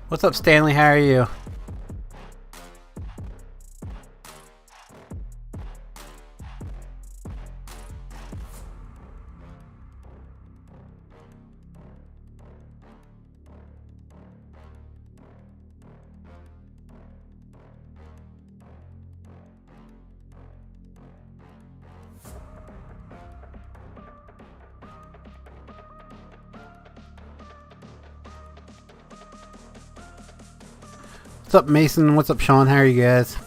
What's up, Stanley? How are you? What's up, Mason? What's up, Sean? How are you guys?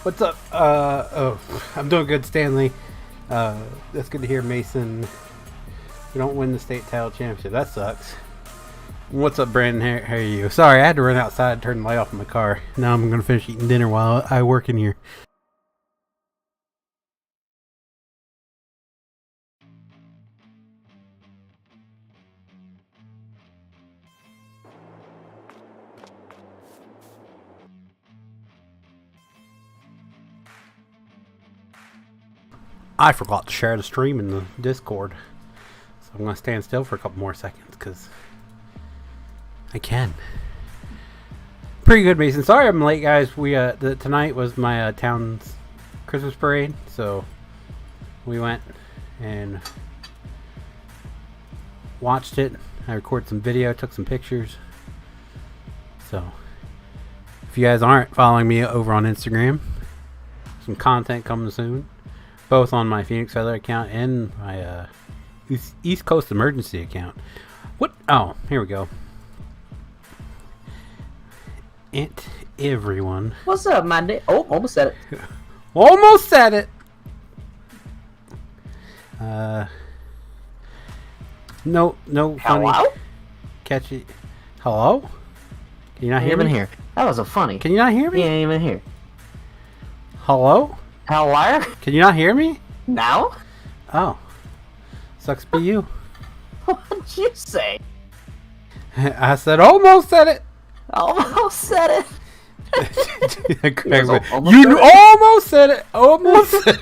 What's up? Oh, I'm doing good, Stanley. That's good to hear, Mason. We don't win the state title championship. That sucks. What's up, Brandon? How are you? Sorry, I had to run outside and turn the light off in my car. Now I'm going to finish eating dinner while I work in here. I forgot to share the stream in the Discord. So I'm going to stand still for a couple more seconds because I can. Pretty good, Mason. Sorry I'm late, guys. We tonight was my town's Christmas parade, so we went and watched it. I recorded some video, took some pictures. So if you guys aren't following me over on Instagram, some content coming soon. Both on my Phoenix Feather account and my East Coast Emergency account. What? Oh, here we go. Everyone. What's up, my nigga? Oh, almost said it. Almost said it. No. Hello? Funny. Catchy. Hello? Can you not hear me? Here. That wasn't funny. Can you not hear me? He ain't even here. Hello? Hello? Can you not hear me? Now? Oh. Sucks to be you. What'd you say? I said almost said it. Almost said it. Craig, almost you said it. almost said it. Almost said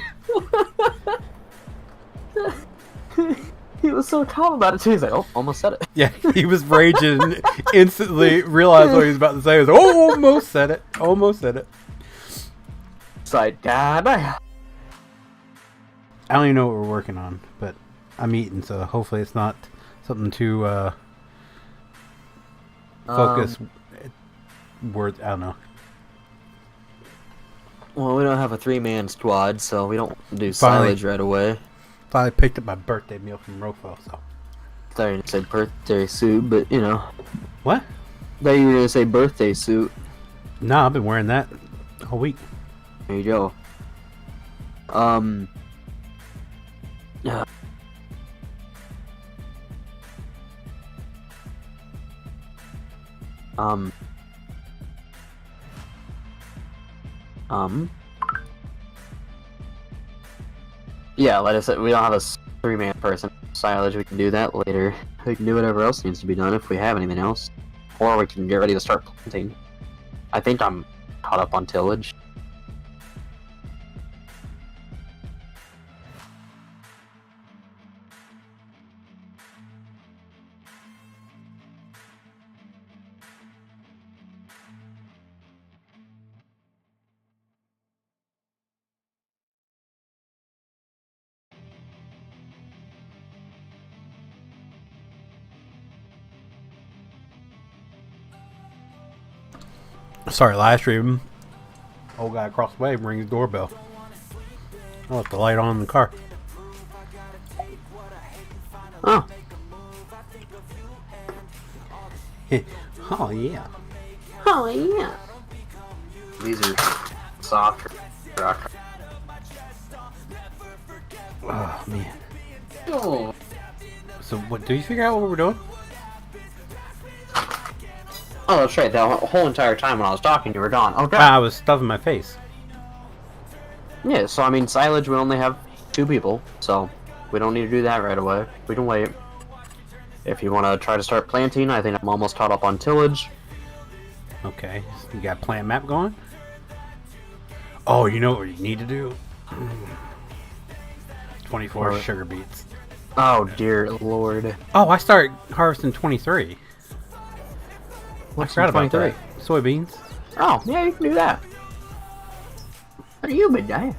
it. He was so calm about it too. He's like, oh, almost said it. Yeah, he was raging. Instantly realized what he was about to say. He was like, oh, almost said it. Almost said it. It's like, God. I don't even know what we're working on, but I'm eating, so hopefully it's not something too focus. Words, I don't know. Well, we don't have a 3-man squad, so we don't do Finally. silage right away. Finally picked up my birthday meal from Rofo, so. Thought you were gonna say birthday suit, but you know. What? Thought you were gonna say birthday suit. No, I've been wearing that all week. There you go. Yeah. Yeah, like I said, we don't have a 3-man person silage. We can do that later. We can do whatever else needs to be done if we have anything else. Or we can get ready to start planting. I think I'm caught up on tillage. Sorry, live stream. Old guy across the way rings doorbell. I left the light on in the car. Oh. Oh yeah. Oh, yeah. These are soft. Oh man. Oh. So what? Do you figure out what we're doing? Oh, that's right. That whole entire time when I was talking, you were gone. Okay. I was stuffing my face. Yeah, so I mean, silage, we only have 2 people, so we don't need to do that right away. We can wait. If you want to try to start planting, I think I'm almost caught up on tillage. Okay. So you got plant map going? Oh, you know what you need to do? 24 What? sugar beets. Oh, dear lord. Oh, I start harvesting 23. I forgot about 23? that. Soybeans. Oh, yeah, you can do that. What are you, big guy?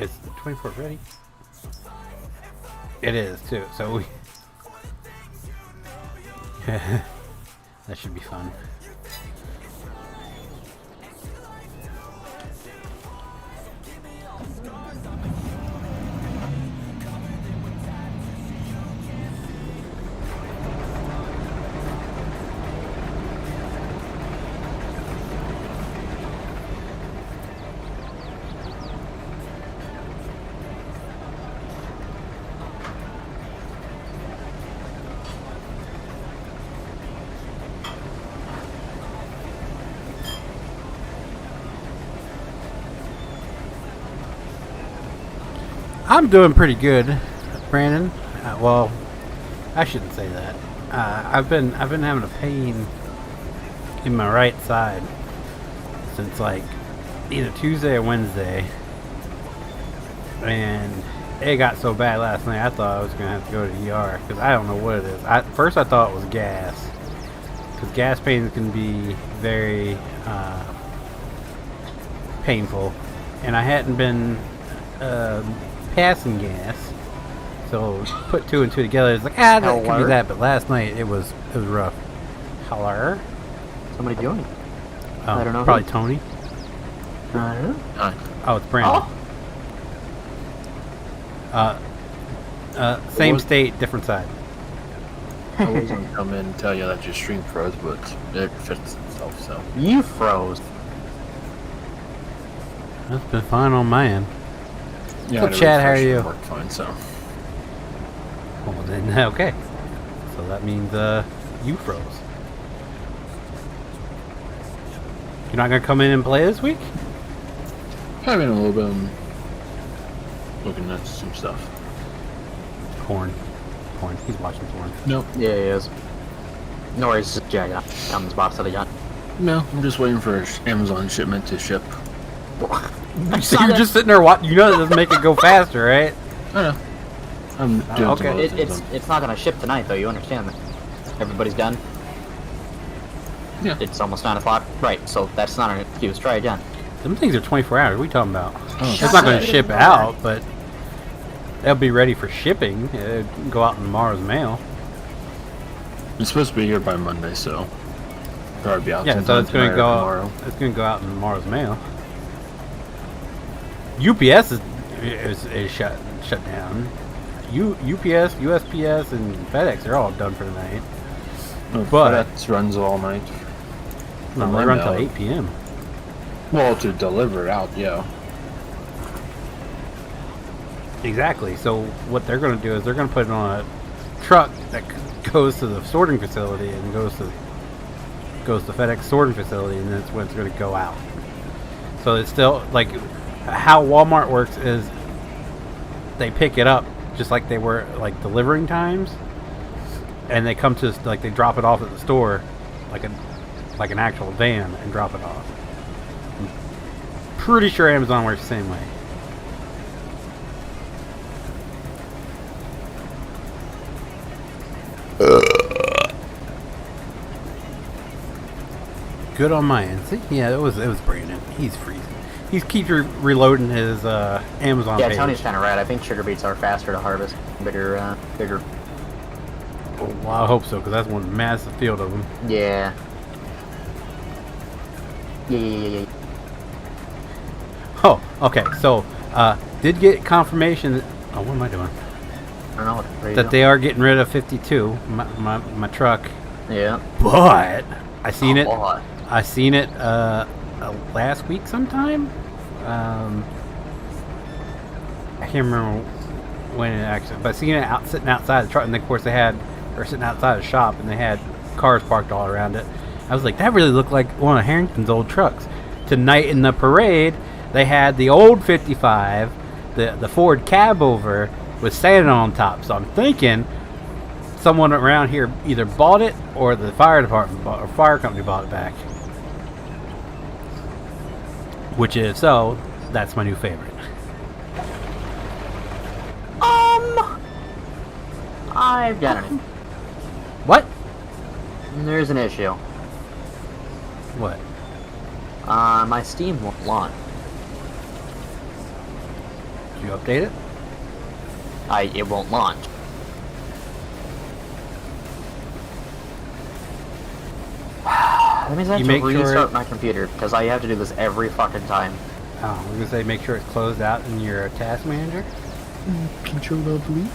Is 24 ready? It is too. So we. That should be fun. I'm doing pretty good, Brandon. Well, I shouldn't say that. I've been having a pain in my right side since like either Tuesday or Wednesday, and it got so bad last night I thought I was gonna have to go to the ER because I don't know what it is. First I thought it was gas, because gas pains can be very painful, and I hadn't been passing gas, so put 2 and 2 together. It's like, that could be that, but last night it was rough. Hello? Somebody joined. Oh, I don't know. Probably Tony. I don't know. Oh, it's Brandon. Same state, different side. I was gonna come in and tell you that your stream froze, but it fixed itself, so. You froze. That's been fine on my end. Yeah, So, Chad, how are you? Worked fine, so. Well, then, okay. So that means, you froze. You're not gonna come in and play this week? Having a little bit of looking at some stuff. Corn. He's watching porn. Nope. Yeah, he is. No worries, Jack. I'm the box that I got. No, I'm just waiting for Amazon shipment to ship. So you're just sitting there watching. You know that doesn't make it go faster, right? I know. I'm doing okay. some other things. It's not gonna ship tonight, though. You understand that? Everybody's done. Yeah. It's almost 9 o'clock. Right. So that's not an excuse. Try again. Them things are 24 hours. What are you talking about? Oh, It's not going to ship out, but they'll be ready for shipping. It'll go out in tomorrow's mail. It's supposed to be here by Monday, so probably be out. Yeah, so sometime it's going to tonight or go. tomorrow. It's going to go out in tomorrow's mail. UPS is shut down. UPS, USPS, and FedEx are all done for the night. No, But- FedEx runs all night. No, my they run until mail. 8 p.m. Well, to deliver it out, yeah. Exactly. So what they're going to do is they're going to put it on a truck that goes to the sorting facility and goes to FedEx sorting facility, and that's when it's going to go out. So it's still like how Walmart works is they pick it up just like they were like delivering times, and they come to like they drop it off at the store like an actual van and drop it off. I'm pretty sure Amazon works the same way. Good on my end. See? Yeah, it was Brandon. He's freezing. He keeps reloading his Amazon Yeah, page. Tony's kind of right. I think sugar beets are faster to harvest. Bigger. Oh, well, I hope so, because that's one massive field of them. Yeah. Yeah. Oh, okay. So, did get confirmation. Oh, what am I doing? I don't know what That they are getting rid of 52, my truck. Yeah. But I seen it. Boy. I seen it last week sometime. I can't remember when it actually, but I seen it sitting outside the truck, and of course sitting outside the shop, and they had cars parked all around it. I was like, that really looked like one of Harrington's old trucks. Tonight in the parade, they had the old 55, the Ford cab over with Santa on top. So I'm thinking someone around here either bought it or the fire department or fire company bought it back. Which if so, that's my new favorite. I've got it. What? There's an issue. What? My Steam won't launch. Did you update it? It won't launch. That means I have to restart my computer, because I have to do this every fucking time. Oh, I was going to say make sure it's closed out in your task manager. Control-Alt-Delete.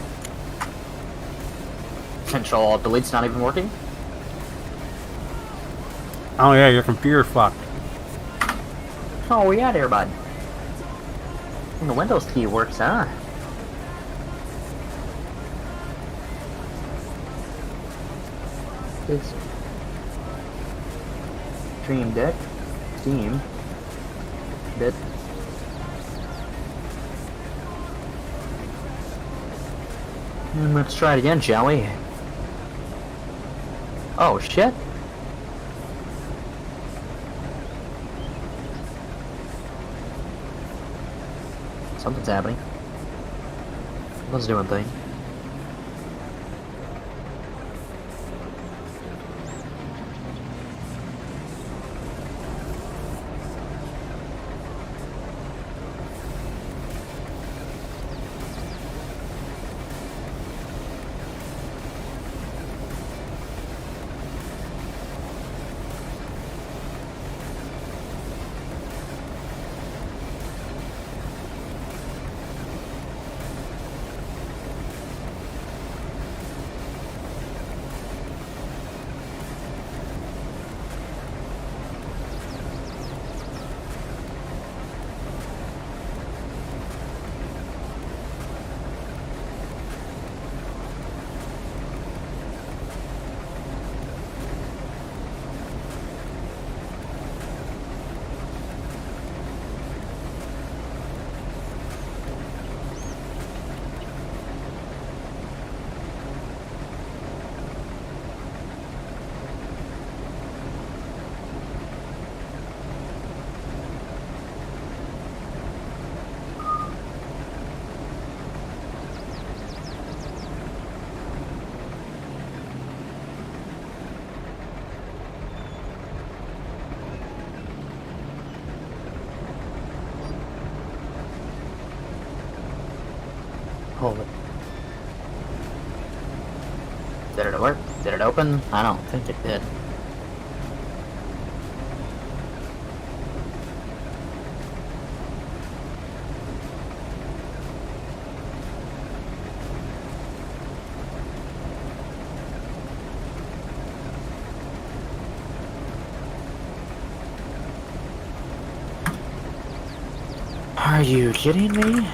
Control-Alt-Delete's not even working? Oh yeah, your computer's fucked. Oh, yeah there, bud. And the Windows key works, huh? This Stream Deck, Steam, bit. And let's try it again, shall we? Oh shit! Something's happening. Let's do one thing. Hold it. Did it work? Did it open? I don't think it did. Are you kidding me?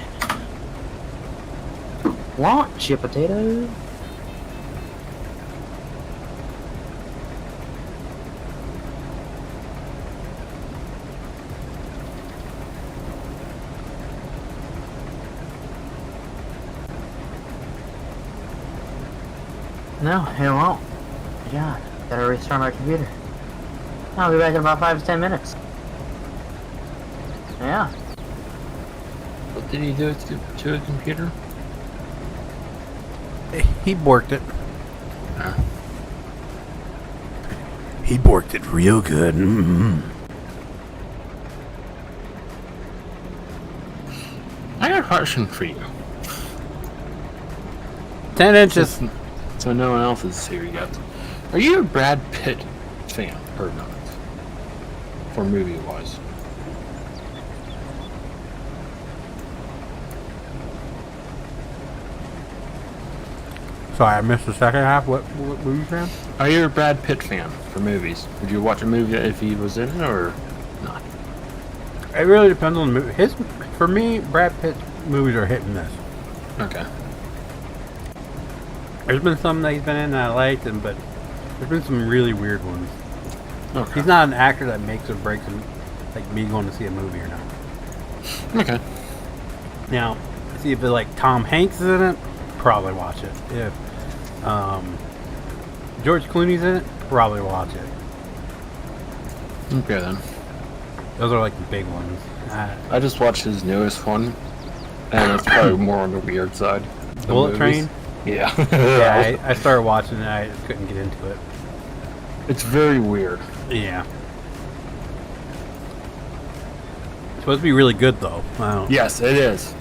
Launch, you potato! No, it won't. God, gotta restart my computer. I'll be back in about 5 to 10 minutes. Yeah. What did he do to a computer? He borked it. Huh. He borked it real good. Mm-hmm. I got a question for you. 10 inches. So no one else is here yet. Are you a Brad Pitt fan or not? For movie-wise. Sorry, I missed the second half. What movie fan? Are you a Brad Pitt fan for movies? Would you watch a movie if he was in it or not? It really depends on the movie. For me, Brad Pitt's movies are hit and miss. Okay. There's been some that he's been in that I liked, but there's been some really weird ones. Okay. He's not an actor that makes or breaks him, like me going to see a movie or not. Okay. Now, see if like Tom Hanks is in it, probably watch it. If George Clooney's in it, probably watch it. Okay then. Those are like the big ones. I just watched his newest one, and it's probably more on the weird side. The Bullet movies. Train? Yeah. Yeah, I started watching it, I just couldn't get into it. It's very weird. Yeah. It's supposed to be really good though. Yes, it is.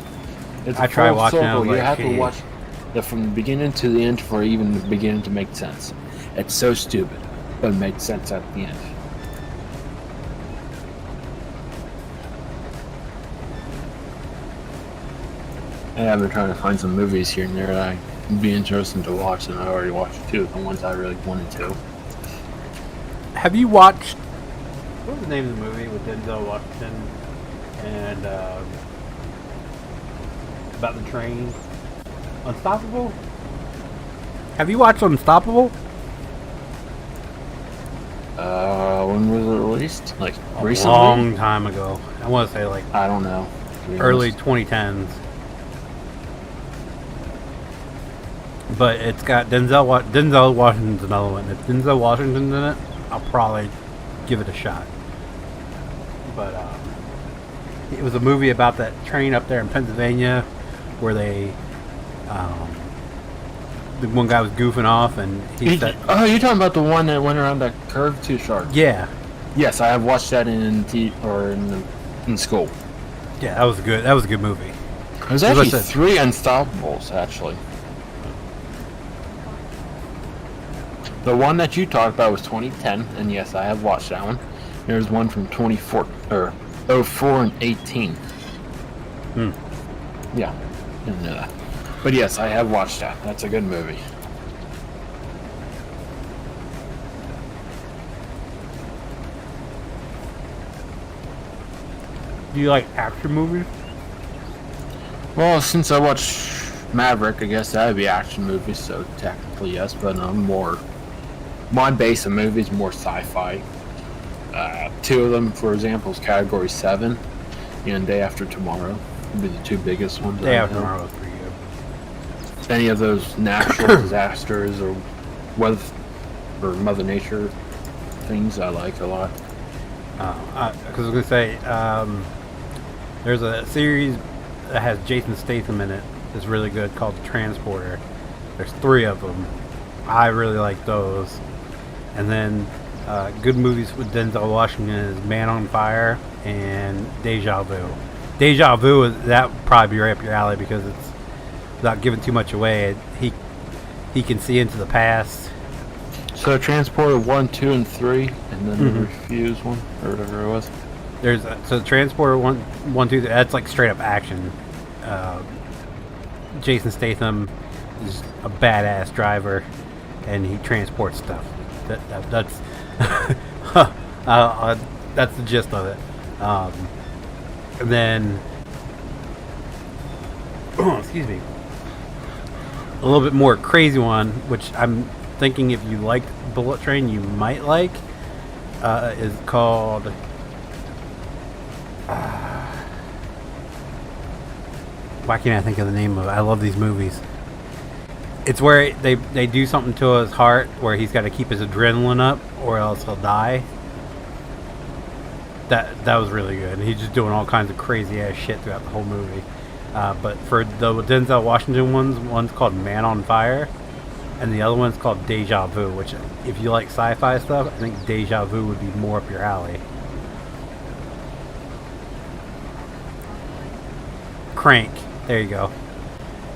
It's I tried full watching it, I circle. was You like, have to "Hey." watch it from the beginning to the end for even the beginning to make sense. It's so stupid, but it makes sense at the end. And I've been trying to find some movies here and there that I'd be interested to watch, and I already watched two of the ones I really wanted to. Have you watched? What was the name of the movie with Denzel Washington and about the train? Unstoppable. Have you watched Unstoppable? When was it released? Like A recently? long time ago. I want to say like I don't know. to be early honest. 2010s. But it's got Denzel Washington's another one. If Denzel Washington's in it, I'll probably give it a shot. But it was a movie about that train up there in Pennsylvania where they the one guy was goofing off and he said, Oh, you're talking about the one that went around that curve too sharp? yeah, Yes, I have watched that in school. yeah, that was good. That was a good movie. There's As I actually said- 3 Unstoppables, actually. The one that you talked about was 2010, and yes, I have watched that one. There's one from 04 and 18. Yeah, didn't know that. But yes, I have watched that. That's a good movie. Do you like action movies? Well, since I watched Maverick, I guess that would be action movies, so technically yes, but my base of movies more sci-fi. 2 of them, for example, is Category 7 and Day After Tomorrow would be the 2 biggest ones. Day I After know. Tomorrow was pretty good. Any of those natural disasters or weather or Mother Nature things I like a lot. Because I was gonna say, there's a series that has Jason Statham in it. It's really good called The Transporter. There's 3 of them. I really like those. And then good movies with Denzel Washington is Man on Fire and Deja Vu. Deja Vu that would probably be right up your alley because it's without giving too much away. He can see into the past. So Transporter 1, 2, and 3, and then the Refuse one, or whatever it was. There's so Transporter 1, 2. That's like straight up action. Jason Statham is a badass driver, and he transports stuff. That's that's the gist of it. And then, excuse me, a little bit more crazy one, which I'm thinking if you liked Bullet Train, you might like, is called. Why can't I think of the name of it? I love these movies. It's where they do something to his heart where he's got to keep his adrenaline up or else he'll die. That was really good. And he's just doing all kinds of crazy ass shit throughout the whole movie. But for the Denzel Washington one's called Man on Fire, and the other one's called Deja Vu. Which, if you like sci-fi stuff, I think Deja Vu would be more up your alley. Crank. There you go.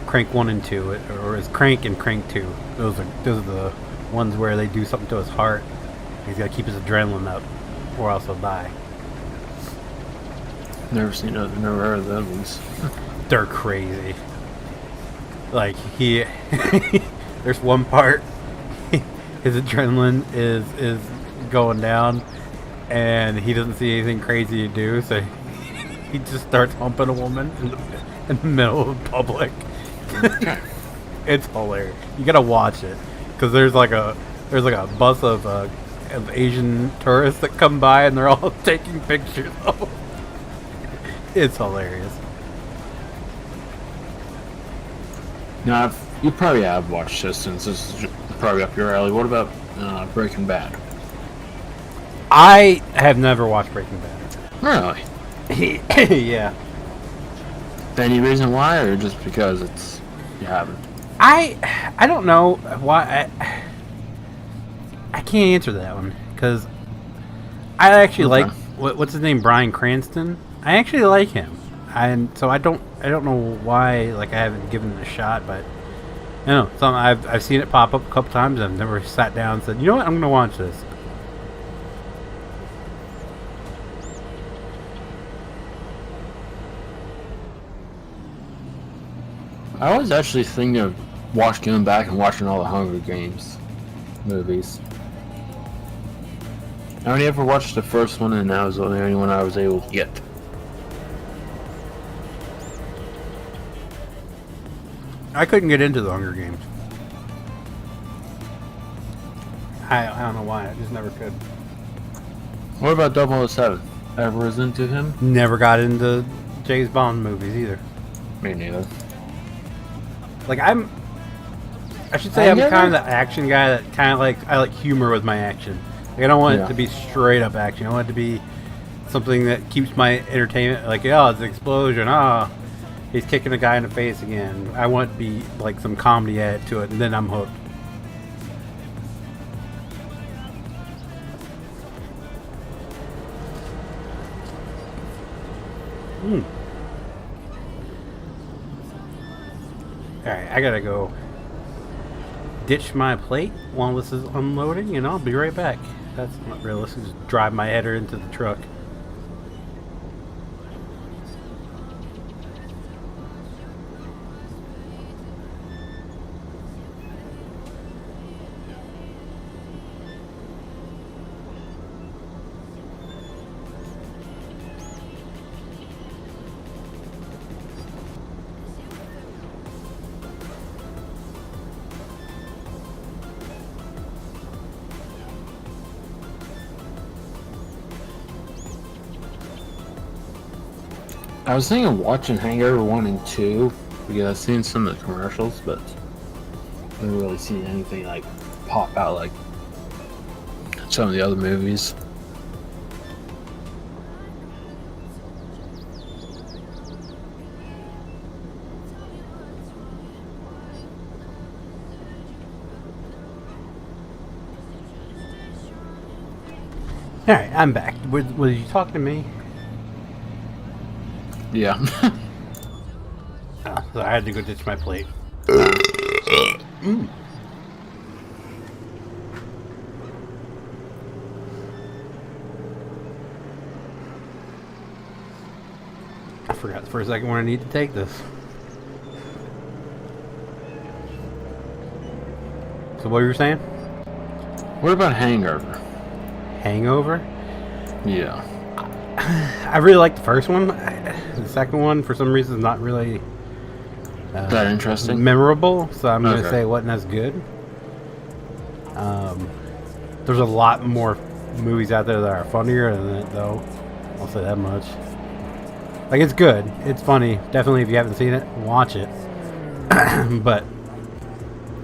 Crank 1 and 2, or is Crank and Crank 2. Those are the ones where they do something to his heart. He's got to keep his adrenaline up, or else he'll die. Never seen those. Never heard of those. They're crazy. Like there's one part, his adrenaline is going down, and he doesn't see anything crazy to do, so he just starts humping a woman in the middle of public. It's hilarious. You gotta watch it because there's like a bus of Asian tourists that come by and they're all taking pictures of him. It's hilarious. Now, you probably have watched this since this is probably up your alley. What about Breaking Bad? I have never watched Breaking Bad. Really? Yeah. Any reason why, or just because you haven't? I don't know why. I can't answer that one because I actually like what's his name, Bryan Cranston. I actually like him, and so I don't know why I haven't given it a shot, but I don't know. I've seen it pop up a couple times. I've never sat down and said, you know what, I'm gonna watch this. I was actually thinking of going back and watching all the Hunger Games movies. I only ever watched the first one, and that was the only one I was able to get. I couldn't get into the Hunger Games. I don't know why. I just never could. What about 007? Ever was into him? Never got into James Bond movies either. Me neither. I'm kind of the action guy that kind of I like humor with my action. I don't want it to be straight up action. I want it to be something that keeps my entertainment. It's an explosion. He's kicking a guy in the face again. I want it to be some comedy added to it, and then I'm hooked. Alright, I gotta go ditch my plate while this is unloading, and I'll be right back. That's not realistic. Just drive my header into the truck. I was thinking of watching Hangover 1 and 2 because I've seen some of the commercials, but I haven't really seen anything pop out like some of the other movies. Alright, I'm back. Was you talking to me? Yeah. So I had to go ditch my plate. I forgot for a second when I need to take this. So what were you saying? What about Hangover? Hangover? Yeah. I really like the first one. The second one, for some reason, is not really that interesting, memorable. So I'm gonna say it wasn't as good. There's a lot more movies out there that are funnier than it, though. I'll say that much. It's good. It's funny. Definitely, if you haven't seen it, watch it. But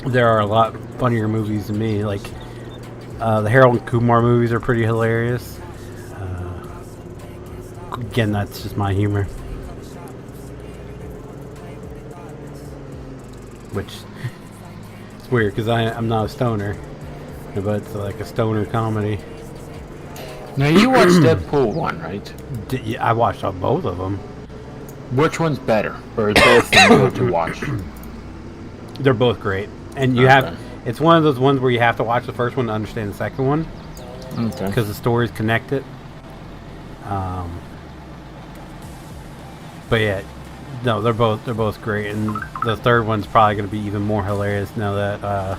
there are a lot funnier movies than me. Like the Harold and Kumar movies are pretty hilarious. Again, that's just my humor. Which it's weird because I'm not a stoner, but it's like a stoner comedy. Now you watched Deadpool 1, right? Yeah, I watched both of them. Which one's better? Or is both good to watch? They're both great, and you have. It's one of those ones where you have to watch the first one to understand the second one. Okay. Because the stories connect it. But yeah, no, they're both great, and the third one's probably going to be even more hilarious now that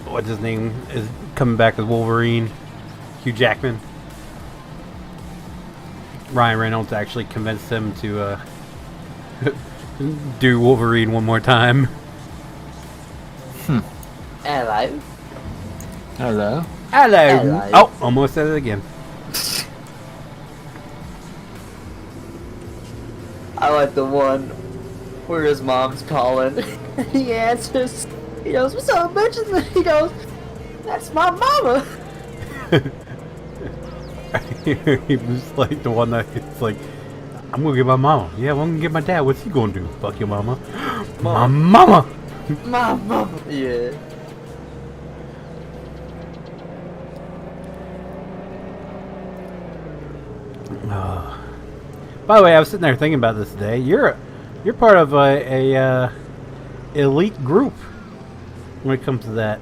what's his name is coming back as Wolverine, Hugh Jackman. Ryan Reynolds actually convinced him to do Wolverine one more time. Hello. Hello. Hello. Hello. Oh, almost said it again. I like the one where his mom's calling. He answers. He goes, "What's up, bitches?" And he goes, "That's my mama." He was like the one that it's like, I'm gonna get my mama. Yeah, I'm gonna get my dad. What's he gonna do? Fuck your mama. My mama. My mama. Yeah. By the way, I was sitting there thinking about this today. You're part of a elite group when it comes to that.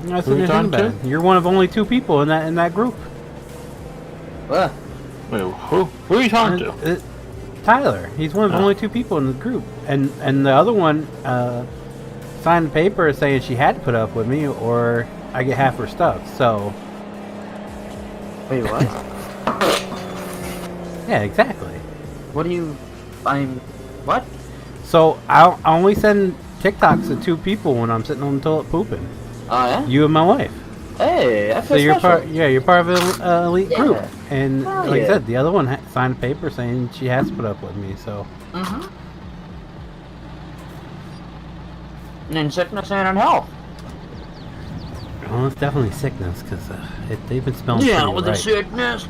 I was sitting there thinking about it. You're one of only 2 people in that group. What? Wait, who are you talking to? Tyler. He's one of only 2 people in the group, and the other one signed the paper saying she had to put up with me, or I get half her stuff. So. Wait, what? Yeah, exactly. What do you? What? So I only send TikToks to 2 people when I'm sitting on the toilet pooping. Oh yeah. You and my wife. Hey, I feel So you're special. part. Yeah, you're part of an elite group. Yeah. And Hell like I yeah. said, the other one signed a paper saying she has to put up with me. So. Mm-hmm. And in sickness and in health. Well, it's definitely sickness because they've been spelling. Yeah, pretty with right. the sickness.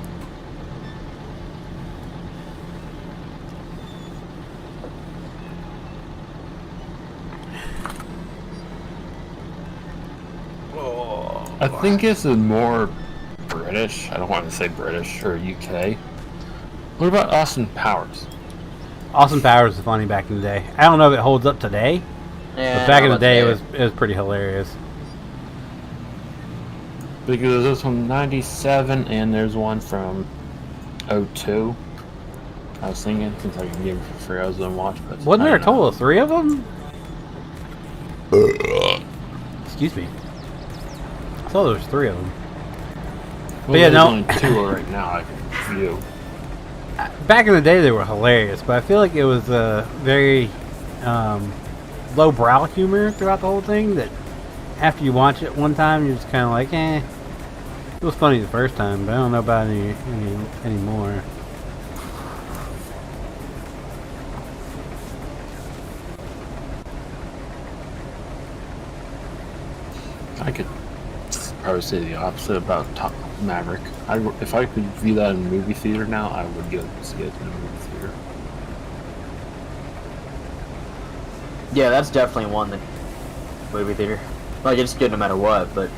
I think this is more British. I don't want to say British or UK. What about Austin Powers? Austin Powers was funny back in the day. I don't know if it holds up today, Yeah, but back in the but day yeah. it was pretty hilarious. Because there's from 97 and there's one from 02. I was thinking, since I can give it for free, I was going to watch. But Wasn't I there a don't know. total of 3 of them? Excuse me. I thought there was 3 of them. Well, yeah, there's no. only 2 right now I can view. Back in the day, they were hilarious, but I feel like it was very low-brow humor throughout the whole thing. That after you watch it one time, you're just kind of like, eh. It was funny the first time, but I don't know about any more. I could probably say the opposite about Top Maverick. If I could view that in a movie theater now, I would go see it in a movie theater. Yeah, that's definitely one that movie theater. Like it's good no matter what, but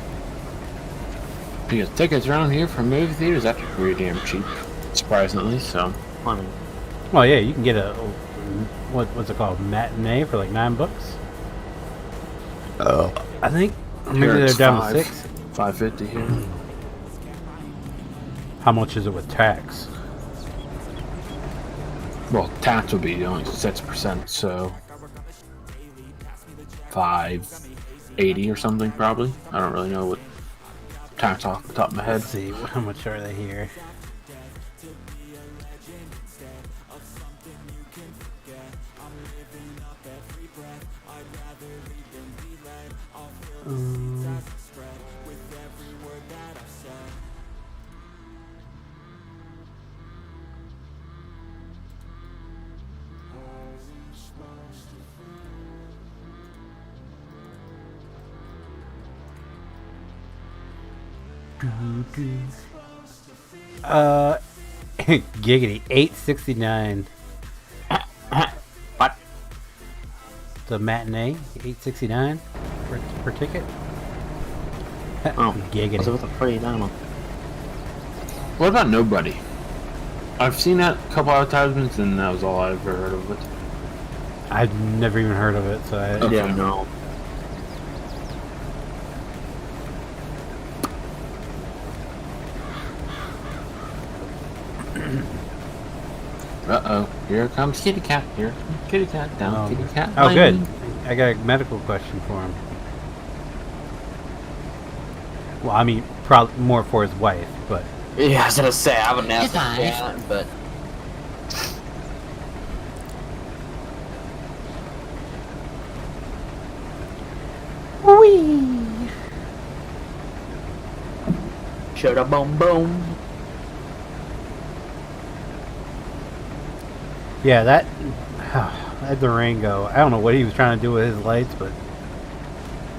Because tickets around here for movie theaters actually pretty damn cheap, surprisingly. So I mean, Well, yeah, you can get a what's it called, matinee for like $9. I think maybe here they're it's down to 6. $5.50 here. How much is it with tax? Well, tax would be only 6%, so $5.80 or something probably. I don't really know what tax off the top of my head. Let's see, how much are they here? Giggity, 869. What? The matinee, 869 per ticket. Oh, Giggity. what's with the free dynamo? What about Nobody? I've seen that a couple advertisements, and that was all I ever heard of it. I've never even heard of it, so I... Okay. Yeah, no. Uh-oh. Here comes Kitty Cat. Here comes Kitty Cat. Down Kitty Cat. Oh, good. lane. I got a medical question for him. Well, I mean, probably more for his wife, but... Yeah, I was gonna say, I wouldn't ask Goodbye. that, but... Whee! Shut up, boom, boom. Yeah, that Durango. I don't know what he was trying to do with his lights, but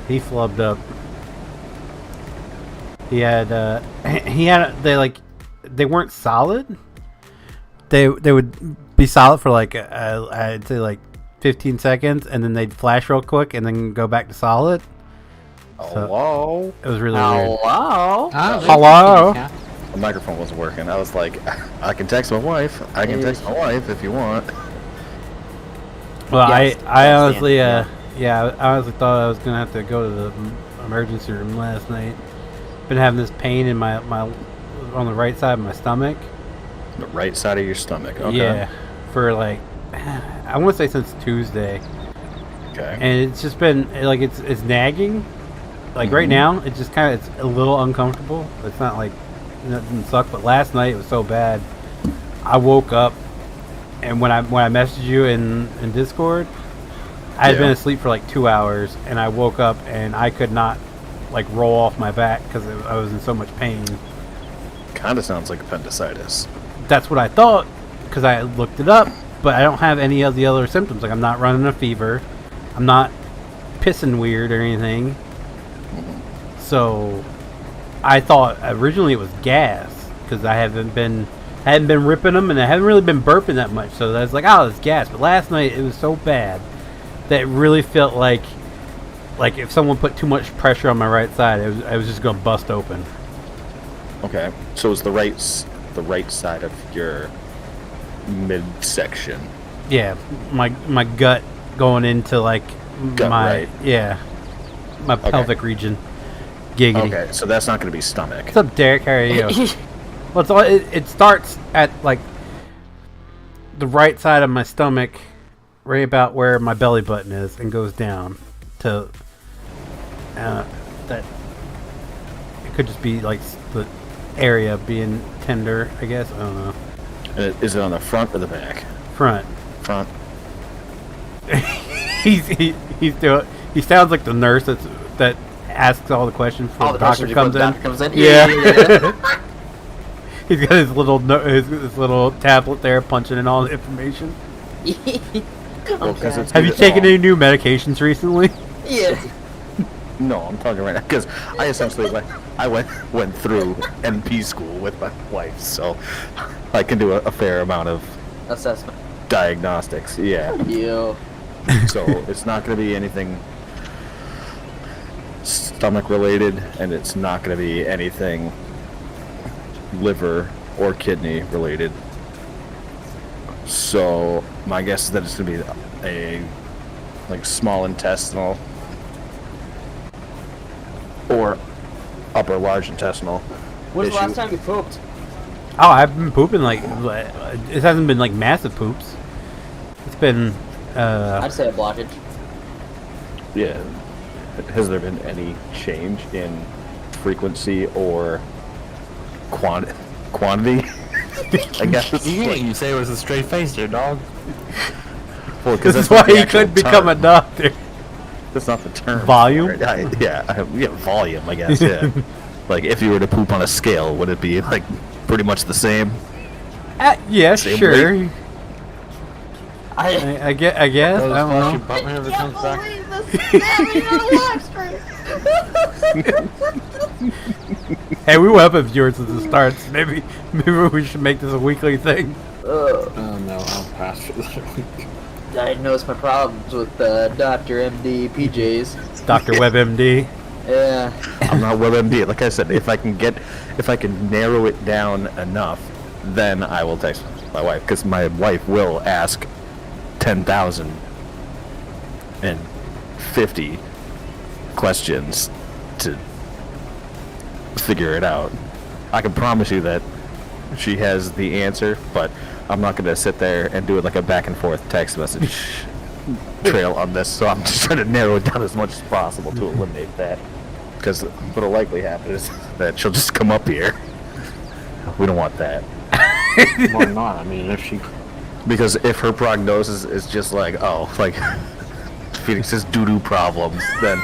he flubbed up. He had they weren't solid. They would be solid for like I'd say like 15 seconds, and then they'd flash real quick, and then go back to solid. Hello? It was really weird. Hello? Hello? The microphone wasn't working. I was like, I can text my wife. I can text my wife if you want. Well, Yes, I honestly, yeah. I honestly thought I was gonna have to go to the emergency room last night. Been having this pain in my on the right side of my stomach. The right side of your stomach. Okay. Yeah, for like I want to say since Tuesday, Okay. and it's just been like it's nagging. Like right now, it's just kind of it's a little uncomfortable. It's not like it doesn't suck, but last night it was so bad. I woke up, and when I messaged you in Discord, I had been asleep for like 2 hours, and I woke up and I could not like roll off my back because I was in so much pain. Kind of sounds like appendicitis. That's what I thought because I looked it up, but I don't have any of the other symptoms. Like I'm not running a fever, I'm not pissing weird or anything. So I thought originally it was gas because I hadn't been ripping them, and I haven't really been burping that much. So I was like, oh, it's gas. But last night it was so bad that it really felt like if someone put too much pressure on my right side, I was just gonna bust open. Okay. So it's the right side of your midsection. Yeah, my gut going into like Gut, my right. my pelvic region. Giggity. Okay. So that's not going to be stomach. What's up, Derek? How are you? Well, it starts at like the right side of my stomach, right about where my belly button is, and goes down to that. It could just be like the area being tender, I guess. I don't know. Is it on the front or the back? Front. Front. He's doing. He sounds like the nurse that asks all the questions before Oh, the the doctor comes in. doctor comes in? Yeah. He's got his little tablet there, punching in all the information. Well, 'cause it's Have you either- taken any new medications recently? Yeah. No, I'm talking right now because I essentially went through NP school with my wife, so I can do a fair amount of Assessment. diagnostics. Yeah. Yeah. So it's not going to be anything stomach related, and it's not going to be anything liver or kidney related. So my guess is that it's going to be a like small intestinal or upper large intestinal. When's the issue. last time you pooped? Oh, I've been pooping like it hasn't been like massive poops. It's been I'd say a blockage. Yeah. Has there been any change in frequency or quantity? I guess. You say it was a straight face there, dog. Well, this is that's not why the you couldn't actual become a term. doctor. That's not the term. Volume? for it. Yeah, volume, I guess, yeah. Like, if you were to poop on a scale, would it be, like, pretty much the same? Yeah, Same sure. rate? I guess. I don't know. Butt whenever it comes back. this is happening on a live stream. Hey, we will have viewers as it starts. Maybe we should make this a weekly thing. Oh no, I'll pass for that week. Diagnose my problems with Dr. MD PJs. Dr. WebMD. Yeah. I'm not WebMD. Like I said, if I can narrow it down enough, then I will text my wife, because my wife will ask 10,050 questions to figure it out. I can promise you that she has the answer, but I'm not going to sit there and do it like a back and forth text message trail on this, so I'm just trying to narrow it down as much as possible to eliminate that. Because what'll likely happen is that she'll just come up here. We don't want that. Why not? I mean, if she... Because if her prognosis is just like, oh, like, Phoenix has doo-doo problems, then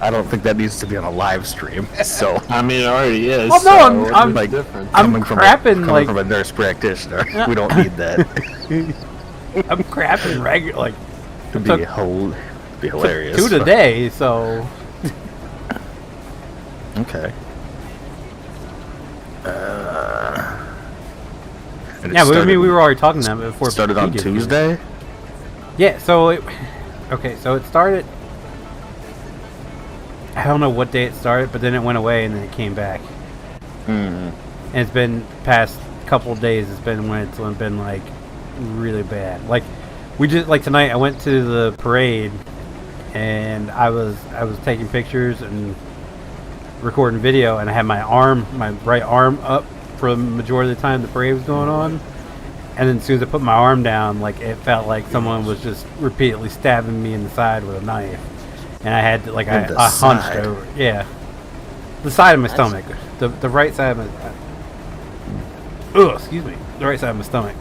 I don't think that needs to be on a live stream. So I mean, it already is. Well, no, so I'm what's like, the difference? I'm crapping like from a nurse practitioner. We don't need that. I'm crapping regular like It'd be, be hilarious. 2 today, so Okay. And it yeah, but I started- mean we were already talking that before. started on PJ did. Tuesday. Yeah, so it started. I don't know what day it started, but then it went away and then it came back. Mm. And it's been past couple of days. It's been when it's been like really bad. Like we just like tonight. I went to the parade and I was taking pictures and recording video, and I had my right arm up for the majority of the time the parade was going on. And then as soon as I put my arm down, like it felt like someone was just repeatedly stabbing me in the side with a knife, and I had to like I hunched side. over. Yeah, the side of my stomach, the right side of my. Excuse me, the right side of my stomach.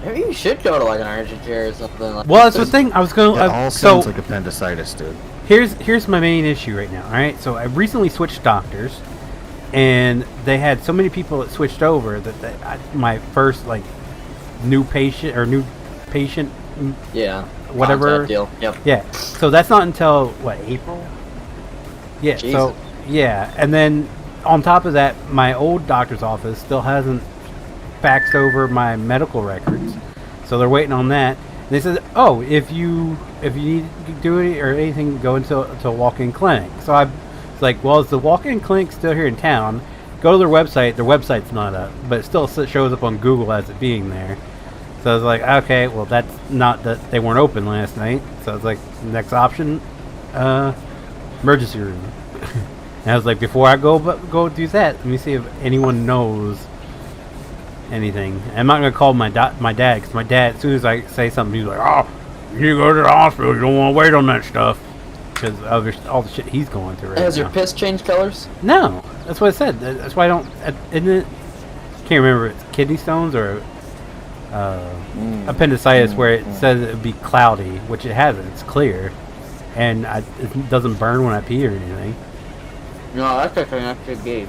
Maybe you should go to like an urgent care or something. Like Well, that's the thing. I was going. It all So sounds like appendicitis, dude. here's my main issue right now. All right, so I recently switched doctors, and they had so many people that switched over that my first like new patient Yeah. whatever Contact deal. Yep. yeah. So that's not until what, April? Yeah. Jesus. So yeah, and then on top of that, my old doctor's office still hasn't faxed over my medical records, so they're waiting on that. And they said, "Oh, if you need to do it or anything, go into a walk-in clinic." So I was like, "Well, is the walk-in clinic still here in town?" Go to their website. Their website's not up, but it still shows up on Google as it being there. So I was like, "Okay, well, that's not that they weren't open last night." So I was like, "Next option, emergency room." And I was like, before I go do that, let me see if anyone knows anything. I'm not gonna call my dad, because my dad, as soon as I say something, he's like, "Oh, you need to go to the hospital. You don't want to wait on that stuff," because of all the shit he's going through right Has now. your piss changed colors? No, that's what I said. That's why I don't. Isn't it? Can't remember if it's kidney stones or appendicitis, where it says it would be cloudy, which it hasn't. It's clear, and it doesn't burn when I pee or anything. No, that's a connected gate.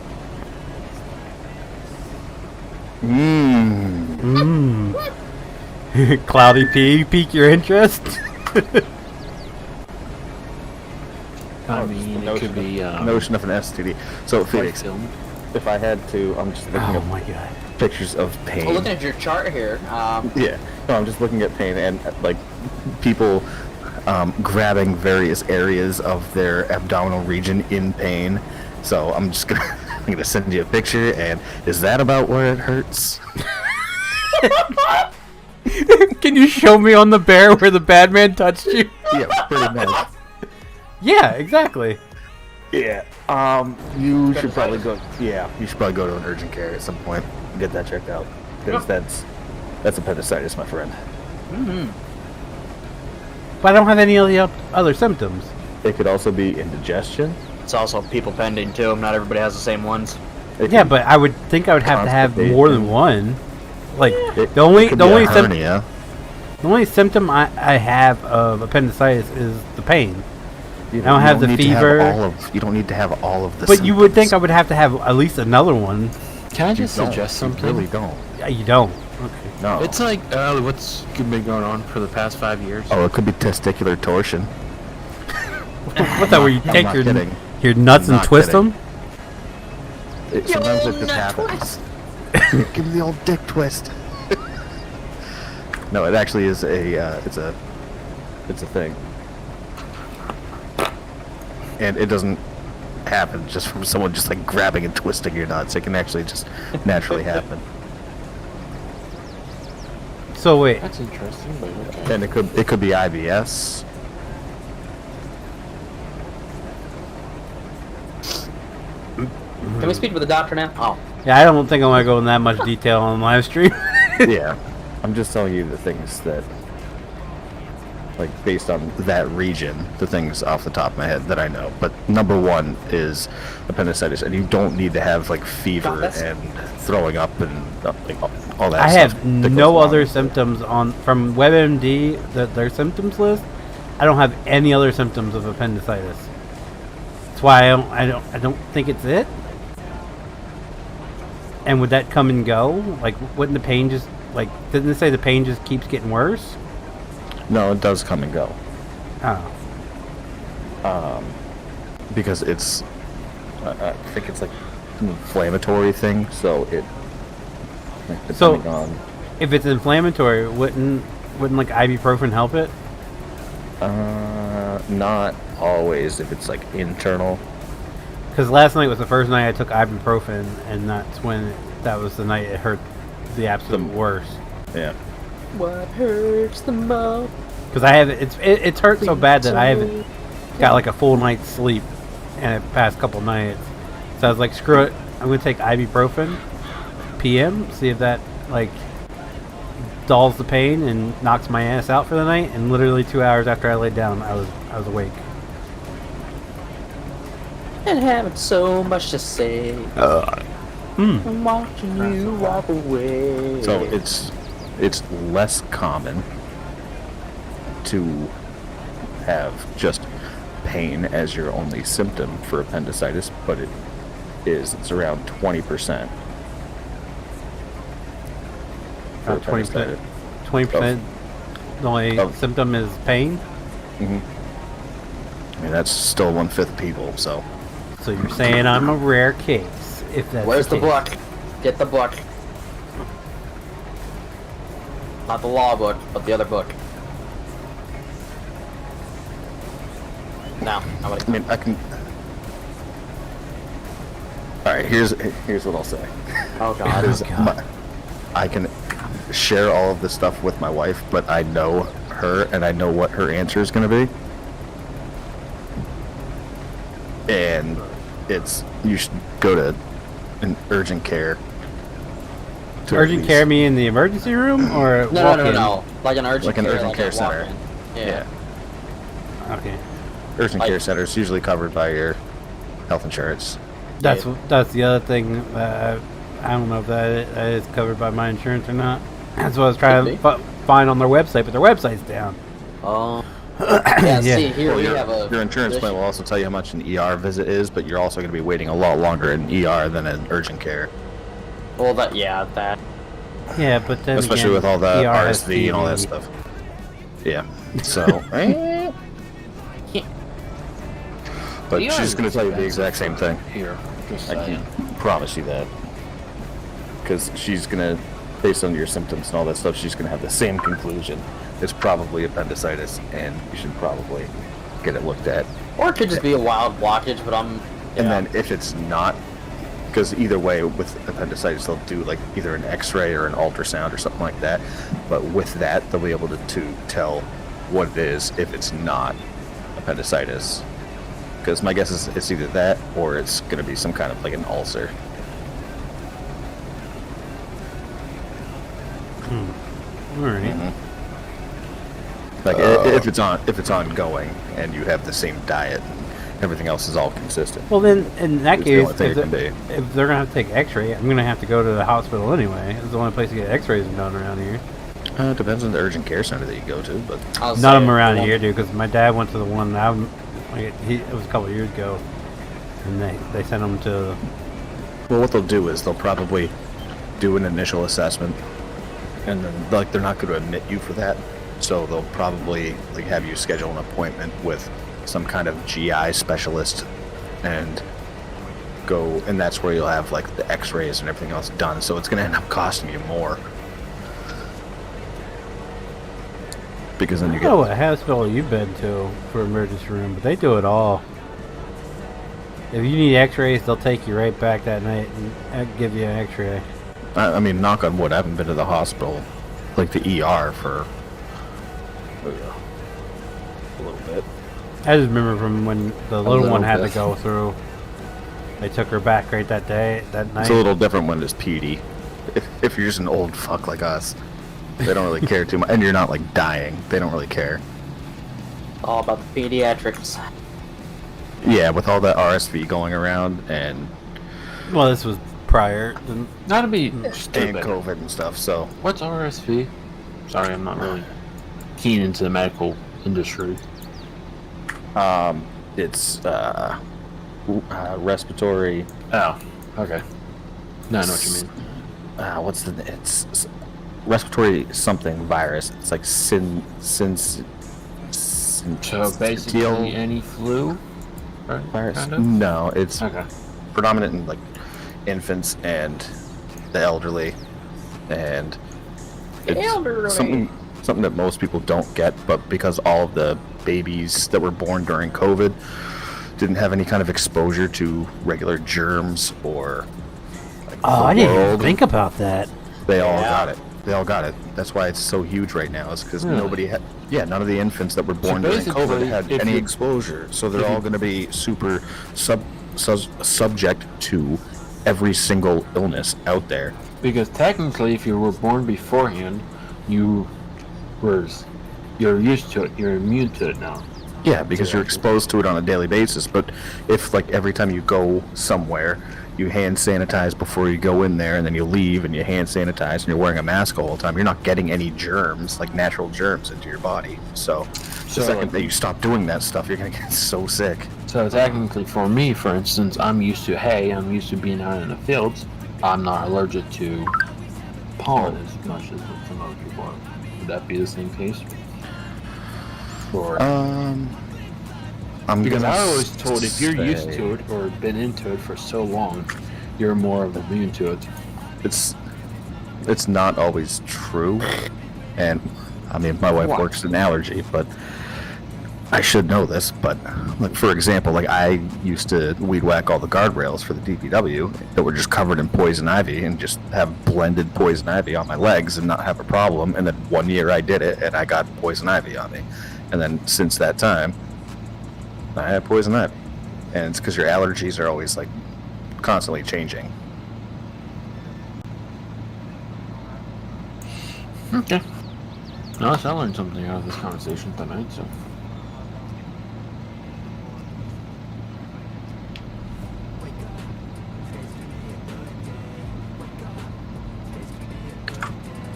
Cloudy pee pique your interest? I mean, it could be notion of an STD. So Phoenix, film. if I had to, I'm just looking Oh at my god. pictures of pain. Well, looking at your chart here, Yeah, no, I'm just looking at pain and like people grabbing various areas of their abdominal region in pain. So I'm just gonna I'm gonna send you a picture, and is that about where it hurts? Can you show me on the bear where the bad man touched you? Yeah, pretty much. Yeah, exactly. Yeah. You should probably go. Yeah, you should probably go to an urgent care at some point and get that checked out, because that's appendicitis, my friend. But I don't have any of the other symptoms. It could also be indigestion. it's also people pending too. Not everybody has the same ones. It Yeah, could- but I would think I would have to have more than one. Like it the only could the be a only symptom hernia. the only symptom I have of appendicitis is the pain. You I don't have the need to have fever. you don't need to have all of the. But you would think I symptoms. would have to have at least another one. Can I You just don't. suggest You something? really don't. Yeah, you don't. Okay. No. It's like what's been going on for the past 5 years. Oh, it could be testicular torsion. What's that? Where you I'm take not your kidding. Your nuts and Not twist kidding. them? Sometimes it just happens. Give me the old dick twist. No, it actually is it's a thing. And it doesn't happen just from someone just like grabbing and twisting your nuts. It can actually just naturally happen. So wait, That's interesting, but okay. And it could be IBS. Can we speak with the doctor now? Oh. yeah, I don't think I want to go in that much detail on live stream. Yeah. I'm just telling you the things that, like, based on that region, the things off the top of my head that I know. But number one is appendicitis, and you don't need to have, like, fever and throwing up and, like, all that I stuff. have that goes no along other with it. symptoms from WebMD, their symptoms list. I don't have any other symptoms of appendicitis. That's why I don't think it's it. And would that come and go? Like, wouldn't the pain just, like, didn't it say the pain just keeps getting worse? No, it does come and go. Oh. Because it's, I think it's like an inflammatory thing, so it, like, So- depending on, If it's inflammatory, wouldn't like ibuprofen help it? not always if it's like internal. Because last night was the first night I took ibuprofen, and that was the night it hurt the absolute worst. Yeah. What hurts the most? Because it's hurt so bad that I haven't got like a full night's sleep in the past couple nights. So I was like, screw it, I'm gonna take ibuprofen PM, see if that like dulls the pain and knocks my ass out for the night. And literally 2 hours after I laid down, I was awake. And having so much to say. I'm watching you walk away. So it's less common to have just pain as your only symptom for appendicitis, but it's around 20%. for 20%. appendicitis. 20%. The only of- symptom is pain. I mean, that's still 1/5 of people, so. So you're saying I'm a rare case, if that's Where's the case. book? Get the book. Not the law book, but the other book. Now, I mean, I can. All right, here's what I'll say. Oh god. Is I can share all of this stuff with my wife, but I know her and I know what her answer is going to be. And you should go to an urgent care. to at Urgent least- care me in the emergency room or No, walk-in? no. Like an urgent Like an care, urgent like care a center. walk-in. Yeah. Okay. Urgent Like- care center is usually covered by your health insurance. That's the other thing. I don't know if that is covered by my insurance or not. That's what I was trying to find on their website, but their website's down. Oh. Yeah, Yeah. see, here we your, have a... your insurance plan will also tell you how much an ER visit is, but you're also going to be waiting a lot longer in ER than in urgent care. Well, that... Yeah, that... Yeah, but then Especially again, with all the ER has RSV and all that TV. stuff. Yeah. So. But ER she's going to tell you the exact same thing. Here, just I saying. can promise you that. Because she's going to, based on your symptoms and all that stuff, she's going to have the same conclusion. It's probably appendicitis, and you should probably get it looked at. Or it could just be a wild blockage, but I'm... And yeah. then if it's not, because either way with appendicitis, they'll do like either an X-ray or an ultrasound or something like that. But with that, they'll be able to tell what it is if it's not appendicitis. Because my guess is it's either that or it's going to be some kind of like an ulcer. All right. Like if it's ongoing and you have the same diet, and everything else is all consistent. Well, then in that It's the case, only thing if it can they're, be. if they're gonna have to take X-ray, I'm gonna have to go to the hospital anyway. It's the only place to get X-rays done around here. It depends on the urgent care center that you go to, but I'll None of say them around the here, one- dude. Because my dad went to the one it was a couple of years ago, and they sent him to. well, what they'll do is they'll probably do an initial assessment, and then like they're not going to admit you for that, so they'll probably like have you schedule an appointment with some kind of GI specialist and go, and that's where you'll have like the X-rays and everything else done. So it's going to end up costing you more because then I you don't know get. what hospital you've been to for emergency room, but they do it all. If you need X-rays, they'll take you right back that night and give you an X-ray. I mean, knock on wood, I haven't been to the hospital, like the ER, for a little bit. I just remember from when the little one had to bit. go through. They took her back right that day, that night. It's a little different when it's PD. If you're just an old fuck like us, they don't really care too much, and you're not like dying. They don't really care. All about the pediatrics. Yeah, with all that RSV going around and Well, this was prior. Not to be and stupid. COVID and stuff, so What's RSV? Sorry, I'm not really keen into the medical industry. it's respiratory. Oh, okay. No, I know what you mean. What's the? It's respiratory something virus. It's like So basically, any flu, right? virus. Kind of? No, it's Okay. predominant in like infants and the elderly, and it's something that most people don't get, but because all of the babies that were born during COVID didn't have any kind of exposure to regular germs or like, Oh, the I didn't even world, think about that. they all Yeah. got it. They all got it. That's why it's so huge right now. Is because Really? nobody had. Yeah, none of the infants that were born during basically, COVID had if any you- exposure, so they're if you- all going to be super subject to every single illness out there. Because technically, if you were born beforehand, you're used to it. You're immune to it now. Yeah, because you're exposed to it on a daily basis. But if like every time you go somewhere, you hand sanitize before you go in there, and then you leave and you hand sanitize, and you're wearing a mask all the time, you're not getting any germs, like natural germs, into your body. So the So, second that you stop doing that stuff, you're gonna get so sick. So technically, for me, for instance, I'm used to hay. I'm used to being out in the fields. I'm not allergic to pollen as much as some other people are. Would that be the same case? Or I'm because gonna I was told if you're used say to it or been into it for so long, you're more of immune to it. it's not always true, and I mean my wife What? works in allergy, but I should know this. But like for example, like I used to weed whack all the guardrails for the DPW that were just covered in poison ivy, and just have blended poison ivy on my legs and not have a problem. And then one year I did it, and I got poison ivy on me, and then since that time I have poison ivy, and it's because your allergies are always like constantly changing. Okay. No, I learned something out of this conversation tonight. So.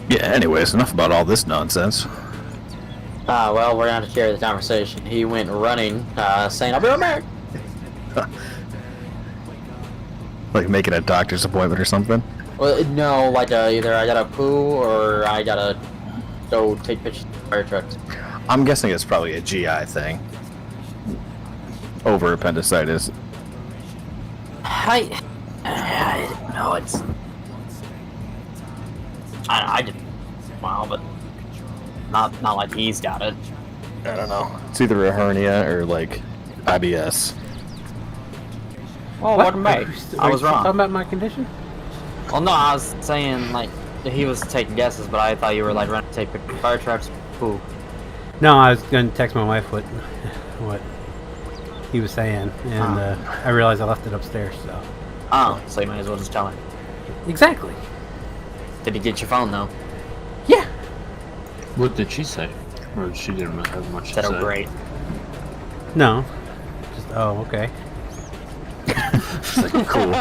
Yeah, anyways, enough about all this nonsense. Well, we're going to share the conversation. He went running, saying, I'll be right back. Like making a doctor's appointment or something. Well, no, like either I gotta poo or I gotta go take pictures of fire trucks. I'm guessing it's probably a GI thing. Over appendicitis. I no, it's... I did... Wow, but... Not like he's got it. I don't know. It's either a hernia or like IBS. Oh, what me? I was Talking wrong. about my condition? Well, no, I was saying, like, he was taking guesses, but I thought you were, like, running to take pictures of fire trucks. Poo. No, I was going to text my wife what he was saying, and I realized I left it upstairs. So Oh, so you might as well just tell him. exactly. Did he get your phone, though? Yeah. What did she say? Or she didn't really have much to Said, say. oh, great. No. Just okay. She's like, cool.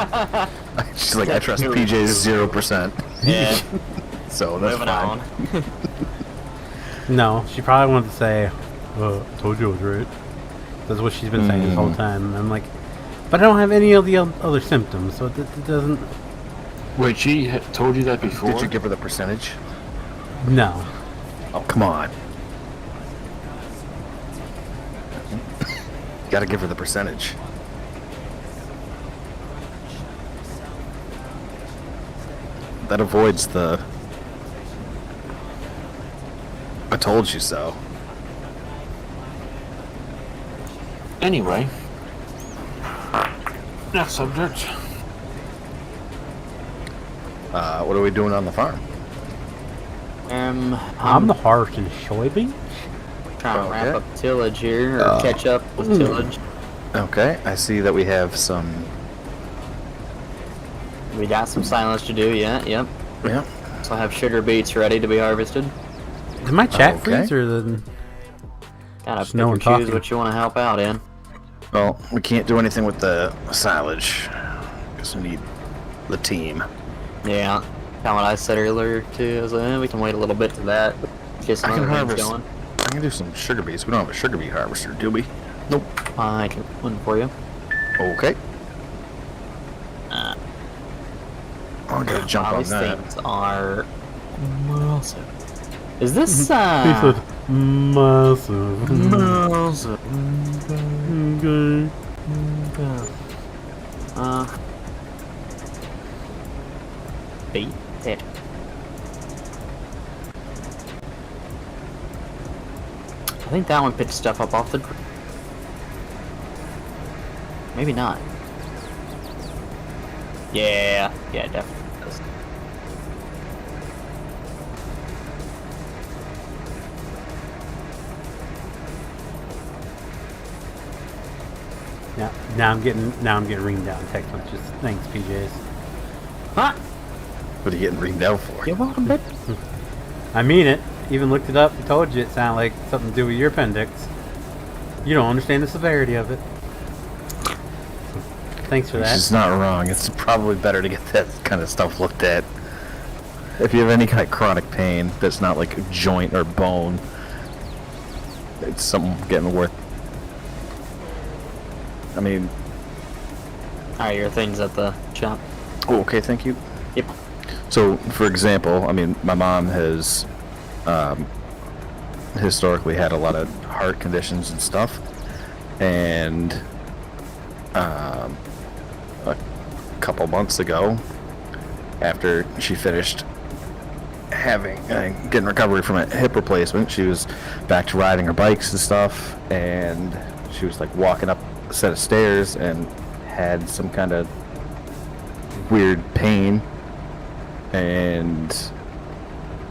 She's like, I trust PJ's 0%. Yeah, So that's moving fine. on. No, she probably wanted to say, told you I was right. That's what she's been saying this whole time. And I'm like, but I don't have any of the other symptoms, so it doesn't... Wait, she told you that before? Did you give her the percentage? No. Oh, come on. Gotta give her the percentage. that avoids the "I told you so." Anyway, next subject. What are we doing on the farm? I'm the harvest and soybeans. Trying to wrap Okay. up tillage here, or catch up with tillage. Okay, I see that we have some. We got some silage to do, yeah, yep. Yeah. So I have sugar beets ready to be harvested. Did my chat Okay. freeze or the? Gotta Just pick no or one choose talking. what you want to help out in. Well, we can't do anything with the silage because we need the team. Yeah, kind of what I said earlier too. I was like, we can wait a little bit to that. Get some I can other things harvest. going. I can do some sugar beets. We don't have a sugar beet harvester, do we? Nope. I can put one for you. Okay. I'll gotta jump Wow, on these that. things are massive. Is this He said massive. massive? Okay. Beat it. I think that one picked stuff up off the. Maybe not. Yeah, yeah, definitely does. Now I'm getting ringed out in text messages. Thanks, PJs. Huh? What are you getting reamed out for? You're welcome, bitch. I mean it. Even looked it up and told you it sounded like something to do with your appendix. You don't understand the severity of it. Thanks for that. She's not wrong. It's probably better to get that kind of stuff looked at. If you have any kind of chronic pain that's not like a joint or bone, it's something getting worth. I mean, Alright, your thing's at the shop. oh, okay, thank you. Yep. So, for example, I mean, my mom has historically had a lot of heart conditions and stuff, and a couple months ago, after she finished getting recovery from a hip replacement, she was back to riding her bikes and stuff, and she was like walking up a set of stairs and had some kind of weird pain, and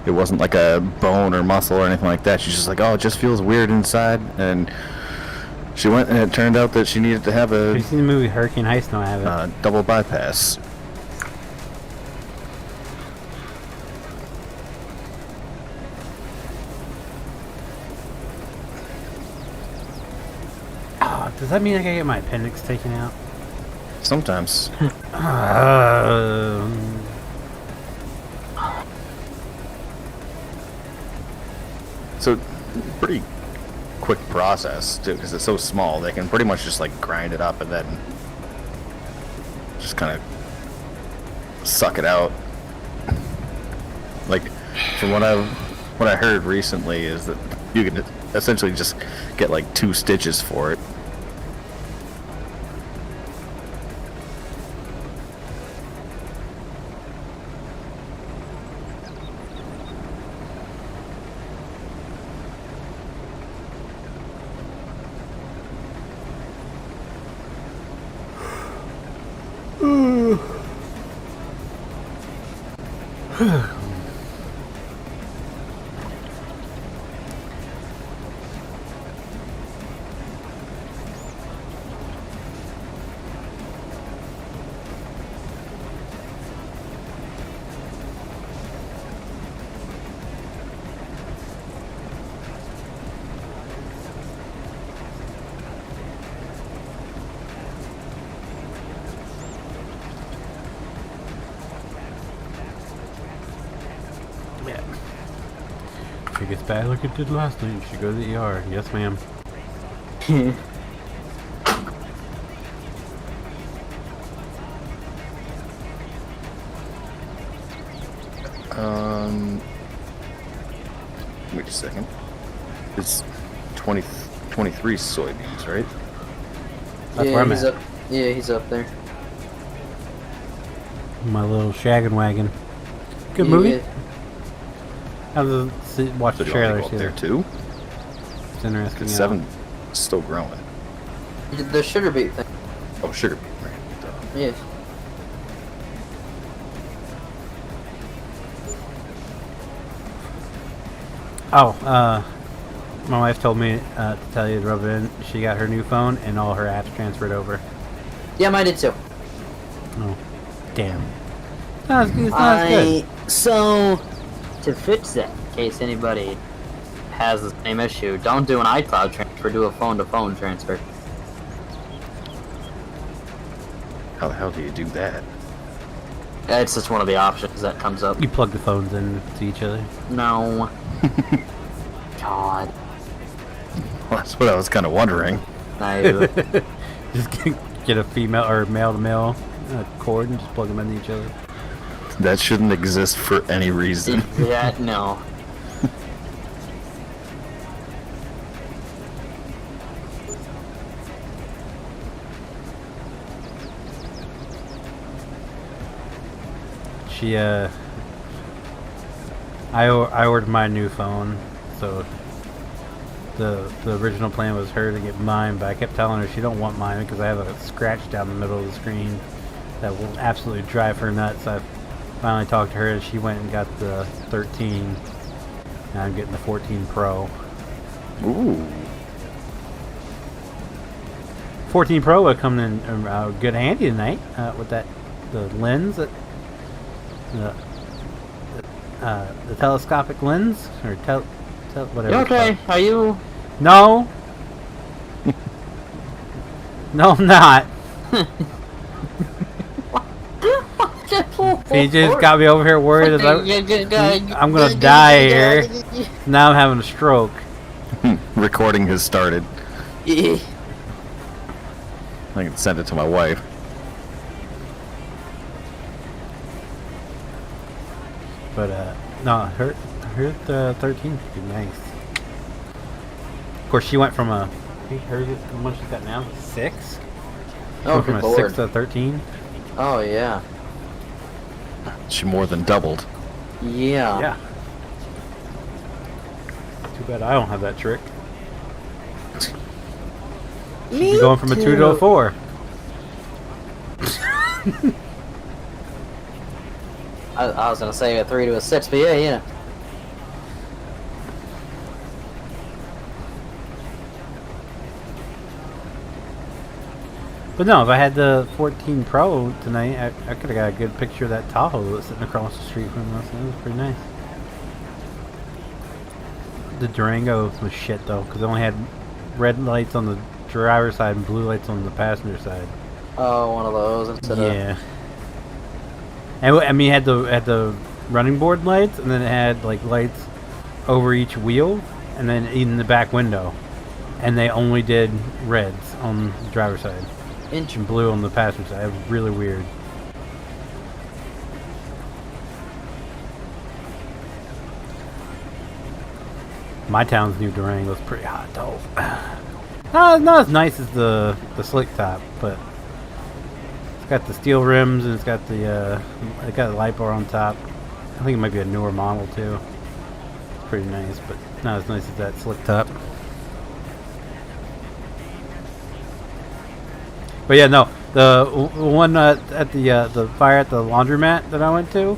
it wasn't like a bone or muscle or anything like that. She's just like, oh, it just feels weird inside, and she went, and it turned out that she needed to have Have you a seen the movie Hurricane Heist? No, I haven't. double bypass. Oh, does that mean I gotta get my appendix taken out? Sometimes. So, pretty quick process, too, because it's so small. They can pretty much just like grind it up and then just kind of suck it out. Like, from what I heard recently is that you can essentially just get like 2 stitches for it. If it gets bad like it did last night, you should go to the ER. Yes, ma'am. Wait a second. It's 23 soybeans, right? That's where I'm he's at. up. Yeah, he's up there. My little shaggin' wagon. Good movie. Have to watch So the do you want trailer. me to go up See there that. too? It's interesting. Because 7 is still growing. The sugar beet thing. Oh, sugar beet, right? Duh. Yeah. Oh, my wife told me to tell you to rub it in. She got her new phone and all her apps transferred over. Yeah, mine did too. Oh, damn. It's not as good. So, to fix that, in case anybody has the same issue, don't do an iCloud transfer, do a phone-to-phone transfer. How the hell do you do that? It's just one of the options that comes up. You plug the phones in to each other. No. God. Well, that's what I was kind of wondering. No. Just get a female or male-to-male cord and just plug them into each other. That shouldn't exist for any reason. Yeah, no. She I ordered my new phone, so the original plan was her to get mine, but I kept telling her she don't want mine because I have a scratch down the middle of the screen that will absolutely drive her nuts. I finally talked to her and she went and got the 13. Now I'm getting the 14 Pro. Ooh. 14 Pro would come in good handy tonight with the lens that the telescopic lens or whatever. You it's okay? called. Are you? No. No, I'm not. He just got me over here worried that I'm gonna die here. Now I'm having a stroke. Recording has started. Yeah. I can send it to my wife. But no, her 13 is nice. Of course, she went from a how much she's got now? 6. Oh, Went from good a lord. 6 to a 13. Oh, yeah. She more than doubled. Yeah. Yeah. Too bad I don't have that trick. Me You're going from a 2 to a 4. I was gonna say a 3 to a 6, but yeah. But no, if I had the 14 Pro tonight, I could have got a good picture of that Tahoe that's sitting across the street from us. It was pretty nice. The Durango was shit though, because it only had red lights on the driver's side and blue lights on the passenger side. Oh, one of those instead of. Yeah. And I mean, it had the running board lights, and then it had like lights over each wheel, and then in the back window, and they only did reds on the driver's side and blue on the passenger side. It was really weird. My town's new Durango's pretty hot though. Not as nice as the slick top, but it's got the steel rims and it's got the light bar on top. I think it might be a newer model too. It's pretty nice, but not as nice as that slick top. But yeah, no, the one at the fire at the laundromat that I went to.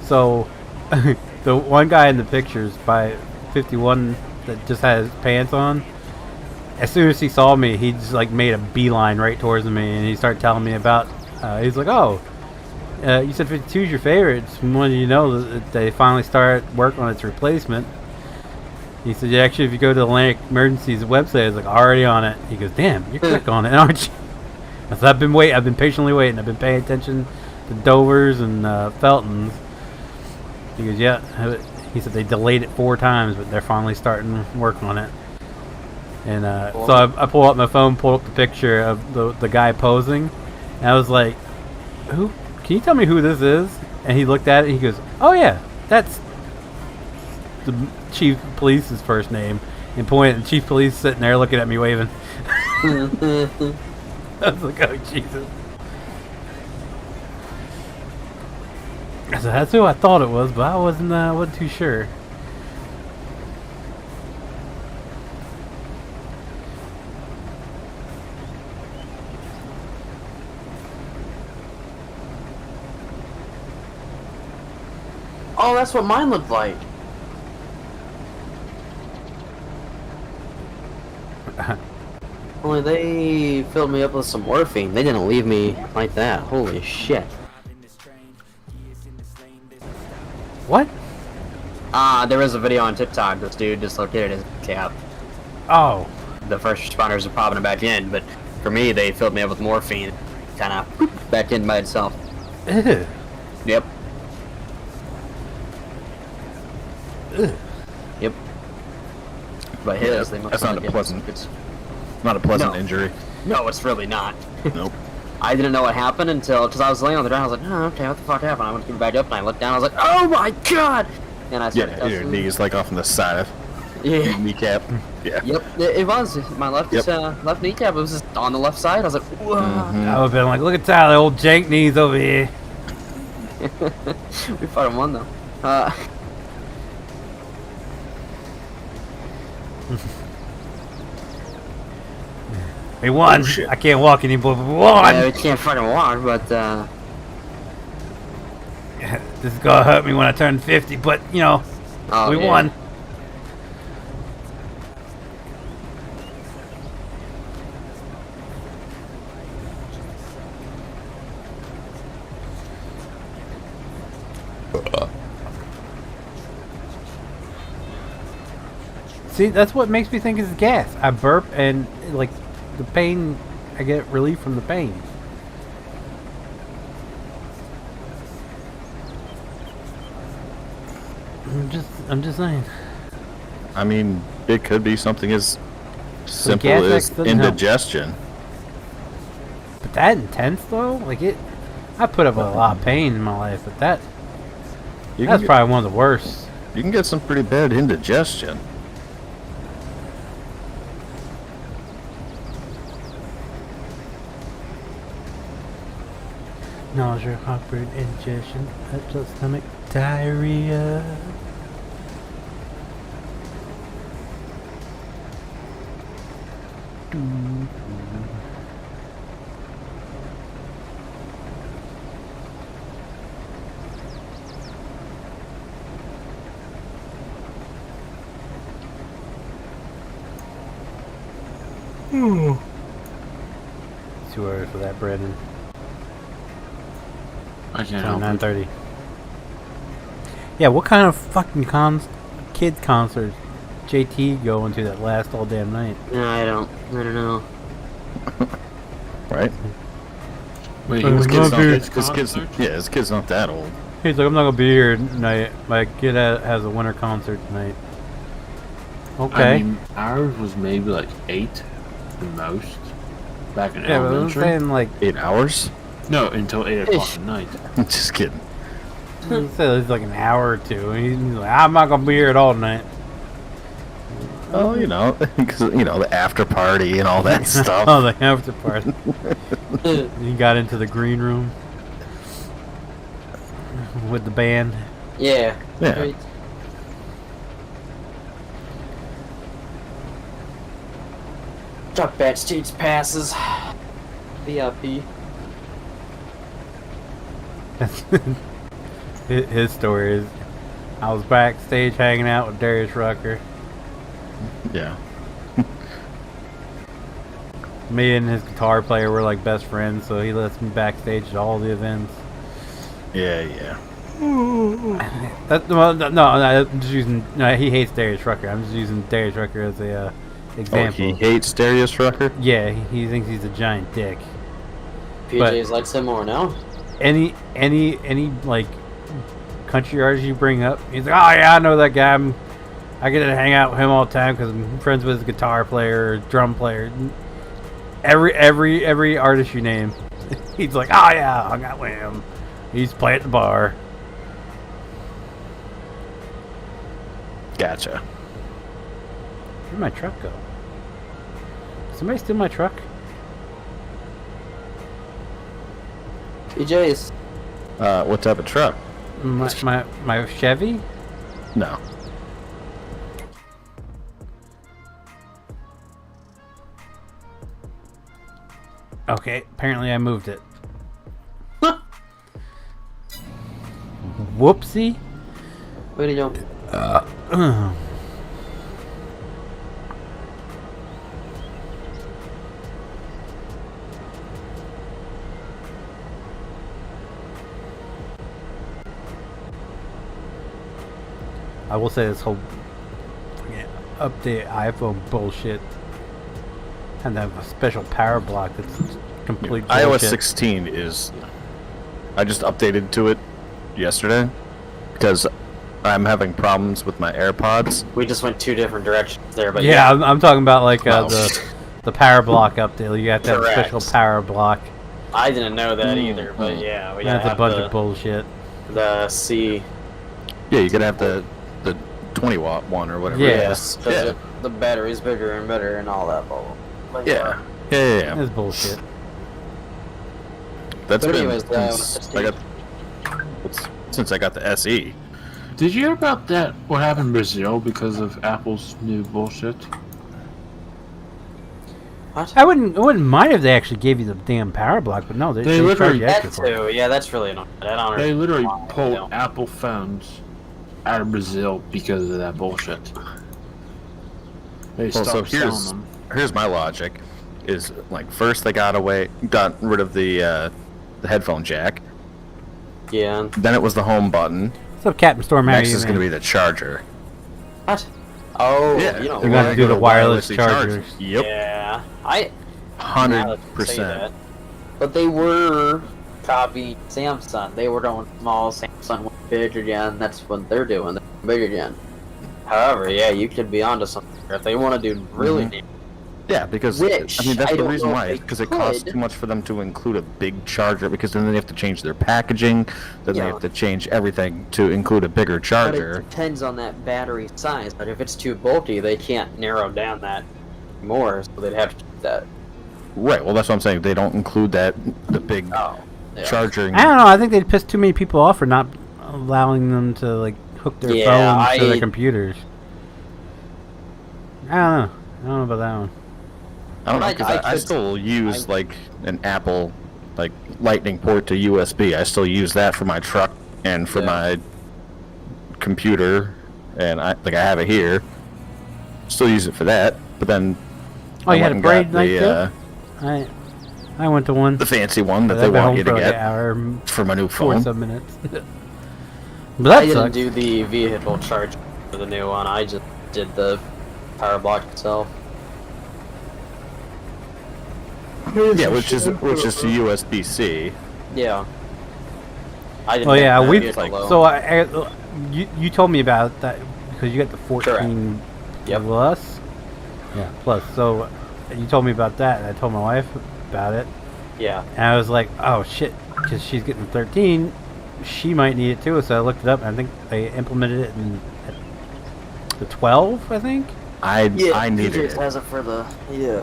So the one guy in the pictures by 51 that just had his pants on. As soon as he saw me, he just like made a beeline right towards me, and he started telling me about. He's like, "Oh, you said 52 is your favorite. Just wanted you to know that they finally started work on its replacement." He said, "Yeah, actually, if you go to the Atlantic Emergencies website, it's like already on it." He goes, "Damn, you're quick on it, aren't you?" I said, "I've been patiently waiting. I've been paying attention to Dovers and Feltons." He goes, "Yeah." He said they delayed it 4 times, but they're finally starting work on it. And Cool. so I pulled up my phone, pulled up the picture of the guy posing, and I was like, "Who? Can you tell me who this is?" And he looked at it, and he goes, "Oh yeah, that's the chief of police's first name." And pointed, and chief of police sitting there looking at me, waving. I was like, "Oh Jesus!" So that's who I thought it was, but I wasn't too sure. Oh, that's what mine looked like. Only they filled me up with some morphine. They didn't leave me like that. Holy shit. What? There was a video on TikTok. This dude dislocated his cap. Oh. The first responders are popping it back in, but for me, they filled me up with morphine. Kind of back in by itself. Ew. Yep. Ugh. Yep. But his, they must That's not a have pleasant. it's- Not a pleasant No. injury. No, it's really not. Nope. I didn't know what happened until, because I was laying on the ground, I was like, oh, okay, what the fuck happened? I went to get back up and I looked down, I was like, oh my god! And I started Yeah, your cussing. knees like off on the side of Yeah. your kneecap. Yeah. Yep, it was. My left left kneecap, it was just on the left side. I was like, whoa. I would have been like, look at Tyler, old jank knees over here. We fought him one, though. We won. Oh, shit. I can't walk anymore, but we won. Yeah, we can't fucking walk, but, This is gonna hurt me when I turn 50, but you know, oh, we yeah. won. See, that's what makes me think it's gas. I burp and like the pain, I get relief from the pain. I'm just saying. I mean, it could be something as simple gas as X doesn't help. indigestion. But that intense though, like it, I put up with a lot of pain in my life, but that's Get, probably one of the worst. you can get some pretty bad indigestion. Nausea, heartburn, indigestion, upset stomach, diarrhea. Too early for that, Brandon. I can't Around help it. 9:30. Yeah, what kind of fucking kids concerts JT going to that last all damn night? No, I don't know. Right? Wait, Oh, he was it's kids not on good. this Because kids, concert? yeah, his kid's not that old. He's like, I'm not gonna be here tonight. My kid has a winter concert tonight. Okay. I mean, ours was maybe like 8 the most back in yeah, but I'm elementary. saying like, 8 hours? No, until 8 o'clock at night. Just kidding. he said it's like an hour or two. And he's like, I'm not gonna be here at all night. Oh, you know, because, you know, the after party and all that stuff. Oh, the after party. He got into the green room with the band. Yeah. Yeah. Great. Got backstage passes. VIP. His story is, I was backstage hanging out with Darius Rucker. Yeah. Me and his guitar player were like best friends, so he lets me backstage at all the events. Yeah, yeah. I'm just using. No, he hates Darius Rucker. I'm just using Darius Rucker as a Oh, example. he hates Darius Rucker? Yeah, he thinks he's a giant dick. PJ's likes him more now. Any like country artist you bring up, he's like, oh yeah, I know that guy. I get to hang out with him all the time because I'm friends with his guitar player or drum player. Every artist you name, he's like, oh yeah, I hung out with him. He used to play at the bar. Gotcha. Where'd my truck go? Somebody steal my truck? PJ's. What type of truck? My Chevy? No. Okay, apparently I moved it. Whoopsie. Where do you go? I will say this whole update iPhone bullshit and have a special power block that's complete bullshit. iOS 16 is. I just updated to it yesterday because I'm having problems with my AirPods. We just went 2 different directions there, but Yeah, I'm talking about like Wow. the power block update. You have to have a Correct. special power block. I didn't know that either, but yeah, we gotta That's a have bunch of bullshit. the C. Yeah, you gotta have the 20-watt one or whatever. Yeah. it Yes, is. 'cause Yeah. the battery's bigger and better and all that. But Yeah. Yeah. That's bullshit. That's But been anyways, since I got the SE. Did you hear about that? What happened in Brazil because of Apple's new bullshit? I wouldn't mind if they actually gave you the damn power block, but no, they charge literally- you extra That for it. too, yeah, that's really annoying. I don't They literally why they pulled don't. Apple phones out of Brazil because of that bullshit. They Well, stopped so selling them. here's my logic: is like first they got rid of the headphone jack. Yeah. Then it was the home button. What's up, Captain Storm? How are Next you, is going to man? be the charger. What? Oh, Yeah, you know, They're gonna what? do the wireless wirelessly chargers. Yep, Yeah, now that you say 100%. that. But they were copying Samsung. They were going small. Samsung went big again. That's what they're doing. They're big again. However, yeah, you could be onto something if they want to do really deep. Yeah, because Which, I mean that's I the don't reason know if why. they Because it costs could. too much for them to include a big charger. Because then they have to change their packaging. Then they Yeah. have to change everything to include a bigger But charger. it depends on that battery size. But if it's too bulky, they can't narrow down that more, so they'd have to do that. Right. Well, that's what I'm saying. They don't include the big Oh, yeah. charging. I don't know. I think they'd piss too many people off for not allowing them to like hook their Yeah, phones to their I- computers. I don't know. I don't know about that one. I don't know. I 'Cause I could- still use like an Apple like Lightning port to USB. I still use that for my truck and for Yeah. my computer, and I have it here. Still use it for that. But then Oh, I you had went a and got braid night too? I went to one. the fancy one that But they I've been want home you to for like get an hour, for my new 40 phone. some minutes. But that I didn't sucks. do the vehicle charge for the new one. I just did the power block itself. Yeah, which is to USB-C. Yeah. I didn't Oh yeah, have we that vehicle, so you told me about that because you got the 14 Yep. plus. Yeah, plus. So you told me about that, and I told my wife about it, yeah. and I was like, oh shit, because she's getting 13, she might need it too. So I looked it up, and I think they implemented it in the 12, I think. I Yeah, needed PJ's it. has it for the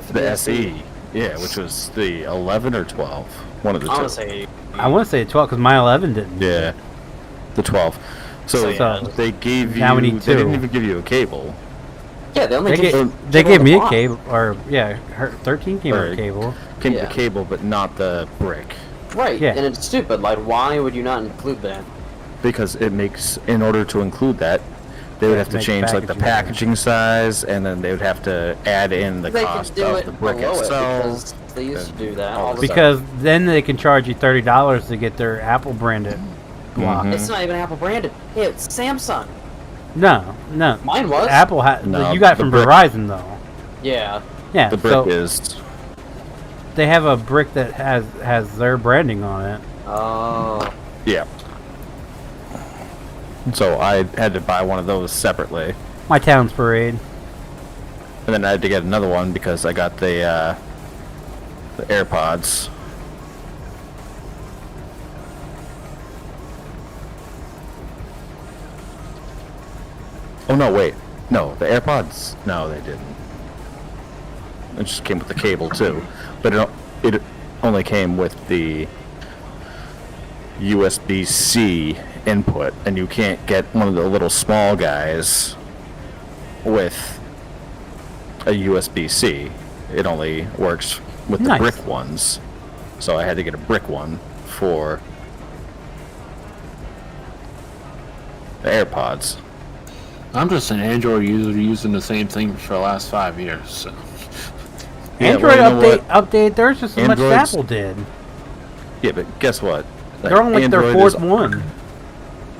for The SE. Yeah, which was the 11 or 12. One of the I two. want to say. I want to say 12 because my 11 didn't. Yeah, the 12. So, yeah. they gave you. Now we need They didn't two. even give you a cable. Yeah, they only They, give they gave me a block. cable, or yeah, her 13 came with Or- a cable. Came with Yeah. the cable, but not the brick, Right, Yeah. and it's stupid. Like, why would you not include that? because it makes. In order to include that, they would have to Make change like the packaging size, and then they would have to add in the They cost could do of it the brick below it itself. because they used to do that all all the Because then they can charge you $30 to get their Apple branded block. Mhm. It's not even Apple branded. It's Samsung. No. Mine was. Apple had. No, You got it the from brick. Verizon though. Yeah. Yeah. The brick so is. they have a brick that has their branding on it. Oh. Yeah. So I had to buy one of those separately, My town's parade. and then I had to get another one because I got the AirPods. Oh no! Wait, no, the AirPods. No, they didn't. It just came with the cable too, but it only came with the USB-C input, and you can't get one of the little small guys with a USB-C. It only works with the Nice. brick ones. So I had to get a brick one for the AirPods. I'm just an Android user using the same thing for the last 5 years. So. Yeah, Android well, you know update theirs just as much as Android's- Apple did. Yeah, but guess what? They're on like their Android is- fourth one.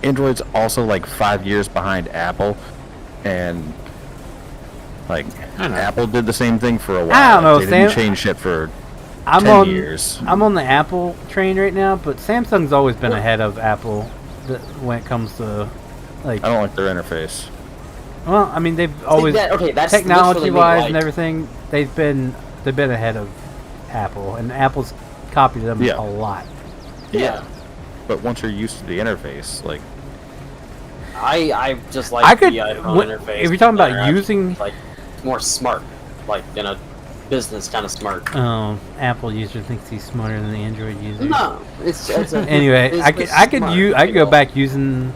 Android's also like 5 years behind Apple, and like I know. Apple did the same thing for a while. I don't know, They didn't Sam. change shit for I'm 10 on years. I'm on the Apple train right now, but Samsung's always been ahead of Apple when it comes to like. I don't like their interface. Well, I mean they've always that's literally technology-wise and like- everything. They've been ahead of Apple, and Apple's copied them Yeah. a lot. Yeah. But once you're used to the interface, like I just like I could the iPhone what- interface. if you're talking about better. using. like more smart, like in a business kind of smart. Apple user thinks he's smarter than the Android user. No, it's a, Anyway, it's- I could it's I could smart, use I could go know. back using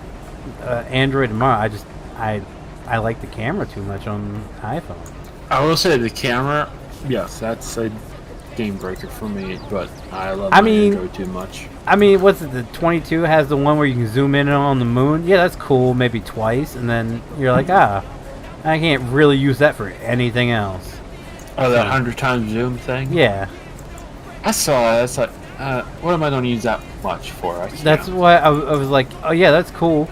Android tomorrow. I like the camera too much on iPhone. I will say the camera, yes, that's a game breaker for me, but I love I my mean- Android too much. I mean, what's it? The 22 has the one where you can zoom in on the moon. Yeah, that's cool. Maybe twice, and then you're like, I can't really use that for anything else. Oh, that 100 times zoom thing? Yeah, I saw that. That's like, what am I going to use that much for? I can't. that's why I was like, oh yeah, that's cool.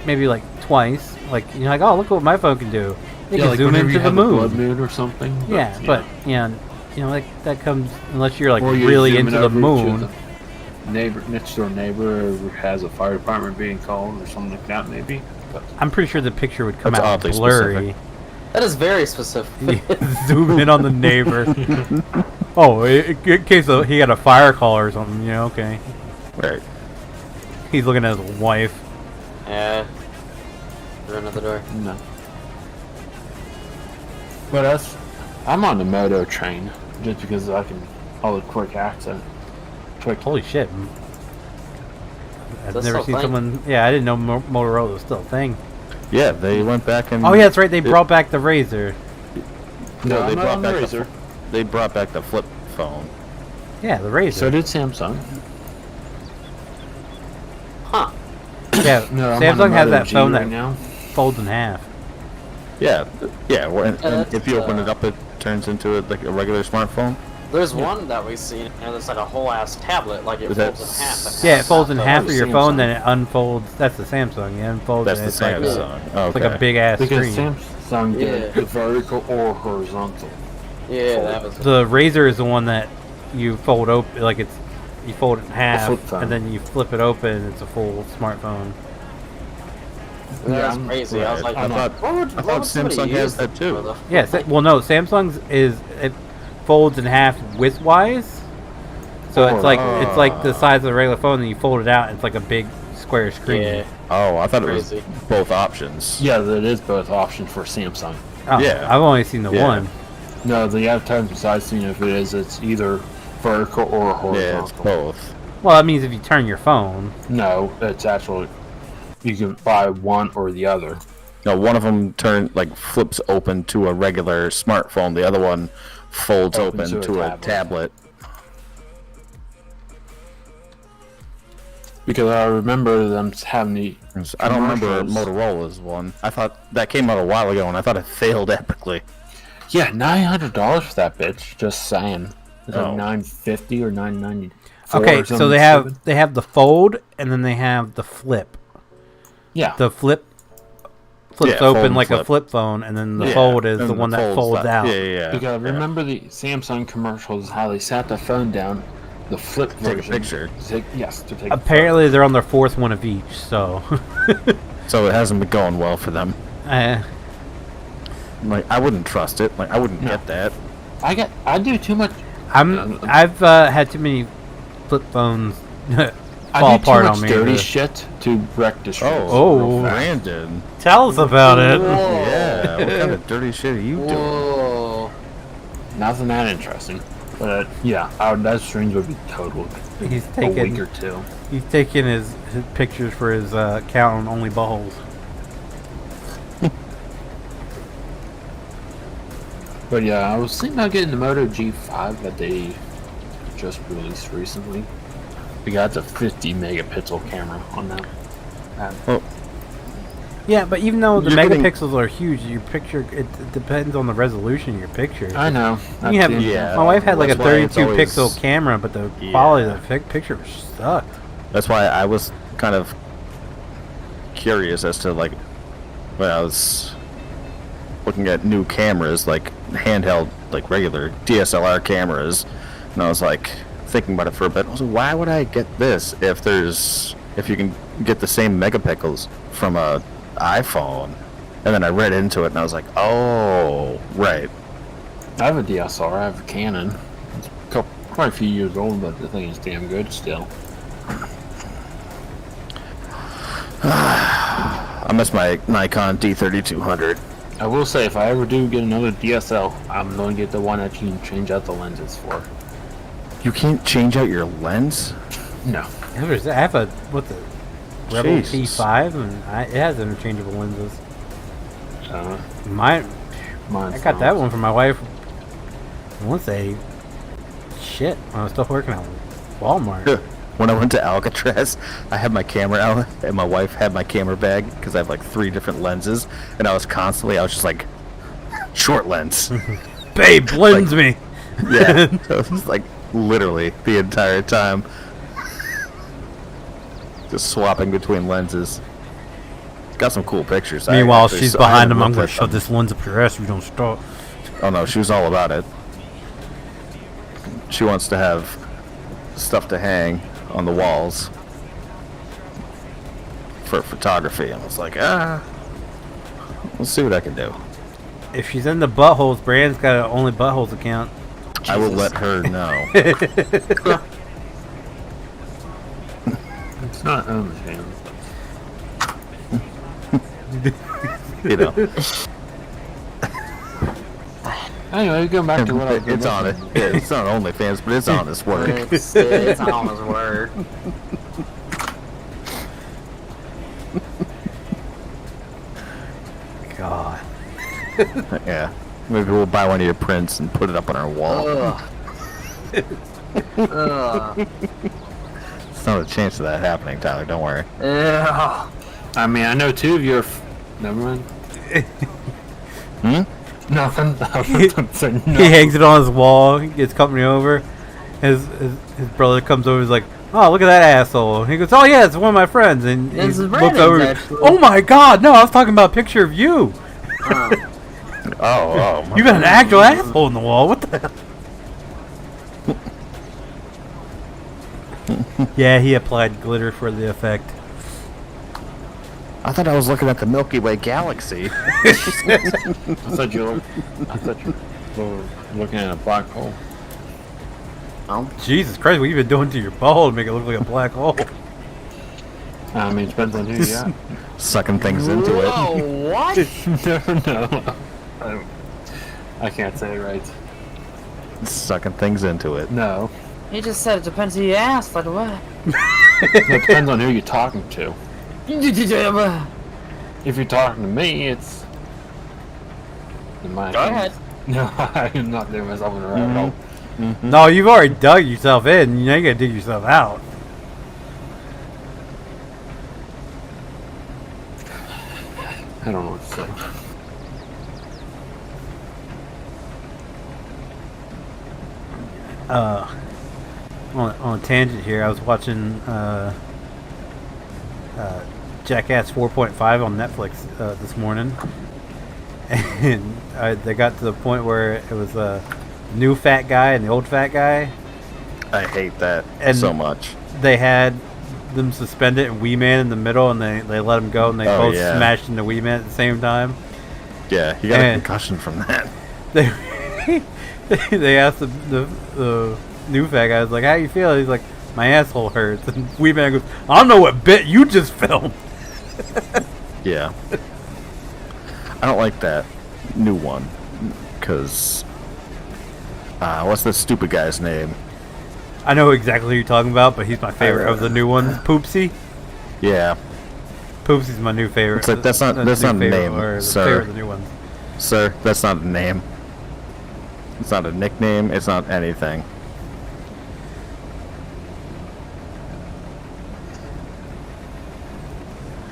Maybe like twice. Like you're like, oh look what my phone can do. It can like zoom whenever into you the have a blood moon. moon or something. Yeah, but like that comes unless you're like Or you're really zooming into the over to moon. the next door neighbor who has a fire department being called or something like that, maybe. But I'm pretty sure the picture would come That's out oddly blurry. That is very specific. Zoom in on the neighbor. Oh, in case he had a fire call or something. Yeah, okay. right. He's looking at his wife. Yeah. Run out the door. no. But I'm on the moto train just because I can all the quick accent. Holy shit. I've That's never still seen a thing? someone. Yeah, I didn't know Motorola was still a thing. Yeah, they went back and Oh, yeah, that's right. They brought back the Razor. No, they I'm not brought on the back Razor. they brought back the flip phone. Yeah, the Razor. So did Samsung. Huh. Yeah, No, I'm on Samsung the has Moto that G phone right that now. folds in half. Yeah, yeah. And if you That's, open it up, it turns into like a regular smartphone. There's one that we've seen, and it's like a whole ass tablet, like it Is that folds in half. like Yeah, it folds in so half it's of your Samsung. phone, then it unfolds. That's the Samsung. It unfolds. That's and the it's like Samsung. a, Okay. it's like a big ass Because screen. Samsung did Yeah. it vertical or horizontal. Yeah, that was. The Razor is the one that you fold open, like you fold it in half, flip phone. and then you flip it open. It's a full smartphone. That was I'm- crazy. I was like, I thought what I thought somebody Samsung use has that it too. for, though? Yeah, well, no, Samsung's it folds in half widthwise, so it's like the size of the regular phone, and you fold it out, and it's like a big square screen. Yeah. Oh, I thought Crazy. it was both options. Yeah, that is both options for Samsung. Oh, Yeah. I've only seen the Yeah. one. No, the other times I've seen if it is, it's either vertical or horizontal. Yeah, it's both. Well, that means if you turn your phone. No, it's actually you can buy one or the other. No, one of them flips open to a regular smartphone. The other one folds Open open to to a a tablet. Because I remember them having the. I don't remember commercials. Motorola's one. I thought that came out a while ago, and I thought it failed epically. Yeah, $900 for that bitch. Just saying. It's Oh. like $950 or $990. Okay, so they have the fold, and then they have the flip. Yeah. The flip flips Yeah, fold open and like a flip. flip phone, and then the Yeah, fold is and the one that folds out. Yeah. Because remember the Samsung commercials, how they sat the phone down, the flip Take a version. picture. Yes, to take Apparently, they're on their fourth one of each. So, So it hasn't been going well for them. Like, I wouldn't trust it. Like, I wouldn't get that. I do too much. I've had too many flip phones I fall do too apart much on me. dirty to- shit to wreck the shit. Oh. Brandon. Tell us about it. Yeah, what kind of dirty shit are you doing? Whoa. Nothing that interesting. But yeah, that streams would be total He's a week taking or two. He's taking his pictures for his account on Only Buttholes. But yeah, I was thinking about getting the Moto G5 that they just released recently. We got the 50 megapixel camera on that. Well, Yeah, but even though the You're getting- megapixels are huge, your picture it depends on the resolution of your picture. I know. You have, Yeah, my wife had like a that's why it's 32 always- pixel camera, but the quality Yeah. of the picture sucked. that's why I was kind of curious as to like when I was looking at new cameras, like handheld, like regular DSLR cameras, and I was like thinking about it for a bit. I was like, why would I get this if you can get the same megapixels from a iPhone? And then I read into it and I was like, oh, right. I have a DSLR. I have a Canon. It's quite a few years old, but the thing is damn good still. I miss my Nikon D3200. I will say, if I ever do get another DSL, I'm going to get the one that you can change out the lenses for. You can't change out your lens? No. I have a Rebel Jesus. T5, and it has interchangeable lenses. Mine's I got that one for my wife. I want to say, shit, when I was still working at Walmart. When I went to Alcatraz, I had my camera out, and my wife had my camera bag, because I have like 3 different lenses, and I was just like, short lens. Babe, lens me. Yeah, so it was like literally the entire time. Just swapping between lenses. Got some cool pictures. Meanwhile, actually she's saw- I behind haven't him. I'm looked going at to shove them. this lens up your ass if you don't stop. Oh no, she was all about it. She wants to have stuff to hang on the walls for photography. And I was like, we'll see what I can do. If she's in the buttholes, Brand's got an Only Buttholes account. I will let her know. It's not OnlyFans. You know, Anyway, going back to what I was it's on it. Yeah, it's not OnlyFans, but it's honest work. It's on his word. God. Yeah, maybe we'll buy one of your prints and put it up on our wall. Ugh. Ugh. There's not a chance of that happening, Tyler. Don't worry. Ugh. I mean, I know 2 of your... Never mind. Nothing. He hangs it on his wall. He gets company over. His brother comes over. He's like, "Oh, look at that asshole." He goes, "Oh yeah, it's one of my friends." And he This is looks Brandon's, over. actually. Oh my God! No, I was talking about a picture of you. Oh. You got an actual asshole in the wall. What the hell? Yeah, he applied glitter for the effect. I thought I was looking at the Milky Way galaxy. I thought you were looking at a black hole. Jesus Christ, what you been doing to your ball to make it look like a black hole? I mean, it depends on who you got. Sucking things into it. Whoa, what? No. I can't say it right. Sucking things into it. No. He just said it depends who you ask. Like what? It depends on who you're talking to. If you're talking to me, it's... In my Go opinion. ahead. No, I'm not doing myself in a rabbit hole. No, you've already dug yourself in. Now you gotta dig yourself out. I don't know what to say. On a tangent here, I was watching Jackass 4.5 on Netflix this morning, and they got to the point where it was a new fat guy and the old fat guy. I hate that And- so much. They had them suspended and Wee Man in the middle, and they let him go, and they Oh, both yeah. smashed into Wee Man at the same time. Yeah, you got a And- concussion from that. They they asked the new fat guy, was like, "How you feel?" He's like, "My asshole hurts." And Wee Man goes, "I don't know what bit you just filmed." Yeah. I don't like that new one. Because... what's the stupid guy's name? I know exactly who you're talking about, but he's my favorite of the new ones. Poopsie. Yeah. Poopsie's my new favorite. It's like, that's not a name, or sir. favorite of the new ones. Sir, that's not a name. It's not a nickname. It's not anything.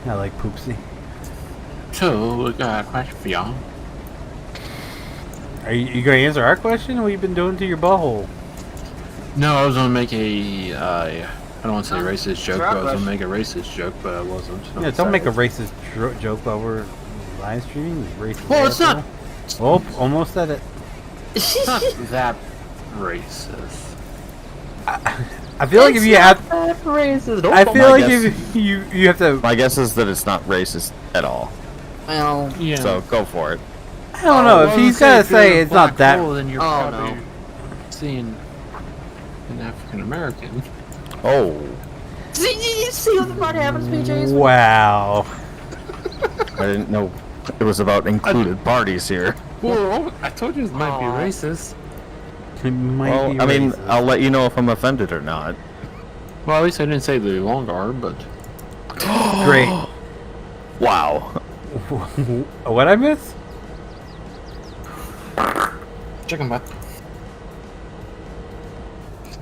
I like Poopsie. So, we got a question for y'all. Are you going to answer our question? What you been doing to your butthole? No, I was gonna make a, I don't want to say racist joke, but I was gonna make a racist joke, but I wasn't. So Yeah, don't make a racist joke while we're live streaming. Racist. Well, it's not. Oh, almost said it. It's not that racist. I feel like if you have, racist. I feel like guess- if you have to. My guess is that it's not racist at all. Well, Yeah. So go for it. I don't know if he's gonna say it's not that. Then you're Oh, probably no. seeing an African American. Oh. see what happens, PJs? Wow. I didn't know it was about included parties here. Well, I told you it might be Aw. racist. It might Well, be I mean, racist. I'll let you know if I'm offended or not. Well, at least I didn't say the long arm, but Great. Wow. What I miss? chicken butt.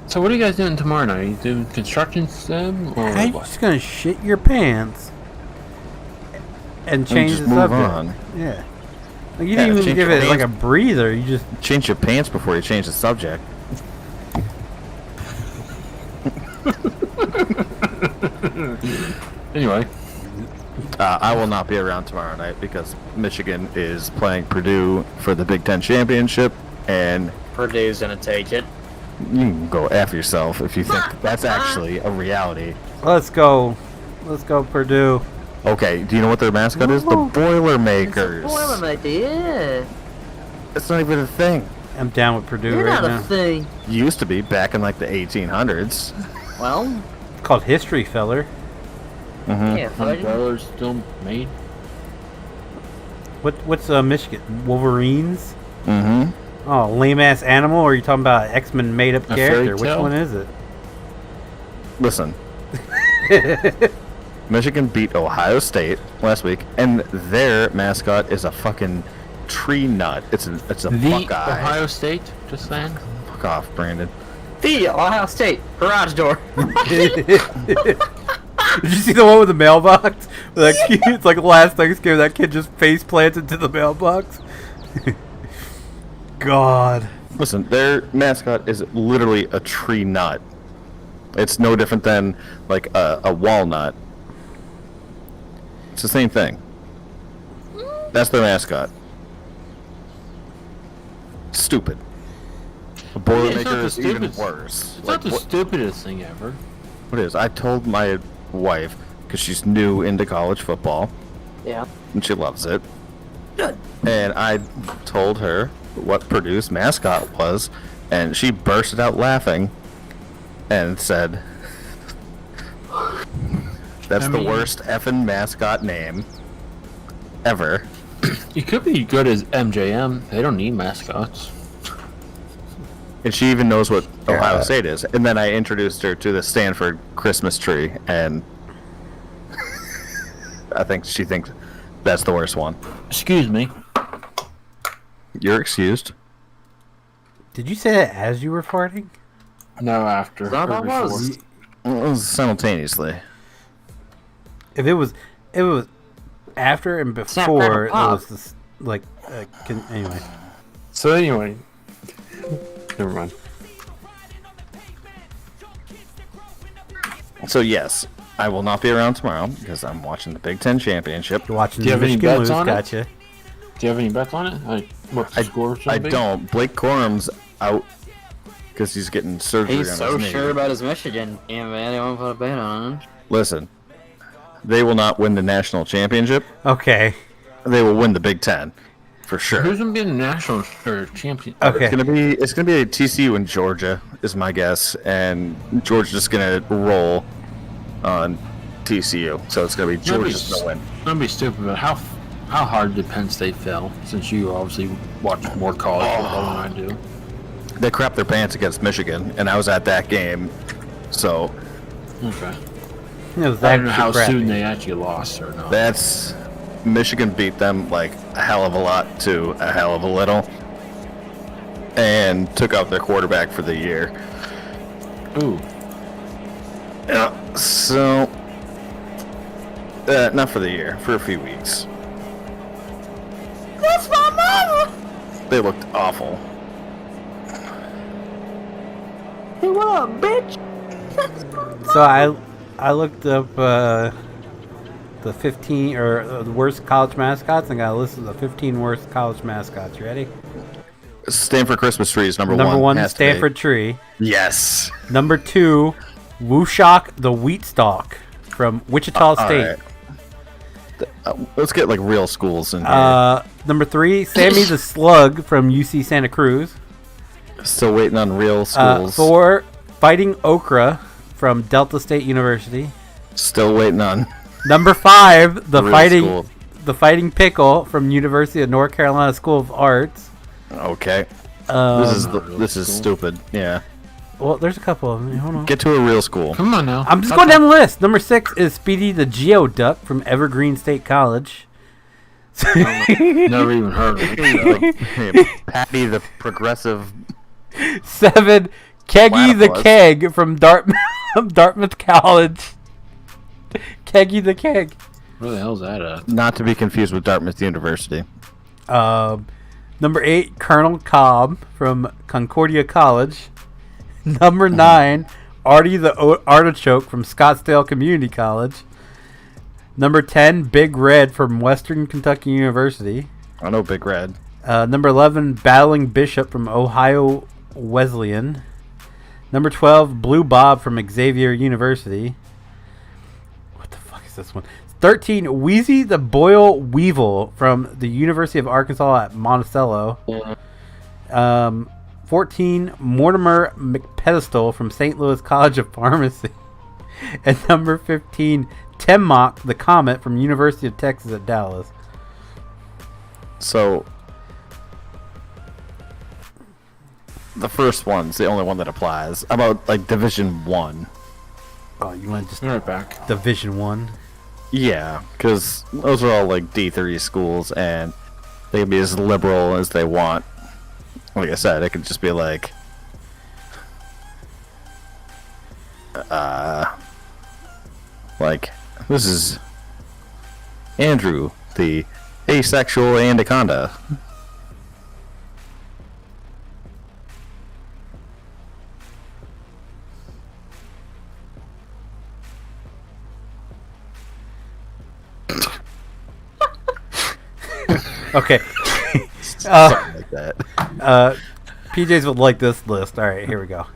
So what are you guys doing tomorrow night? Are you doing construction sim or I'm what? just gonna shit your pants and change just the move subject. on. Yeah. Like, you Yeah, didn't even change give your it like a pants. breather. You just. Change your pants before you change the subject. Anyway, I will not be around tomorrow night because Michigan is playing Purdue for the Big Ten Championship, and Purdue's gonna take it. you can go F yourself if you think that's actually a reality. Let's go. Let's go, Purdue. Okay, do you know what their mascot is? The Boilermakers. Boilermaker, yeah. That's not even a thing. I'm down with Purdue You're right not now. a thing. Used to be back in like the 1800s. Well, It's called History, feller. Mm-hmm. yeah, Honey fighting. Brothers still made. What's Michigan? Wolverines? Mm-hmm. Oh, lame ass animal? Or are you talking about X-Men made up A character? fairy Which tale? one is it? Listen. Michigan beat Ohio State last week, and their mascot is a fucking tree nut. It's a The buckeye. Ohio State, just saying. Fuck off, Brandon. The Ohio State garage door. Did you see the one with the mailbox? That kid, it's like last Thanksgiving, that kid just face planted to the mailbox. God. Listen, their mascot is literally a tree nut. It's no different than like a walnut. It's the same thing. That's their mascot. Stupid. A It's not Boilermaker the is even stupidest- worse. It's not the what, stupidest thing ever. what is? I told my wife, because she's new into college football, Yeah. and she loves it. Good. And I told her what Purdue's mascot was, and she bursted out laughing and said, "That's I the mean- worst effing mascot name ever." You could be good as MJM. They don't need mascots. And she even knows what Ohio State is. And then I introduced her to the Stanford Christmas tree, and I think she thinks that's the worst one. Excuse me. You're excused. Did you say that as you were farting? No, after. That or was- before. Simultaneously. If it was after and Snap, before, crackle, it pop. was this, like, anyway. So anyway, never mind. So yes, I will not be around tomorrow because I'm watching the Big Ten Championship. You're watching Do you the have any Michigan bets lose, on it? gotcha. Do you have any bets on it? Like what the score should I be? don't. Blake Corum's out because he's getting surgery He's on so his knee. sure about his Michigan. Yeah, man, they won't put a bet on it. Listen, they will not win the national championship. Okay. They will win the Big Ten, for sure. Who's gonna be the national or champion? Okay. It's gonna be a TCU in Georgia, is my guess, and Georgia's just gonna roll on TCU. So it's gonna be Georgia's gonna win. It's gonna be stupid, but how hard did Penn State fail? Since you obviously watch more college football than I do. they crapped their pants against Michigan, and I was at that game. So Okay. It was I don't know actually how crappy. soon they actually lost or not. that's Michigan beat them like a hell of a lot to a hell of a little, and took out their quarterback for the year. Ooh. Yeah. So not for the year, for a few weeks. That's my mama. They looked awful. Hey, what up, bitch? So I looked up the 15 or the worst college mascots and got a list of the 15 worst college mascots. You ready? Stanford Christmas tree is number Number one, Has to be. Stanford Tree. Yes. Number 2, Wooshock the Wheat Stalk from Wichita State. Right. Let's get like real schools in here. Number 3, Sammy the Slug from UC Santa Cruz. Still waiting on real schools. 4, Fighting Okra from Delta State University. Still waiting on Number 5, the real school. Fighting Pickle from University of North Carolina School of Arts. Okay. Um, This is stupid. Yeah. Well, there's a couple of them. Hold on. Get to a real school. Come on now. I'm just going down the list. Number 6 is Speedy the Geoduck from Evergreen State College. Never even heard of it. Hey, Patty the progressive. 7, Keggy the Platypus. Keg from Dartmouth College. Keggy the Keg. Where the hell's that at? Not to be confused with Dartmouth University. Number 8, Colonel Cobb from Concordia College. Number 9, Artie the Artichoke from Scottsdale Community College. Number 10, Big Red from Western Kentucky University. I know Big Red. Number 11, Battling Bishop from Ohio Wesleyan. Number 12, Blue Bob from Xavier University. What the fuck is this one? 13, Wheezy the Boyle Weevil from the University of Arkansas at Monticello. 14, Mortimer McPedestal from St. Louis College of Pharmacy. And number 15, Temmock the Comet from University of Texas at Dallas. So the first one's the only one that applies. How about like Division 1? Oh, you want to just Be right back. Division 1? Yeah, because those are all like D3 schools, and they can be as liberal as they want. Like I said, it could just be like, this is Andrew, the asexual anaconda. Okay. Something like that. PJs would like this list. All right, here we go.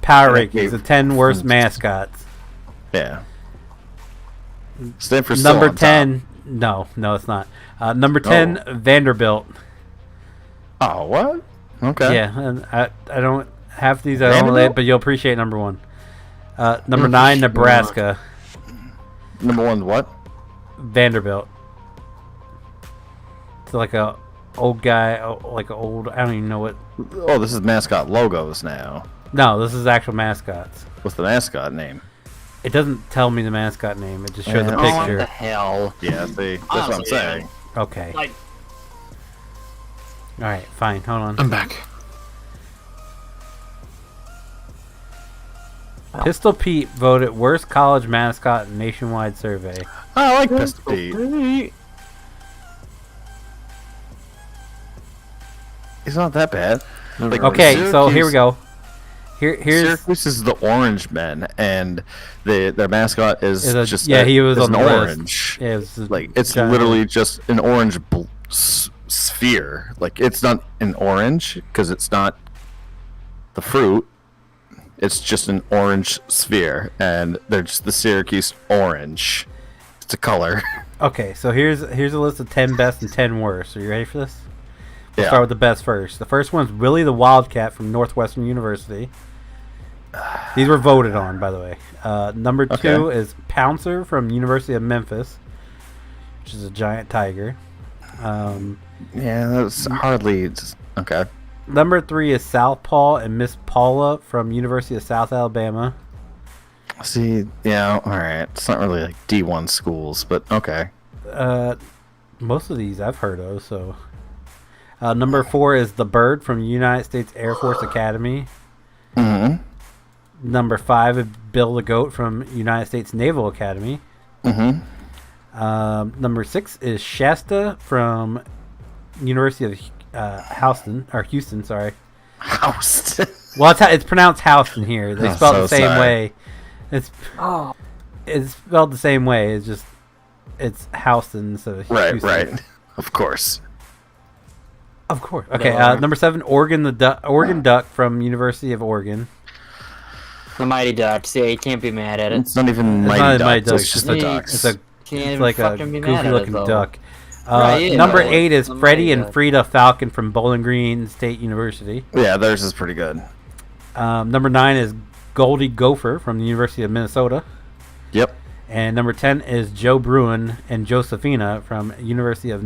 Power rankings: the 10 worst mascots. Yeah. Stanford's Number still on 10. No, it's not. Number 10, Vanderbilt. top. Oh, what? Okay. Yeah, and I don't half these I don't Vanderbilt? relate, but you'll appreciate number 1. Number 9, Nebraska. Number 1, what? Vanderbilt. It's like a old guy, like an old. I don't even know what. Oh, this is mascot logos now. No, this is actual mascots. What's the mascot name? It doesn't tell me the mascot name. It just shows the Yeah. Oh, what picture. the hell? Yeah, see, that's what I'm Honestly, yeah. saying. Okay. Like, All right. Fine. Hold on. I'm back. Pistol Pete voted worst college mascot in nationwide survey. I like Pistol Pete. He's not that bad. Like, Okay, so here we Syracuse- go. Here's Syracuse is the Orange Men, and their mascot is Is a- just yeah, he was is on an the list. orange. yeah, it's Like it's giant- literally just an orange sphere. Like it's not an orange because it's not the fruit. It's just an orange sphere, and they're just the Syracuse Orange. It's a color. Okay, so here's a list of 10 best and 10 worst. Are you ready for this? We'll Yeah. start with the best first. The first one's Willie the Wildcat from Northwestern University. These were voted on, by the way. Number 2 Okay. is Pouncer from University of Memphis, which is a giant tiger. Yeah, that's hardly okay. Number 3 is Southpaw and Miss Paula from University of South Alabama. See, yeah, all right. It's not really like D1 schools, but okay. Most of these I've heard of. So, number 4 is The Bird from United States Air Force Academy. Mm-hmm. Number 5 is Bill the Goat from United States Naval Academy. Mm-hmm. Number 6 is Shasta from University of Houston. Sorry, Houston. Well, it's pronounced Houston here. They spell it the same way. It's spelled the same way. It's Houston. So right. Of course. Okay. Number 7, Oregon Duck from University of Oregon. The Mighty Ducks. Yeah, you can't be mad at it. It's not even It's Mighty not Ducks. It's just the Ducks. It's like a fucking be mad at it, goofy-looking though. duck. Right, yeah, number no, 8 is the Freddie Mighty and Duck. Frida Falcon from Bowling Green State University. Yeah, theirs is pretty good. Number 9 is Goldie Gopher from the University of Minnesota. Yep. And number 10 is Joe Bruin and Josephina from University of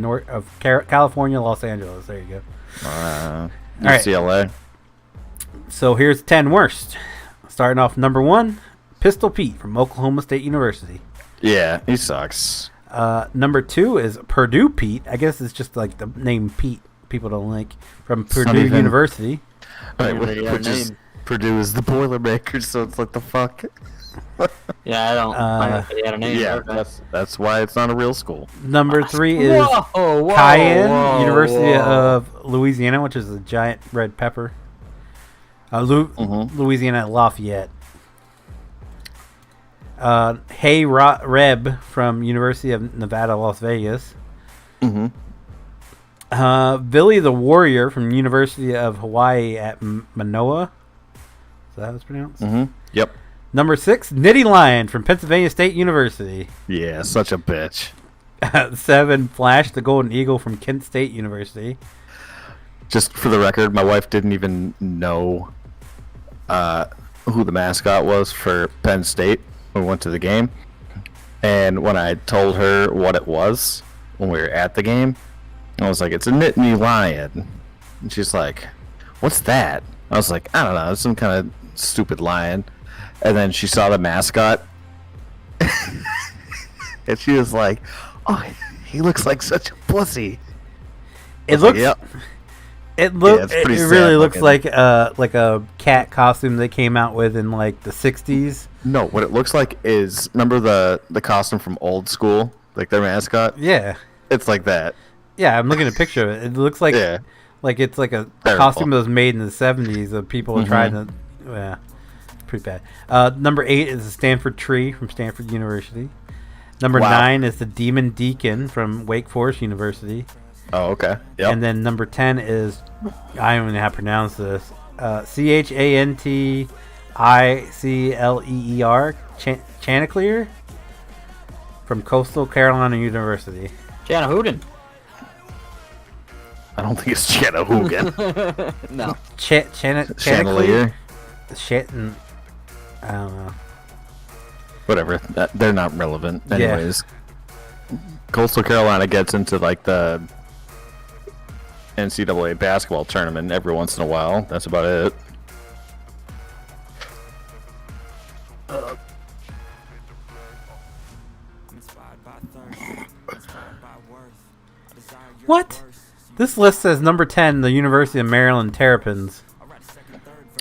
California, Los Angeles. There you go. All right. UCLA. So here's 10 worst. Starting off number 1, Pistol Pete from Oklahoma State University. Yeah, he sucks. Number 2 is Purdue Pete. I guess it's just like the name Pete people don't like. From Purdue University. Right, Really got a which is name. Purdue is the Boilermakers, so it's like the fuck. Yeah, I don't. I don't think he had a name. Yeah, Okay. that's why it's not a real school. Number 3 is Cayenne, University of Louisiana, which is a giant red pepper. Louisiana Lafayette. Reb from University of Nevada, Las Vegas. Mm-hmm. Billy the Warrior from University of Hawaii at Manoa. Is that how it's pronounced? Mm-hmm. Yep. Number 6, Nitty Lion from Pennsylvania State University. Yeah, such a bitch. 7, Flash the Golden Eagle from Kent State University. Just for the record, my wife didn't even know who the mascot was for Penn State when we went to the game. And when I told her what it was when we were at the game, I was like, it's a Nittany Lion. And she's like, what's that? I was like, I don't know, it's some kind of stupid lion. And then she saw the mascot. And she was like, oh, he looks like such a pussy. It looks... Yep. It it's pretty it really sad looks looking. like a cat costume they came out with in like the 60s. No, what it looks like is, remember the costume from Old School, like their mascot? Yeah. It's like that. Yeah, I'm looking at a picture of it. It looks like it's like a Terrible. costume that was made in the 70s of people trying to... Yeah, pretty bad. Number 8 is the Stanford Tree from Stanford University. Number 9 is the Demon Deacon from Wake Forest University. Oh, okay. Yep. And then number 10 is... I don't even know how to pronounce this. Chanticleer. Chanticleer from Coastal Carolina University. Chanahooten. I don't think it's Chanahoogan. No. Chandelier. I don't know. Whatever. They're not relevant. Anyways. Coastal Carolina gets into like the NCAA basketball tournament every once in a while. That's about it. What? This list says number 10, the University of Maryland Terrapins.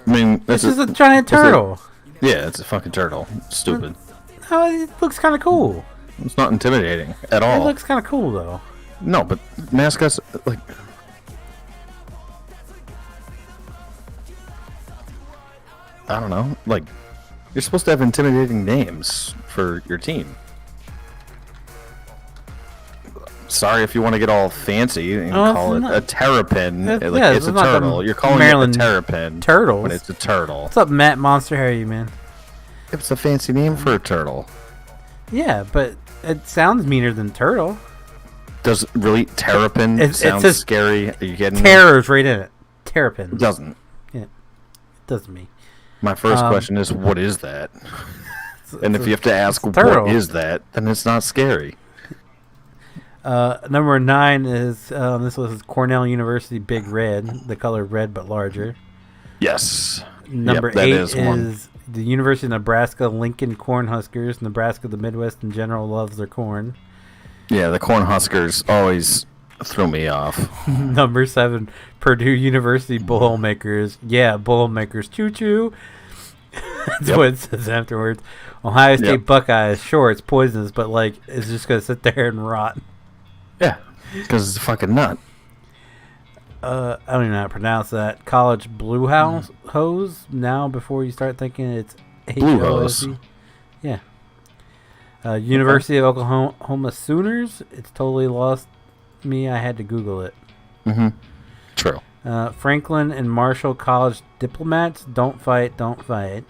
I mean, This is a giant turtle. Yeah, it's a fucking turtle. Stupid. Oh, it looks kind of cool. It's not intimidating at It all. looks kind of cool, though. No, but mascots, like... I don't know. Like, you're supposed to have intimidating names for your team. Sorry if you want to get all fancy and call it a terrapin. It's a turtle. You're calling Maryland it a terrapin. Turtles. But it's a turtle. What's up, Matt Monster Harry, man? It's a fancy name for a turtle. Yeah, but it sounds meaner than turtle. Does really terrapin It sound says scary? Are you kidding me? Terror's right in it. Terrapin. It doesn't. Yeah, it doesn't mean. My first question is, what is that? And if you have to ask, what turtle. is that, then it's not scary. Number 9 is this was Cornell University Big Red, the color red but larger. Yes. Number Yep, that 8 is one. is the University of Nebraska Lincoln Cornhuskers. Nebraska, the Midwest in general, loves their corn. Yeah, the Cornhuskers always throw me off. Number 7, Purdue University Boilermakers. Yeah, Boilermakers. Choo choo. That's what it says afterwards. Ohio State Buckeyes. Sure, it's poisonous, but like it's just gonna sit there and rot. Yeah, because it's a fucking nut. I don't even know how to pronounce that. College Blue House Hose. Now, before you start thinking it's Blue Hose. HOSE. Yeah. University of Oklahoma Sooners. It's totally lost me. I had to Google it. Mm-hmm. True. Franklin and Marshall College Diplomats. Don't fight, don't fight.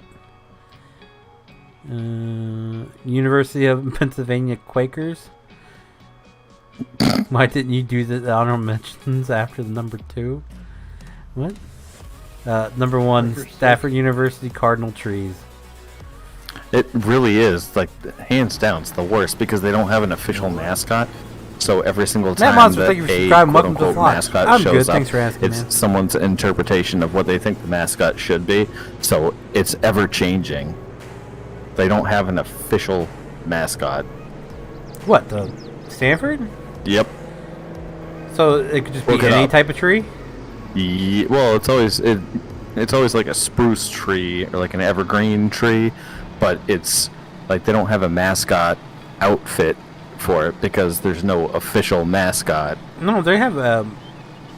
University of Pennsylvania Quakers. Why didn't you do the honorable mentions after the number 2? What? Number 1, Stafford University Cardinal Trees. It really is, like, hands down, it's the worst because they don't have an official mascot. So every single time Monster, that thank you for a subscribing. Welcome to the quote-unquote vlog. mascot I'm shows good. up, Thanks for asking, it's man. someone's interpretation of what they think the mascot should be. So it's ever-changing. They don't have an official mascot. What, the Stanford? Yep. So it could just be Look it any up. type of tree? Well, it's always like a spruce tree or like an evergreen tree, but it's like they don't have a mascot outfit for it because there's no official mascot. No, they have a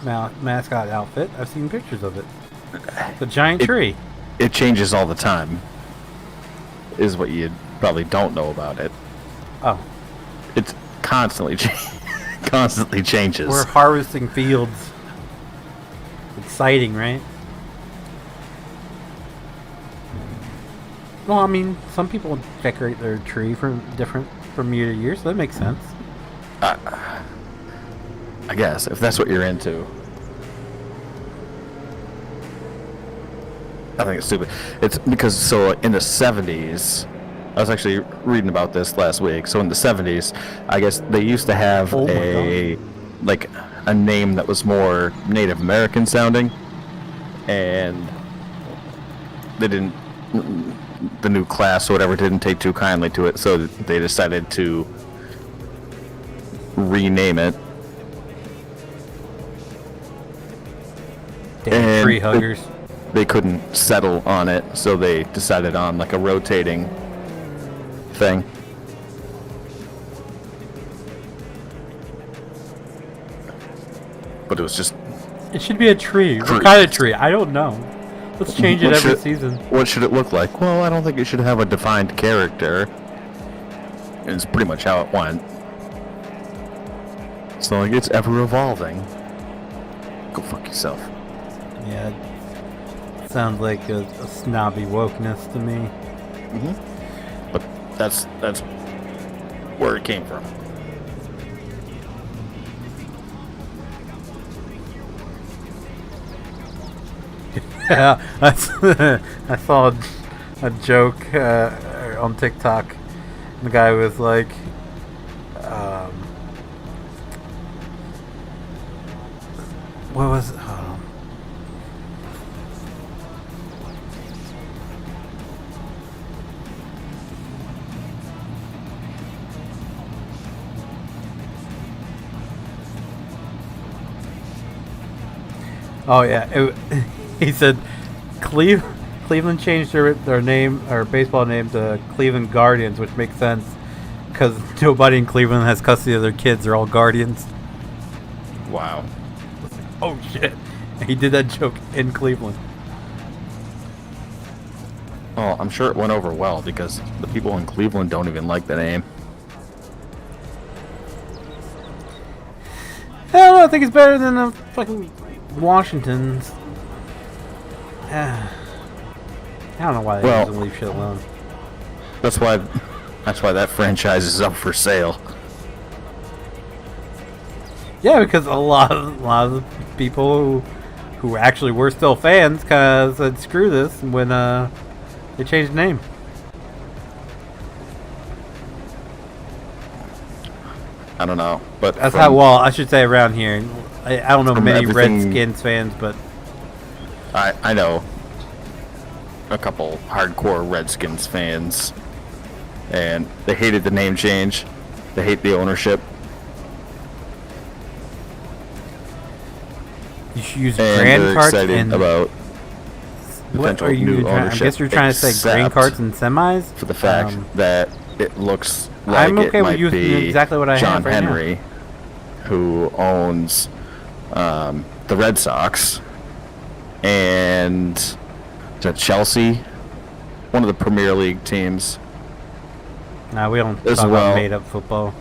mascot outfit. I've seen pictures of it. The giant tree. It changes all the time, is what you probably don't know about it. Oh. It's constantly constantly changes. We're harvesting fields. Exciting, right? Well, I mean, some people decorate their tree from year to year, so that makes sense. I guess if that's what you're into. I think it's stupid. It's because so in the 70s, I was actually reading about this last week. So in the 70s, I guess they used to have a name that was more Native American sounding, and they didn't. The new class or whatever didn't take too kindly to it, so they decided to rename it. Damn tree huggers. They couldn't settle on it, so they decided on like a rotating thing. But it was just... It should be a tree. What kind of tree? I don't know. Let's change it every season. What should it look like? Well, I don't think it should have a defined character. And it's pretty much how it went. So like it's ever evolving. Go fuck yourself. Yeah, it sounds like a snobby wokeness to me. Mm-hmm. But that's where it came from. Yeah, I saw a joke on TikTok. The guy was like, what was it? Oh yeah, he said Cleveland changed their name or baseball name to Cleveland Guardians, which makes sense because nobody in Cleveland has custody of their kids. They're all guardians. Wow. Oh shit! He did that joke in Cleveland. Oh, I'm sure it went over well because the people in Cleveland don't even like the name. I don't know. I think it's better than the fucking Washington's. I don't know why they just leave shit alone. That's why that franchise is up for sale. Yeah, because a lot of the people who actually were still fans kind of said screw this when they changed the name. I don't know, but That's how. Well, I should say around here. I don't know from many everything- Redskins fans, but I know a couple hardcore Redskins fans, and they hated the name change. They hate the ownership. you should use And grand they're carts excited and about what potential are you new trying? I ownership. guess you're trying to say grain except carts and semis. for the fact that it looks like I'm okay it with might using be exactly what I John have right now. Henry, who owns the Red Sox and Chelsea, one of the Premier League teams. Nah, we don't As talk well. about made-up football.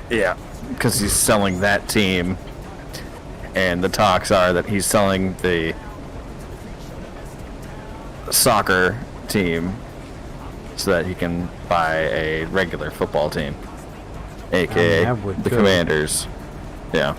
Yeah, because he's selling that team, and the talks are that he's selling the soccer team so that he can buy a regular football team, aka that would the good. Commanders. Yeah.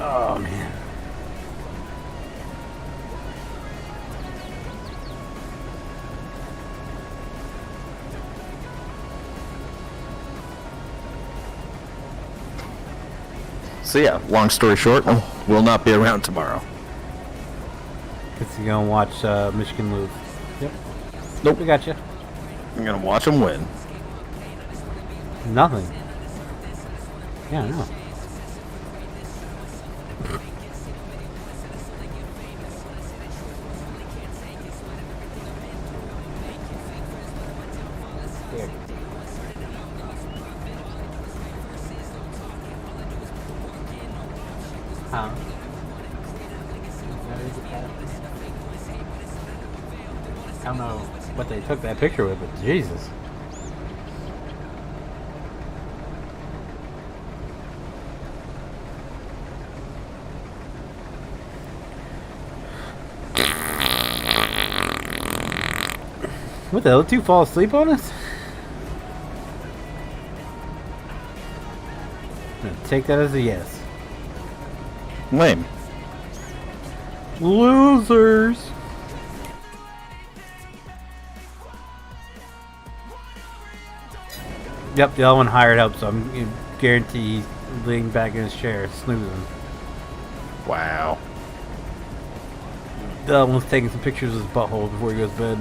Oh man. So yeah, long story short, we'll not be around tomorrow. Guess you're gonna watch Michigan lose. Yep. Nope. We got you. I'm gonna watch him win. Nothing. Yeah, I know. Here. Huh? I don't know what they took that picture with, but Jesus. What the hell? Did you fall asleep on us? I'm gonna take that as a yes. Lame. Losers. Yep, the other one hired help, so I'm guarantee he's laying back in his chair, snoozing. Wow. The other one's taking some pictures of his butthole before he goes to bed.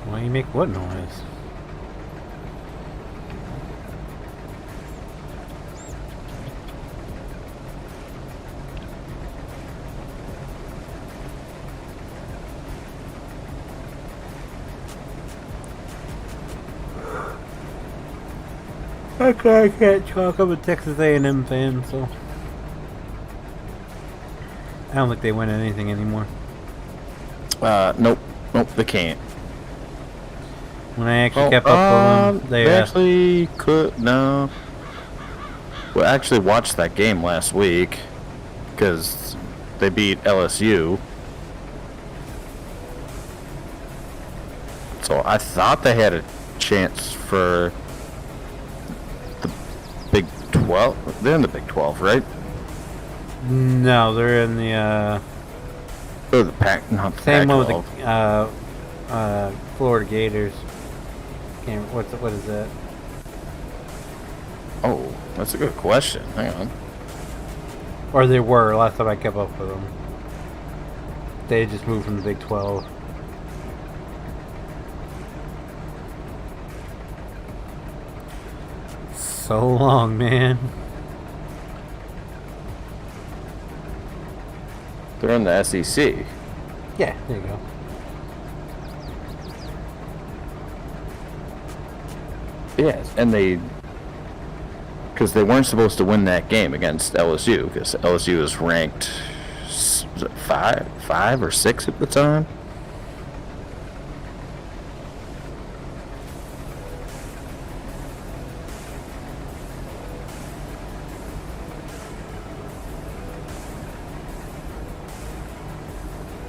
Why you make what noise? I can't talk. I'm a Texas A&M fan, so I don't think they win anything anymore. Nope. Nope, they can't. When I actually kept up with them, they actually could. No. We actually watched that game last week because they beat LSU. So I thought they had a chance for the Big 12. They're in the Big 12, right? no, they're in the Or the Pac, not the same one Pac-12. with the Florida Gators. What is that? Oh, that's a good question. Hang on. Or they were last time I kept up with them. They just moved from the Big 12. So long, man. They're in the SEC. Yeah, there you go. Yes, and they Because they weren't supposed to win that game against LSU, because LSU was ranked was it five or six at the time.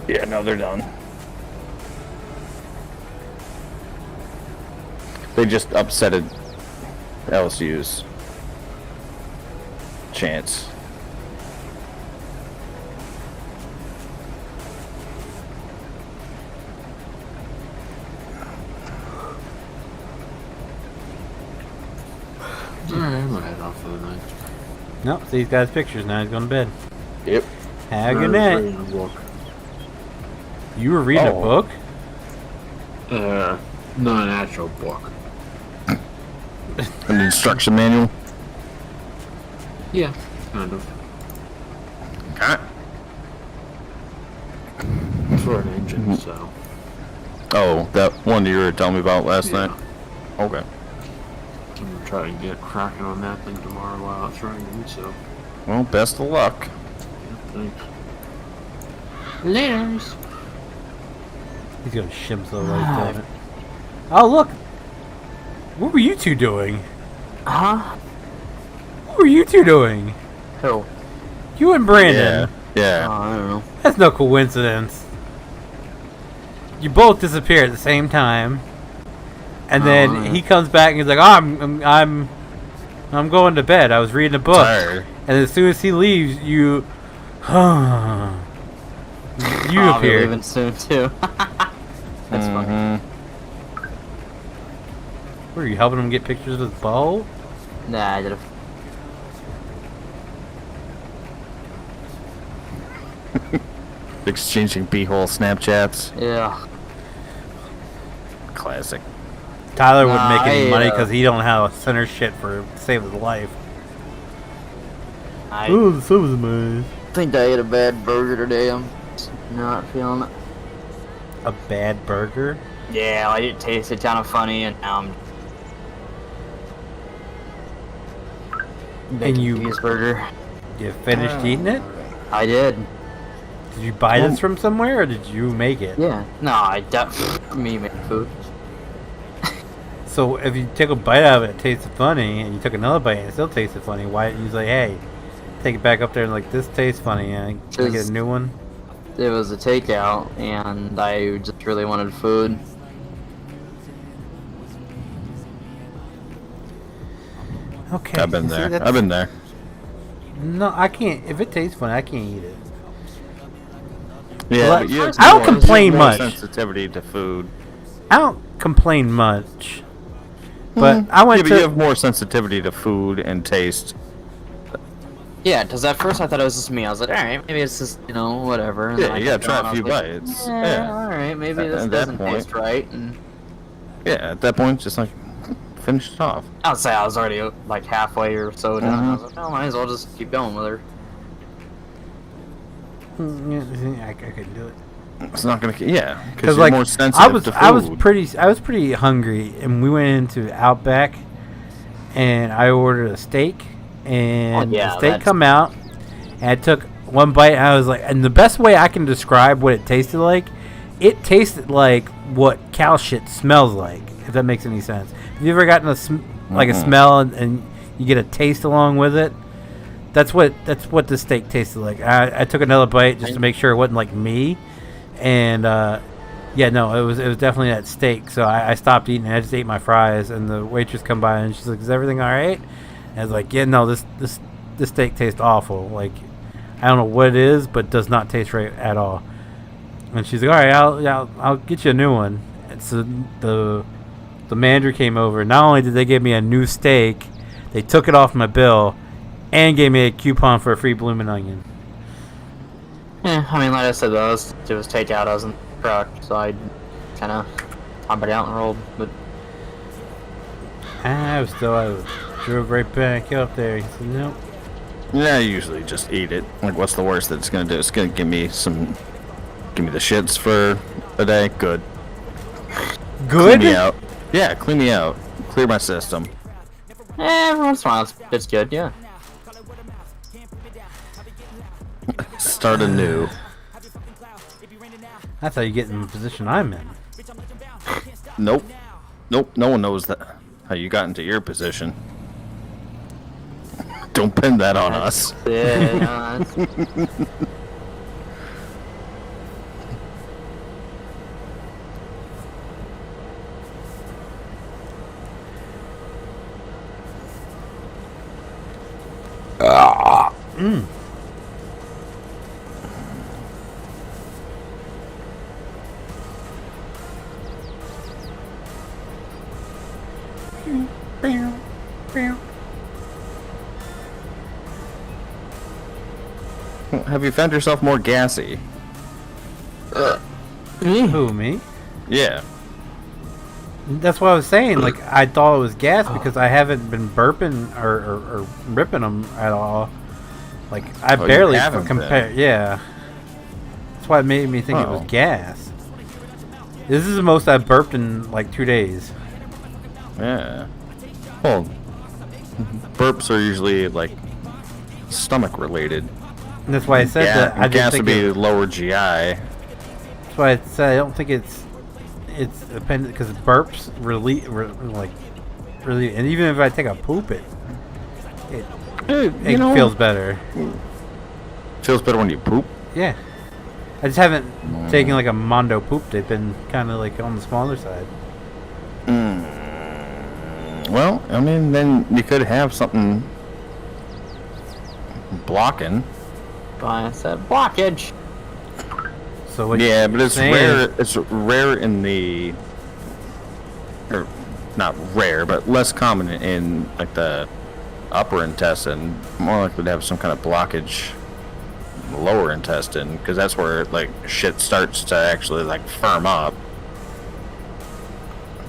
Yeah, no, they're done. They just upsetted LSU's chance. Alright, I'm gonna head off for the night. Nope, see these guys' pictures now. He's going to bed. Yep. Have a good I was night. reading a book. You were reading a Oh. book? Not an actual book. An instruction manual. Yeah, kind of. Okay. For an engine, so. Oh, that one you were telling me about last Yeah. night? Okay. I'm gonna try and get cracking on that thing tomorrow while it's raining, so. Well, best of luck. Yeah, thanks. Laters! He's going to shim so light, damn it. Oh, look! What were you two doing? Huh? What were you two doing? Who? You and Brandon. Yeah. I don't know. That's no coincidence. You both disappear at the same time, and then yeah. he comes back and he's like, "Oh, I'm going to bed. I was reading a book." Tired. And as soon as he leaves, you I'll be appear. leaving soon too. That's funny. Mhm. Were you helping him get pictures of his bow? Nah, I did a. Exchanging b-hole Snapchats. Yeah. Classic. Tyler wouldn't Nah, make any I, money because he don't have a center shit for to save his life. I the sun was mine. think I ate a bad burger today. I'm not feeling it. A bad burger? Yeah, like it tasted kind of funny, and now I'm. And you- cheeseburger. You finished eating it? I did. Did you buy this from somewhere or did you make it? Yeah. No, I definitely me make food. So if you took a bite out of it, it tasted funny, and you took another bite and it still tasted funny, why didn't you say, hey, take it back up there and like, this tastes funny, and can I get a new one? It was a takeout, and I just really wanted food. Okay. I've been see, there. that's- I've been there. No, I can't. If it tastes funny, I can't eat it. Yeah, Well, but you have I don't more- you have complain more much. sensitivity to food. I don't complain much. But I Yeah, went but to... you have more sensitivity to food and taste. Yeah, because at first I thought it was just me. I was like, alright, maybe it's just, you know, whatever. And then Yeah, I you gotta kept try going, a I few was like, bites. Yeah, Yeah. alright, maybe At this that doesn't point. taste right. And Yeah, at that point, just like finish it off. I'd say I was already like halfway or so done. I was Mhm. like, well, might as well just keep going with her. I couldn't do it. It's not gonna. Yeah, because Because you're like more sensitive to food. I was pretty hungry, and we went into Outback, and I ordered a steak, and Oh, yeah, the steak that's- come out, and I took one bite, and I was like, and the best way I can describe what it tasted like like what cow shit smells like, if that makes any sense. Have you ever gotten a smell and you get a taste along with it? That's what the steak tasted like. I took another bite just to make sure it wasn't like me. And yeah, no, it was definitely that steak. So I stopped eating. I just ate my fries, and the waitress come by and she's like, "Is everything all right?" And I was like, "Yeah, no, this steak tastes awful. Like, I don't know what it is, but it does not taste right at all." And she's like, "All right, I'll get you a new one." And so the manager came over. Not only did they give me a new steak, they took it off my bill and gave me a coupon for a free bloomin' onion. Yeah, I mean, like I said, it was takeout. I was in the truck, so I kind of hopped it out and rolled. But I drove right back up there. He said, "Nope." Yeah, I usually just eat it. Like, what's the worst that it's gonna do? It's gonna give me the shits for a day. Good. Good. Clean me out. Yeah, clean me out. Clear my system. Every once in a while, it's good, yeah. Start anew. That's how you get in the position I'm in. Nope. Nope. No one knows that how you got into your position. Don't pin that on us. Yeah, Have you found yourself more gassy? Who, me? Yeah. That's what I was saying. Like, I thought it was gas because I haven't been burping or ripping them at all. Like, I you barely haven't compare. been. Yeah. That's why it made me think it was Oh. gas. This is the most I've burped in like 2 days. Yeah. Well, burps are usually like stomach related. And that's why I said that. I didn't gas would think be it, lower GI. that's why I said I don't think it's dependent because burps really, and even if I take a poop, it feels better. Feels better when you poop. Yeah. I just haven't taken like a Mondo poop. They've been kind of like on the smaller side. Well, I mean, then you could have something blocking. I said blockage. So what Yeah, you're but it's saying rare. It's rare in the, or not rare, but less common in like the upper intestine. More likely to have some kind of blockage in the lower intestine, because that's where like shit starts to actually like firm up.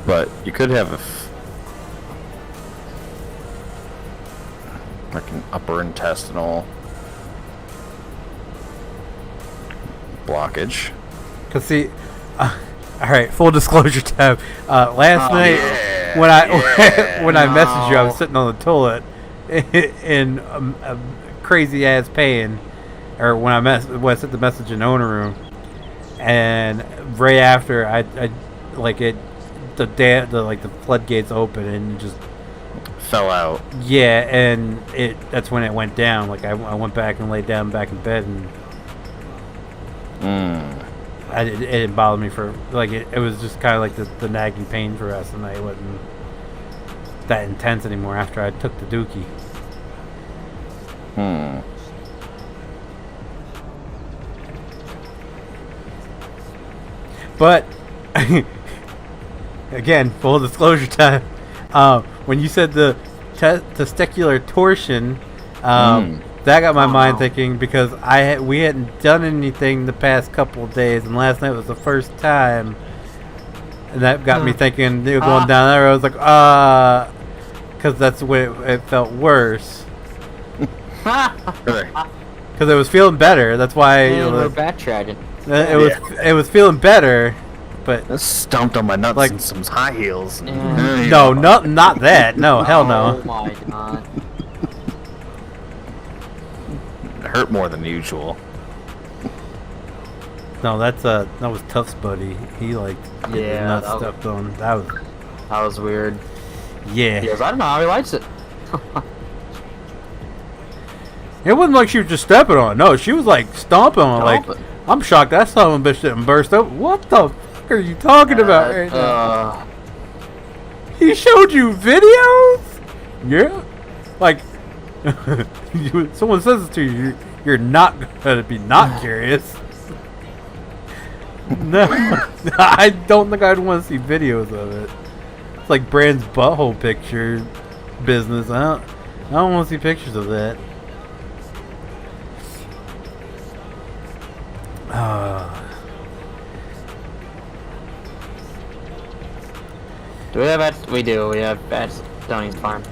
But you could have like an upper intestinal blockage. Cause see, all right, full disclosure time. Last night when I messaged you, I was sitting on the toilet in a crazy ass pain, or when I sent the message in the owner room, and right after I like it, the floodgates open and it just Fell out. yeah, and that's when it went down. Like I went back and laid down back in bed and. It didn't bother me for like it was just kind of like the nagging pain for us, and it wasn't that intense anymore after I took the dookie. But again, full disclosure time. When you said the testicular torsion, that got my mind thinking because we hadn't done anything the past couple of days, and last night was the first time, and that got me thinking. They were going down there. I was like, because that's the way it felt worse. Because it was feeling better. That's why We're backtracking. it was feeling better, but I stomped on my nuts Like- in some high heels. no, not that. No, hell no. Oh my god. It hurt more than usual. No, that was Tuff's buddy. He like getting his Yeah, nuts that was- stepped on. That was weird. yeah. He goes, I don't know how he likes it. It wasn't like she was just stepping on it. No, she was like stomping on it. Like, Stomping. I'm shocked that son of a bitch didn't burst up. What the fuck are you talking about right now? He showed you videos? Yeah. Like, someone says it to you, you're not gonna be not curious. No, I don't think I'd want to see videos of it. It's like Brand's butthole picture business. I don't want to see pictures of that. Do we have at? We do. We have at Tony's farm.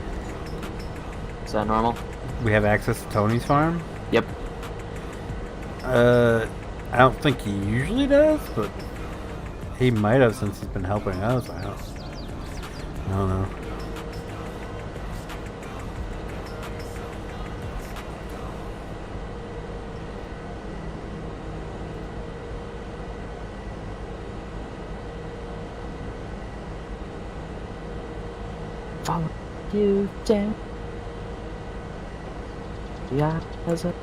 Is that normal? We have access to Tony's farm. Yep. I don't think he usually does, but he might have since he's been helping us. I don't know. Follow you down. Yeah, as a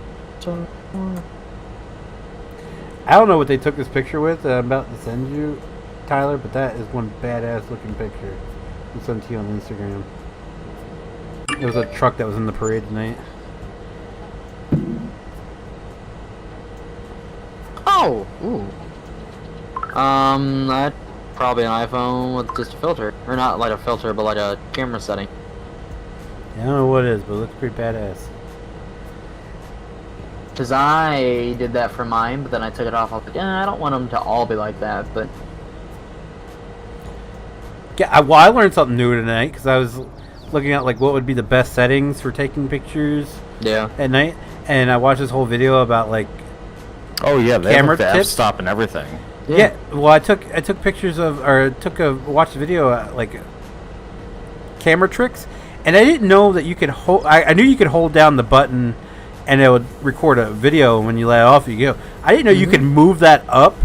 I don't know what they took this picture with that I'm about to send you, Tyler, but that is one badass looking picture. I'll send it to you on Instagram. It was a truck that was in the parade tonight. Oh, ooh. That's probably an iPhone with just a filter, or not like a filter, but like a camera setting. Yeah, I don't know what it is, but it looks pretty badass. Cause I did that for mine, but then I took it off. I was like, I don't want them to all be like that, but Yeah, well, I learned something new tonight because I was looking at like what would be the best settings for taking pictures yeah. at night, and I watched this whole video about like Oh yeah, they camera have the tips. f-stop and everything. Yeah. Well, I took pictures of, or watched a video like camera tricks, and I didn't know that you could hold. I knew you could hold down the button, and it would record a video. When you let it off, you go. I didn't know you could move that up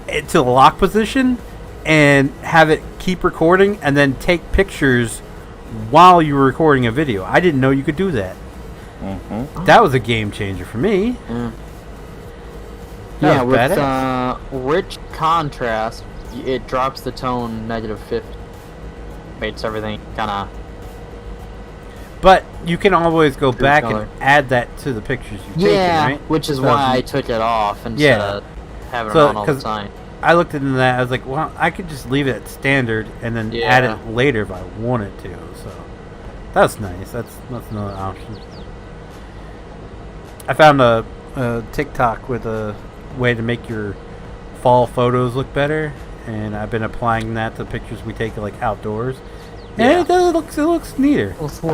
to the lock position and have it keep recording, and then take pictures while you were recording a video. I didn't know you could do that. Mm-hmm. That was a game changer for me. That Yeah, was with badass. rich contrast, it drops the tone -50. Makes everything kind of. But you can always go True back color. and add that to the pictures you've taken, Yeah, right? which is So why if I you- took it off instead of having it So, on all the 'cause time. I looked into that. I was like, well, I could just leave it at standard and then add Yeah. it later if I wanted to. So that's nice. That's another option. I found a TikTok with a way to make your fall photos look better, and I've been applying that to pictures we take like outdoors. And Yeah. it looks neater. It's a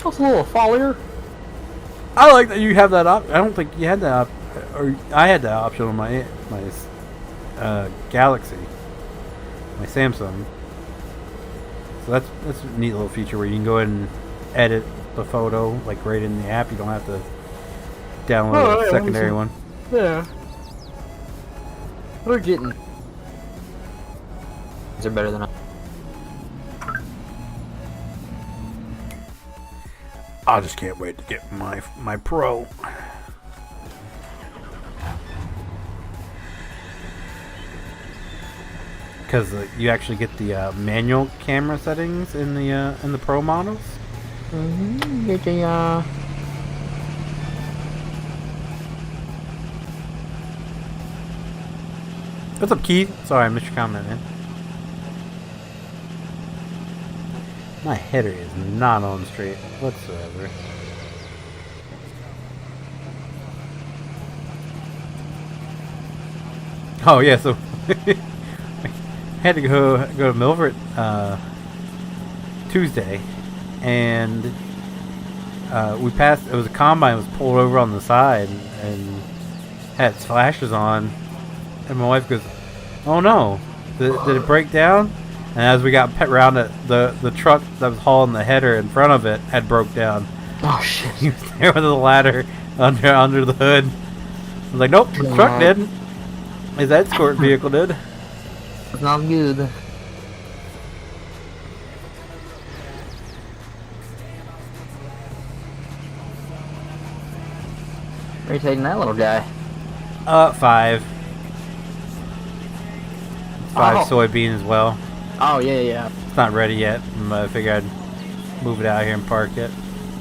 little fallier. I like that you have that I don't think you had that or I had that option on my Galaxy, my Samsung. So that's a neat little feature where you can go ahead and edit the photo like right in the app. You don't have to download a secondary one. Yeah. We're getting. These are better than I. I just can't wait to get my Pro. Because you actually get the manual camera settings in the Pro models. Get the What's up, Keith? Sorry, I missed your comment, man. My header is not on straight whatsoever. Oh yeah, so I had to go to Milford Tuesday, and we passed. It was a combine that was pulled over on the side and had its flashes on, and my wife goes, "Oh no, did it break down?" And as we got pet round it, the truck that was hauling the header in front of it had broke down. Oh shit. He was there with a ladder under the hood. I was like, nope, the truck didn't. His escort vehicle did. It's not good. Where are you taking that little guy? 5 Oh. soybean as well. Oh yeah, yeah, It's not ready yet. I figured I'd move it out here and park it.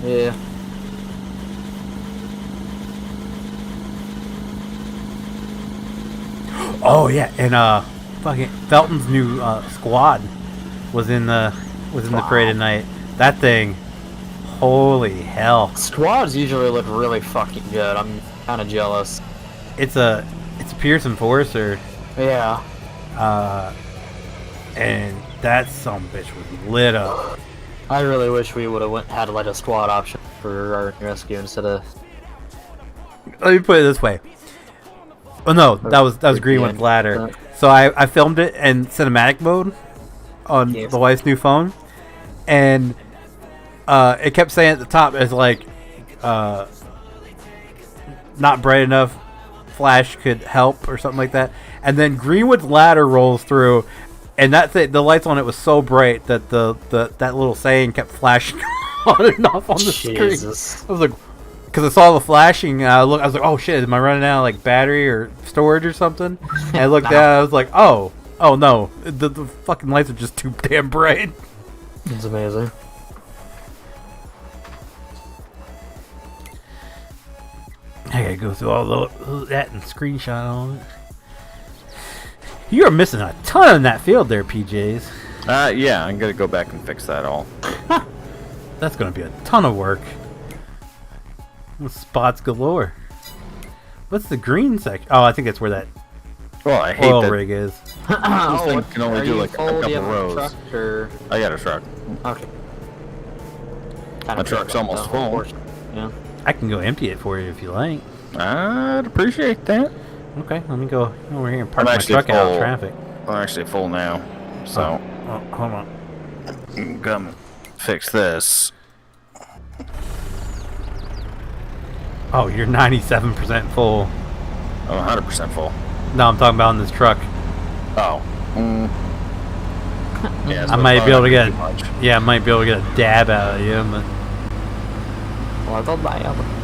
yeah. Oh yeah, and fucking Felton's new squad was in the parade tonight. That thing, holy hell! Squads usually look really fucking good. I'm kind of jealous. It's a Pearson Forester, Yeah. and that sumbitch was lit up. I really wish we would have had like a squad option for our rescue instead of. Let me put it this way. Oh no, that was Greenwood's ladder. So I filmed it in cinematic mode on Yes. the wife's new phone, and it kept saying at the top it's like not bright enough, flash could help or something like that. And then Greenwood's ladder rolls through, And that's it. The lights on it was so bright that that little saying kept flashing on and off on the Jesus. screen. I was like, because I saw the flashing. I was like, oh shit, am I running out of like battery or storage or something? And I looked down. I was like, oh no, the fucking lights are just too damn bright. It's amazing. I gotta go through all that and screenshot all of it. You are missing a ton in that field there, PJs. Yeah, I'm gonna go back and fix that all. That's gonna be a ton of work. Spots galore. What's the green section? Oh, I think that's where that Well, I hate oil that rig is. this thing can only do like a couple rows. Truck or... I got a truck. Okay. My truck's almost full. Yeah. I can go empty it for you if you like. I'd appreciate that. Okay, let me go over here and park I'm my actually truck out of full. traffic. I'm actually full now, so Oh, hold on. come fix this. Oh, you're 97% full. I'm 100% full. No, I'm talking about in this truck. Oh. Yeah, so I might be able to get. too much. Yeah, I might be able to get a dab out of you, but Well, I'll go buy them.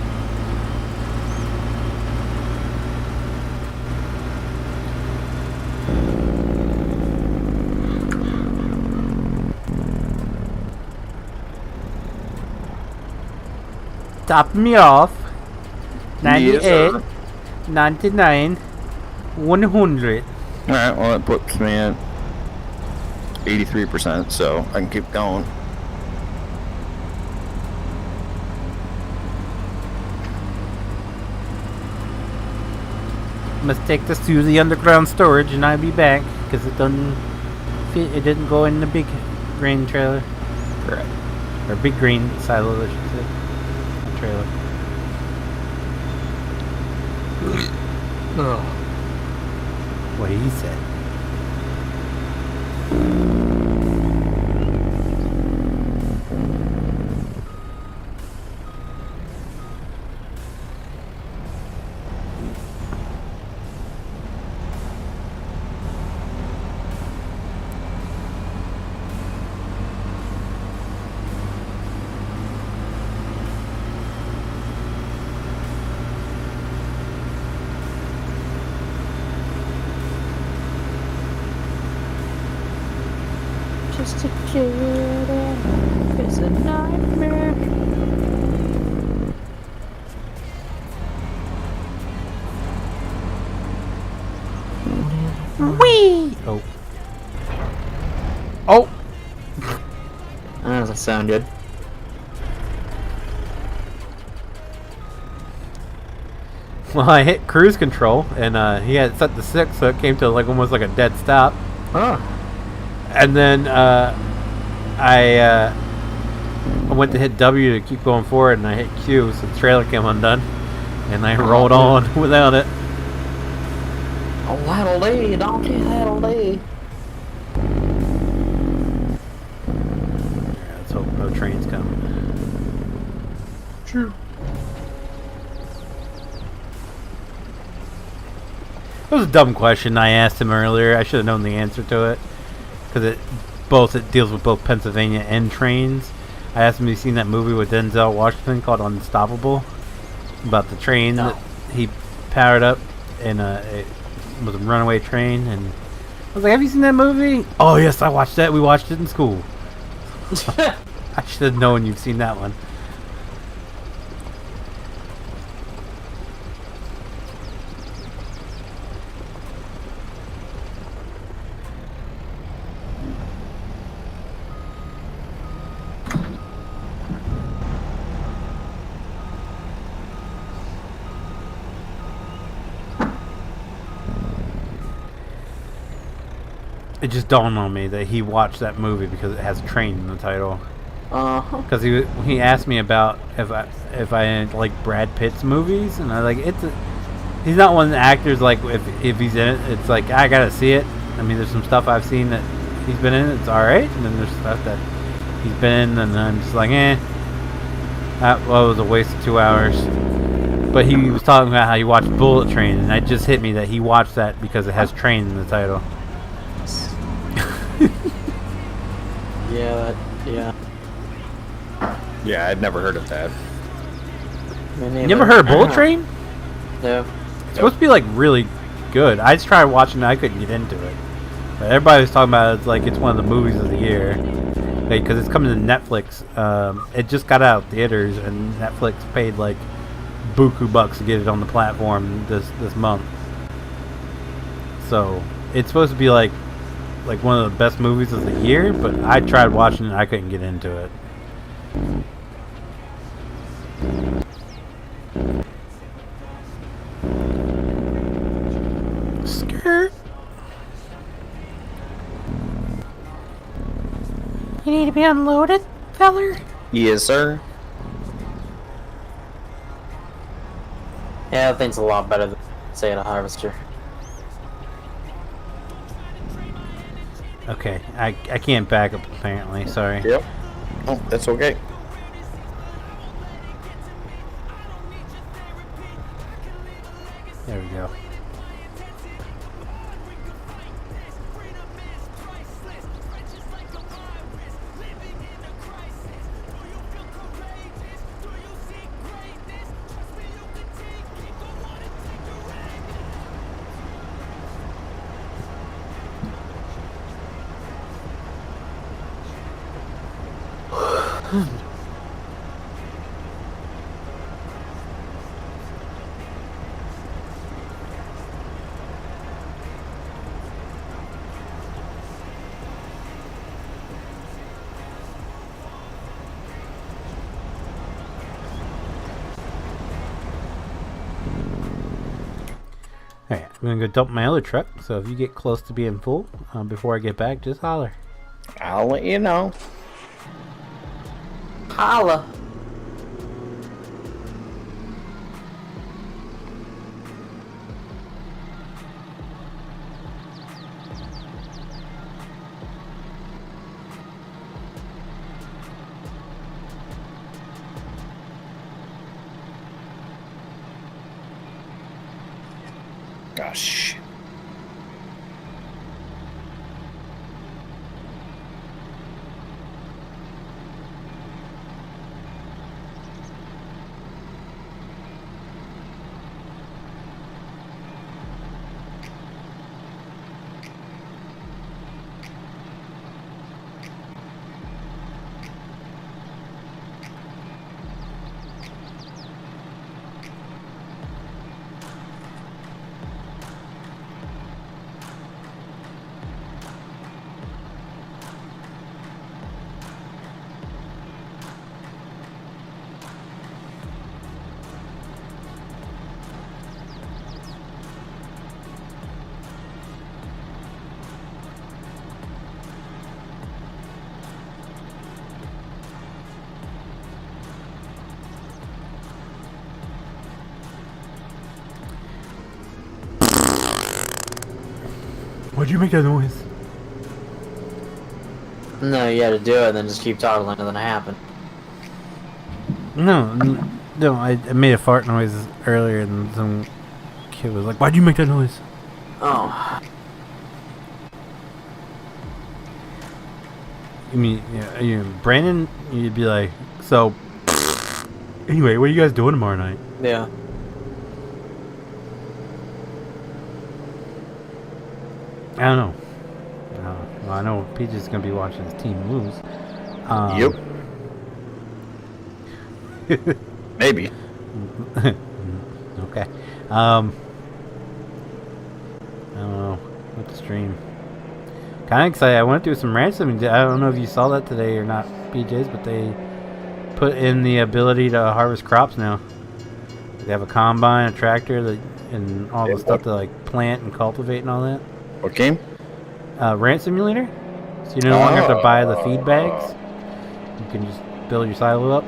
top me off. 98, Yes, sir. 99, 100. Alright, well, it puts me at 83%, so I can keep going. Must take this to the underground storage and I'll be back because it doesn't fit. It didn't go in the big grain trailer. Correct. Or big green silo, I should say. Not trailer. Oh. What he said. Just a kid and it's a nightmare. Whee! Oh. Oh! That doesn't sound good. Well, I hit cruise control and he had set the 6, so it came to like almost like a dead stop. Oh. And then I went to hit W to keep going forward, and I hit Q, so the trailer came undone, and I rolled on without it. Oh, that'll do, donkey, that'll do. Let's hope no trains come. Sure. It was a dumb question I asked him earlier. I should have known the answer to it, because it deals with both Pennsylvania and trains. I asked him if he's seen that movie with Denzel Washington called Unstoppable, about the train that he powered up, and it was a runaway train. And I was like, "Have you seen that movie?" "Oh yes, I watched that. We watched it in school." I should have known you've seen that one. It just dawned on me that he watched that movie because it has train in the title. Because he asked me about if I like Brad Pitt's movies, and I like he's not one of the actors like if he's in it, it's like I gotta see it. I mean, there's some stuff I've seen that he's been in, it's all right, and then there's stuff that he's been in, and I'm just like, that was a waste of 2 hours. But he was talking about how he watched Bullet Train, and it just hit me that he watched that because it has train in the title. Yeah. Yeah, I'd never heard of that. You never heard of Bullet Train? No. It's supposed to be like really good. I just tried watching it. I couldn't get into it. But everybody was talking about it. It's like it's one of the movies of the year because it's coming to Netflix. It just got out of theaters, and Netflix paid like buku bucks to get it on the platform this month. So it's supposed to be like one of the best movies of the year. But I tried watching it. I couldn't get into it. Skirt. You need to be unloaded, feller? Yes, sir. Yeah, that thing's a lot better than, say, a harvester. Okay, I can't back up apparently, sorry. Yep. Oh, that's okay. There we go. Alright, I'm gonna go dump my other truck, so if you get close to being full, before I get back, just holler. I'll let you know. Holla! Gosh. Why'd you make that noise? No, you had to do it and then just keep talking like nothing happened. No, I made a fart noise earlier and some kid was like, why'd you make that noise? Oh. You mean, Brandon, you'd be like, so, anyway, what are you guys doing tomorrow night? Yeah. I don't know. Well, I know PJ's going to be watching his team lose. Yep. Maybe. Okay. I don't know what to stream. Kind of excited. I went through some ransoming. I don't know if you saw that today or not, PJs, but they put in the ability to harvest crops now. They have a combine, a tractor, and all the stuff to like plant and cultivate and all that. What game? Rant Simulator. So you no longer have to buy the feed bags. You can just build your silo up.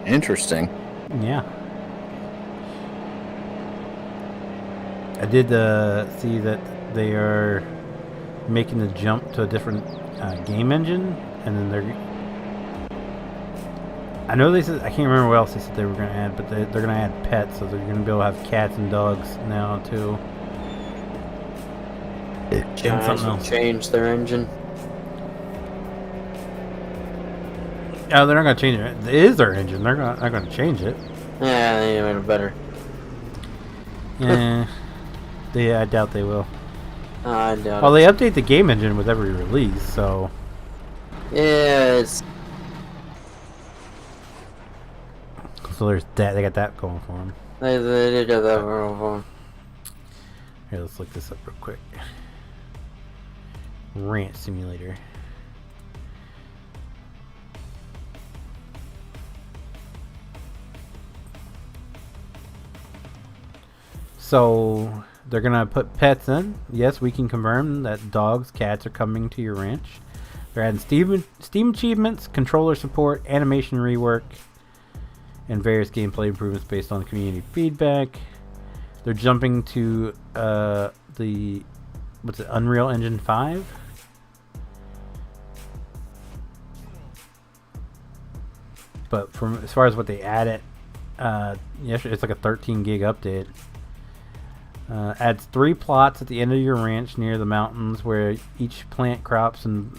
Interesting. Yeah. I did see that they are making the jump to a different game engine, and then they're. I know they said, I can't remember what else they said they were going to add, but they're going to add pets, so they're going to be able to have cats and dogs now too. something else. Change their engine. Oh, they're not gonna change it. It is their engine. They're not gonna change it. Yeah, they made it better. Yeah, I doubt they will. I doubt Well, it. they update the game engine with every release, so Yeah, it's... there's that. They got that going for them. They did get that wrong. Here, let's look this up real quick. Ranch Simulator. So they're gonna put pets in. Yes, we can confirm that dogs, cats are coming to your ranch. They're adding Steam achievements, controller support, animation rework, and various gameplay improvements based on community feedback. They're jumping to the Unreal Engine 5. But from as far as what they added, it's like a 13 gig update. Adds 3 plots at the end of your ranch near the mountains where each plant crops and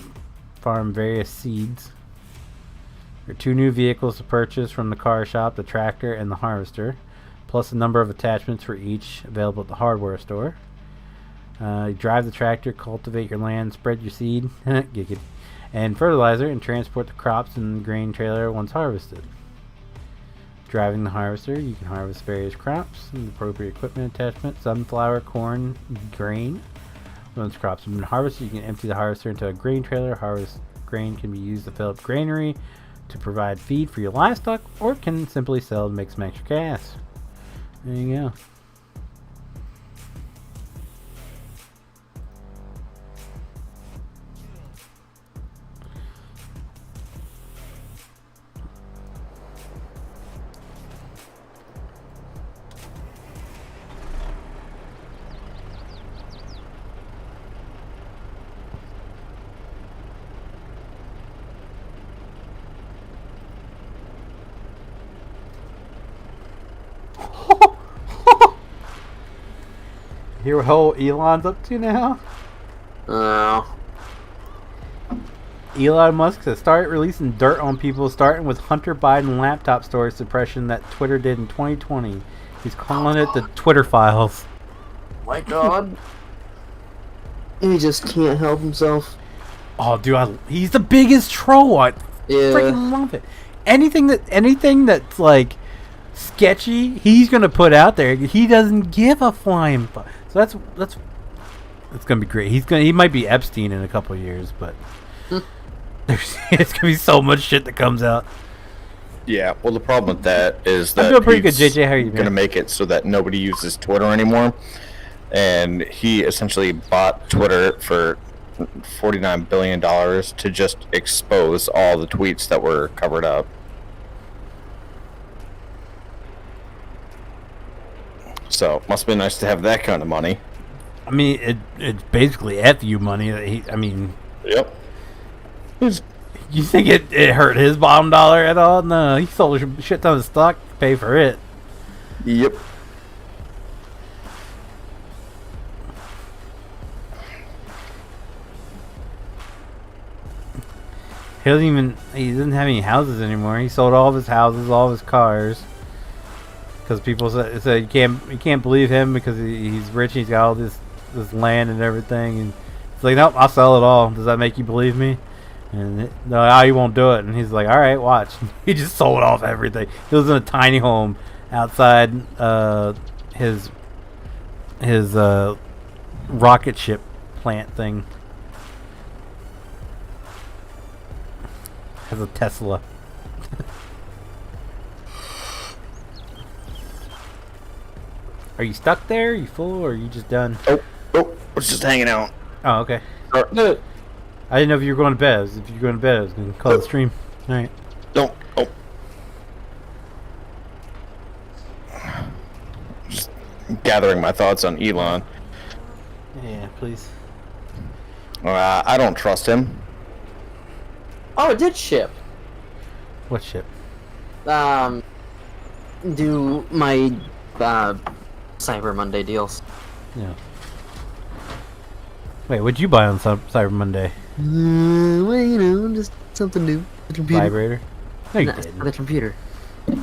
farm various seeds. There are 2 new vehicles to purchase from the car shop, the tractor and the harvester, plus a number of attachments for each available at the hardware store. You drive the tractor, cultivate your land, spread your seed, and fertilizer, and transport the crops in the grain trailer once harvested. Driving the harvester, you can harvest various crops and appropriate equipment attachment, sunflower, corn, grain. Once crops have been harvested, you can empty the harvester into a grain trailer. Harvest grain can be used to fill up granary to provide feed for your livestock, or can simply sell to make some extra cash. There you go. Hear what whole Elon's up to now? Elon Musk has started releasing dirt on people, starting with Hunter Biden laptop storage suppression that Twitter did in 2020. He's calling it the Twitter files. My God. He just can't help himself. Oh, dude, he's the biggest troll. I freaking love it. Anything that's like sketchy, he's gonna put out there. He doesn't give a flying fuck. So that's gonna be great. He might be Epstein in a couple of years, but it's gonna be so much shit that comes out. Yeah, well, the problem with that is that I'm doing pretty good, JJ. How are you doing? Gonna make it so that nobody uses Twitter anymore, and he essentially bought Twitter for $49 billion to just expose all the tweets that were covered up. So must be nice to have that kind of money. I mean, it's basically FU money. Yep. You think it hurt his bottom dollar at all? No, he sold a shit ton of stock to pay for it. Yep. He doesn't have any houses anymore. He sold all of his houses, all of his cars. Because people said you can't believe him because he's rich and he's got all this land and everything. And it's like, nope, I'll sell it all. Does that make you believe me? And no, he won't do it. And he's like, all right, watch. He just sold off everything. He lives in a tiny home outside his rocket ship plant thing. Has a Tesla. Are you stuck there? Are you full, or are you just done? Oh, we're just hanging out. Oh, okay. No. I didn't know if you were going to bed. If you're going to bed, I was going to call the stream. All right. Don't. Oh. Just gathering my thoughts on Elon. Yeah, please. I don't trust him. Oh, it did ship. What ship? Do my Cyber Monday deals. Yeah. Wait, what'd you buy on Cyber Monday? Well, you know, just something new. The computer. Vibrator? No, you No, didn't. the computer. You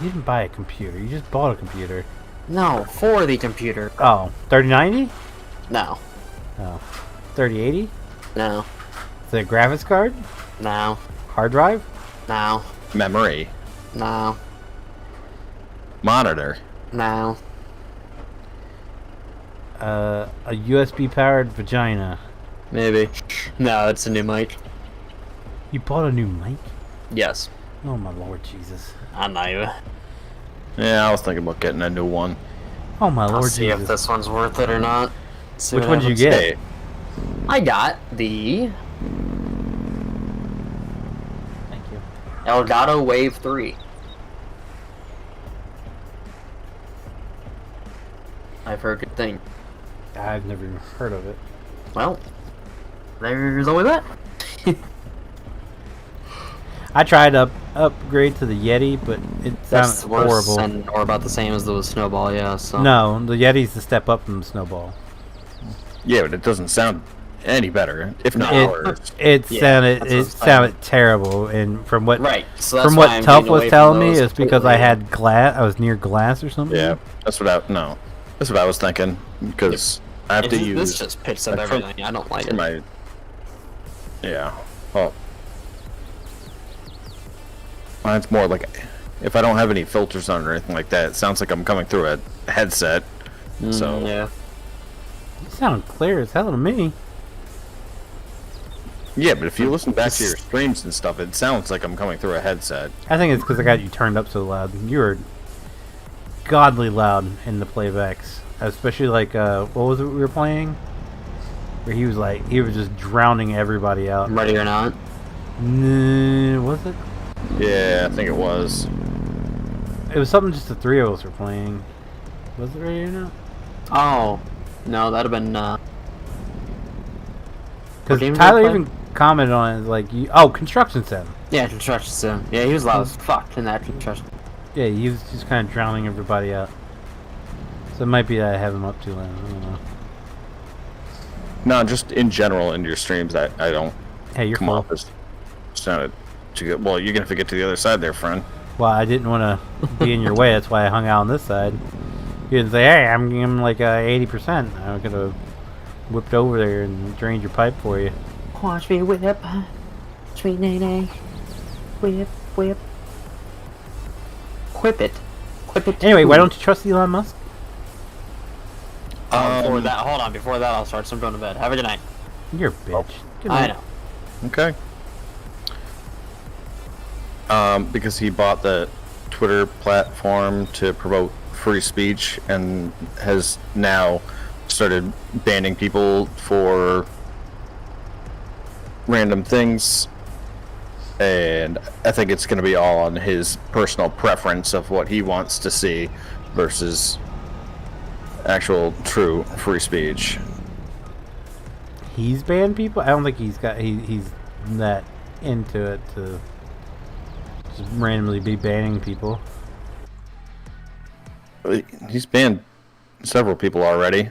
didn't buy a computer. You just bought a computer. No, for the computer. Oh, 3090? No. Oh. 3080? No. Is it a graphics card? No. Hard drive? No. Memory. No. Monitor. No. A USB powered vagina. Maybe. No, it's a new mic. You bought a new mic? Yes. Oh my lord Jesus. I'm not even. Yeah, I was thinking about getting a new one. Oh my I'll lord see Jesus. if this one's worth it or not. See Which what one did you happens. get? I got the Thank you. Elgato Wave 3. I've heard good things. I've never even heard of it. Well, there's only that. I tried to upgrade to the Yeti, but it That's sounded worse horrible. and or about the same as the Snowball, yeah. So No, the Yeti's the step up from the Snowball. Yeah, but it doesn't sound any better, if not worse. It Yeah, sounded that's what I'm sounded terrible, and from what right. So that's from why what I'm Tuff getting was away telling from me, those it's because I completely. had glass. I was near glass or something. Yeah, that's what I was thinking, because I have to use This just picks up like, from- everything. I don't like for it. my. Yeah. Well, mine's more like if I don't have any filters on or anything like that, it sounds like I'm coming through a headset. So Yeah. You sound clear as hell to me. yeah, but if you listen back to your streams and stuff, it sounds like I'm coming through a headset. I think it's because I got you turned up so loud. You were godly loud in the playbacks, especially like what was it we were playing? Where he was just drowning everybody out. Ready or not? Was it? Yeah, I think it was. It was something just the three of us were playing. Was it ready or not? Oh, no, that'd have been. Because game did Tyler we play? even commented on it, like, Construction Sim. Yeah, construction sim. Yeah, he was loud as fuck in that construction. Yeah, he was just kind of drowning everybody out. So it might be that I have him up too loud. I don't know. No, just in general in your streams, I don't Hey, you're come full. off as sounded too good. Well, you're gonna have to get to the other side there, friend. Well, I didn't want to be in your way. That's why I hung out on this side. You didn't say, hey, I'm like 80%. I could have whipped over there and drained your pipe for you. Watch me whip, sweet nay, whip, whip, whip it, whip it. Anyway, why don't you trust Elon Musk? Before that, hold on. Before that, I'll start. So I'm going to bed. Have a good night. You're a bitch. Good I night. know. Okay. Because he bought the Twitter platform to promote free speech and has now started banning people for random things. And I think it's going to be all on his personal preference of what he wants to see versus actual true free speech. He's banned people? I don't think he's that into it to just randomly be banning people. He's banned several people already.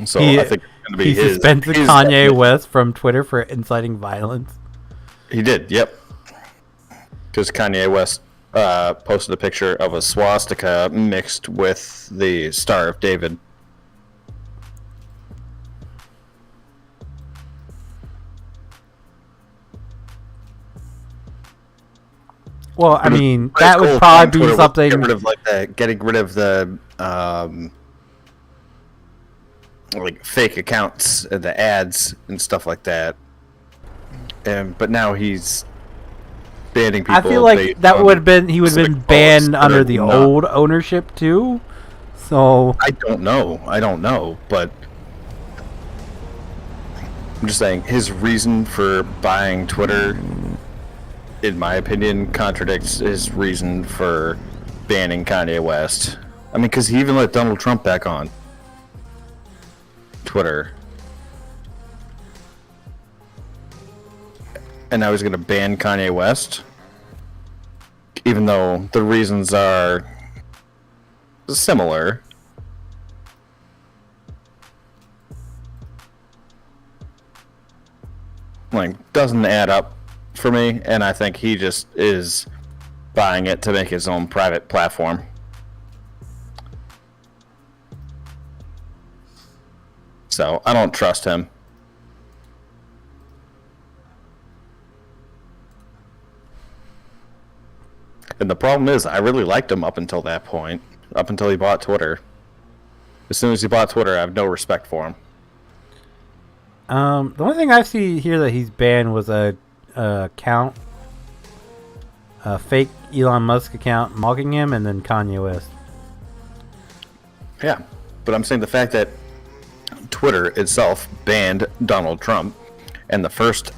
So I think it's going to be He suspended Kanye West from Twitter for inciting violence. He did, yep. Because Kanye West posted a picture of a swastika mixed with the Star of David. Well, I mean, Pretty that cool would on probably be Twitter, something. getting rid of the like fake accounts, and the ads and stuff like that. But now he's banning people. I feel like based that on would have been he would have been specific posts banned that under are the not- old ownership too. So I don't know, but I'm just saying his reason for buying Twitter, in my opinion, contradicts his reason for banning Kanye West. I mean, because he even let Donald Trump back on Twitter. and now he's going to ban Kanye West, even though the reasons are similar. Like, doesn't add up for me, and I think he just is buying it to make his own private platform. So I don't trust him. And the problem is, I really liked him up until that point, up until he bought Twitter. As soon as he bought Twitter, I have no respect for him. The only thing I see here that he's banned was a account, a fake Elon Musk account mocking him, and then Kanye West. Yeah, but I'm saying the fact that Twitter itself banned Donald Trump, and the first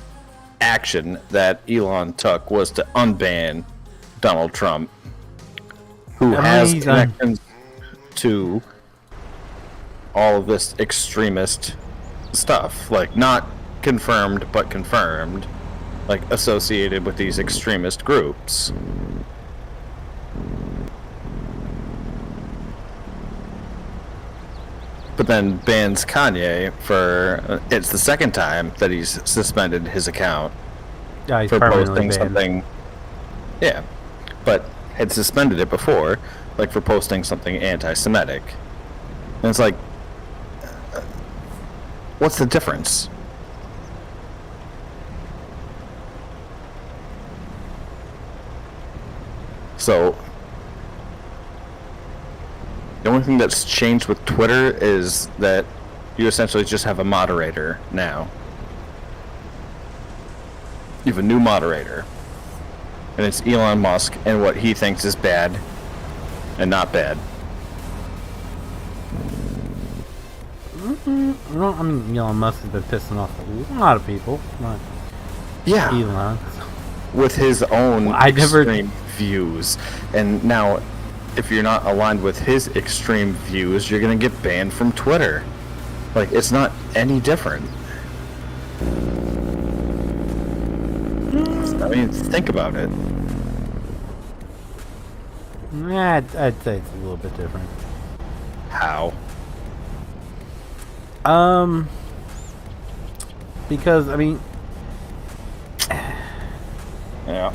action that Elon took was to unban Donald Trump, who has connections to all of this extremist stuff, like not confirmed but confirmed, like associated with these extremist groups. But then bans Kanye for it's the second time that he's suspended his account He's for posting banned. something. Yeah, but had suspended it before, like for posting something anti-Semitic. And it's like, what's the difference? So, the only thing that's changed with Twitter is that you essentially just have a moderator now. You have a new moderator. And it's Elon Musk and what he thinks is bad and not bad. Well, I mean, Elon Musk has been pissing off a lot of people. Not Yeah. Elon. With his own Well, extreme views. And now, if you're not aligned with his extreme views, you're going to get banned from Twitter. Like, it's not any different. I mean, think about it. Yeah, I'd say it's a little bit different. How? Because, I mean... Yeah.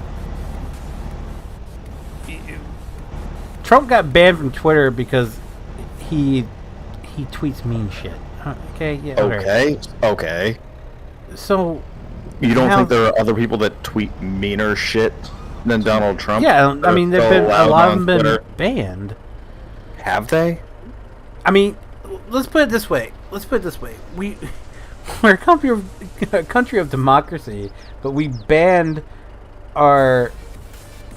Trump got banned from Twitter because he tweets mean shit. Okay, yeah. Okay. So... You don't think there are other people that tweet meaner shit than Donald Trump? Yeah, I mean, there've been a lot of them Twitter? been banned. Have they? I mean, let's put it this way. We're a country of democracy, but we banned our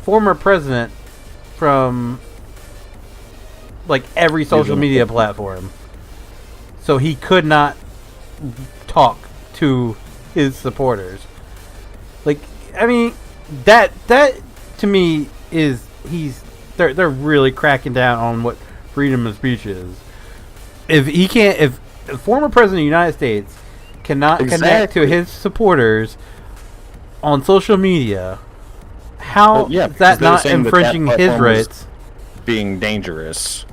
former president from like every social media platform, so he could not talk to his supporters. Like, I mean, that to me is they're really cracking down on what freedom of speech is. If the former president of the United States cannot connect to his supporters on social media, how is that not infringing his rights? Being dangerous.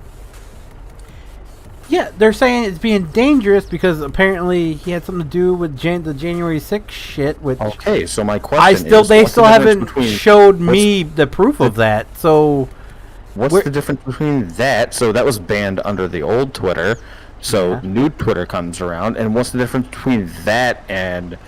Yeah, they're saying it's being dangerous because apparently he had something to do with the January 6th shit. Which Okay, so my question they still haven't showed me the proof of that. So what's the difference between that? So that was banned under the old Twitter. So new Twitter comes around, and what's the difference between that and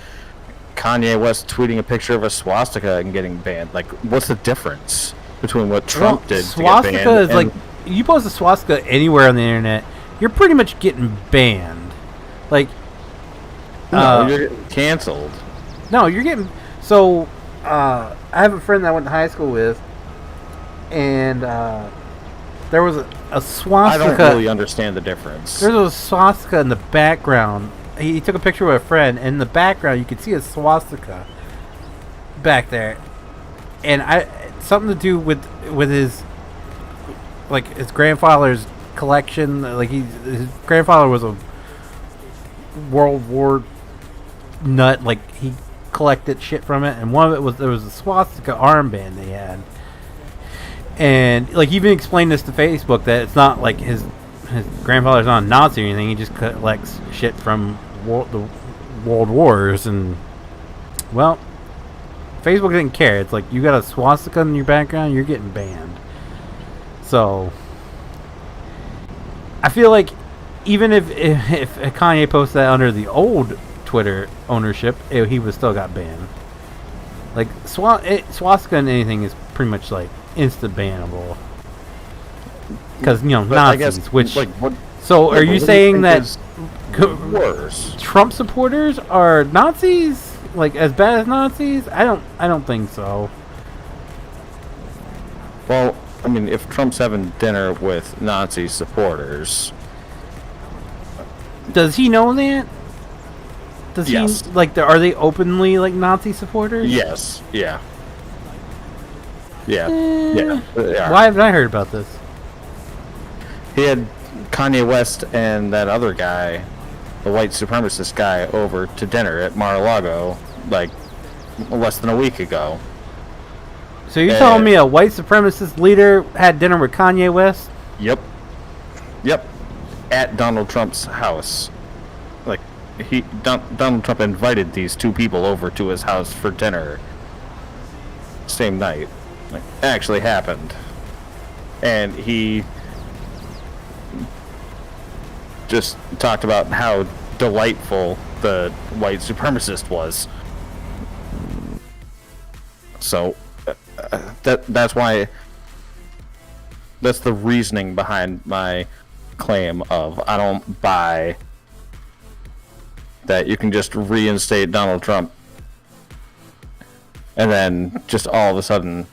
Kanye West tweeting a picture of a swastika and getting banned? Like, what's the difference between what Trump did to get banned? Swastika is like, you post a swastika anywhere on the internet, you're pretty much getting banned. Like, no, you're getting canceled. No, you're getting... So, I have a friend that I went to high school with, and there was a swastika... I don't really understand the difference. There was a swastika in the background. He took a picture with a friend, and in the background you could see a swastika back there. And something to do with his... Like, his grandfather's collection. Like, his grandfather was a World War nut. Like, he collected shit from it, and one of it was there was a swastika armband they had, and like he even explained this to Facebook that it's not like his grandfather's not a Nazi or anything. He just collects shit from the World Wars, and well, Facebook didn't care. It's like you got a swastika in your background, you're getting banned. So I feel like even if Kanye posted that under the old Twitter ownership, he would still got banned. Like swastika and anything is pretty much like instant bannable because Nazis. I guess, which like, what, so are you saying that worse? Trump supporters are Nazis? Like as bad as Nazis? I don't think so. Well, I mean, if Trump's having dinner with Nazi supporters, does he know that? Does yes. he like? Are they openly like Nazi supporters? Yes. Yeah. Yeah. Yeah. Why haven't I heard about this? He had Kanye West and that other guy, the white supremacist guy, over to dinner at Mar-a-Lago like less than a week ago. So you're telling me a white supremacist leader had dinner with Kanye West? Yep. At Donald Trump's house. Like, Donald Trump invited these two people over to his house for dinner. Same night. Like, it actually happened. And he just talked about how delightful the white supremacist was. So, that's why... That's the reasoning behind my claim of I don't buy that you can just reinstate Donald Trump and then just all of a sudden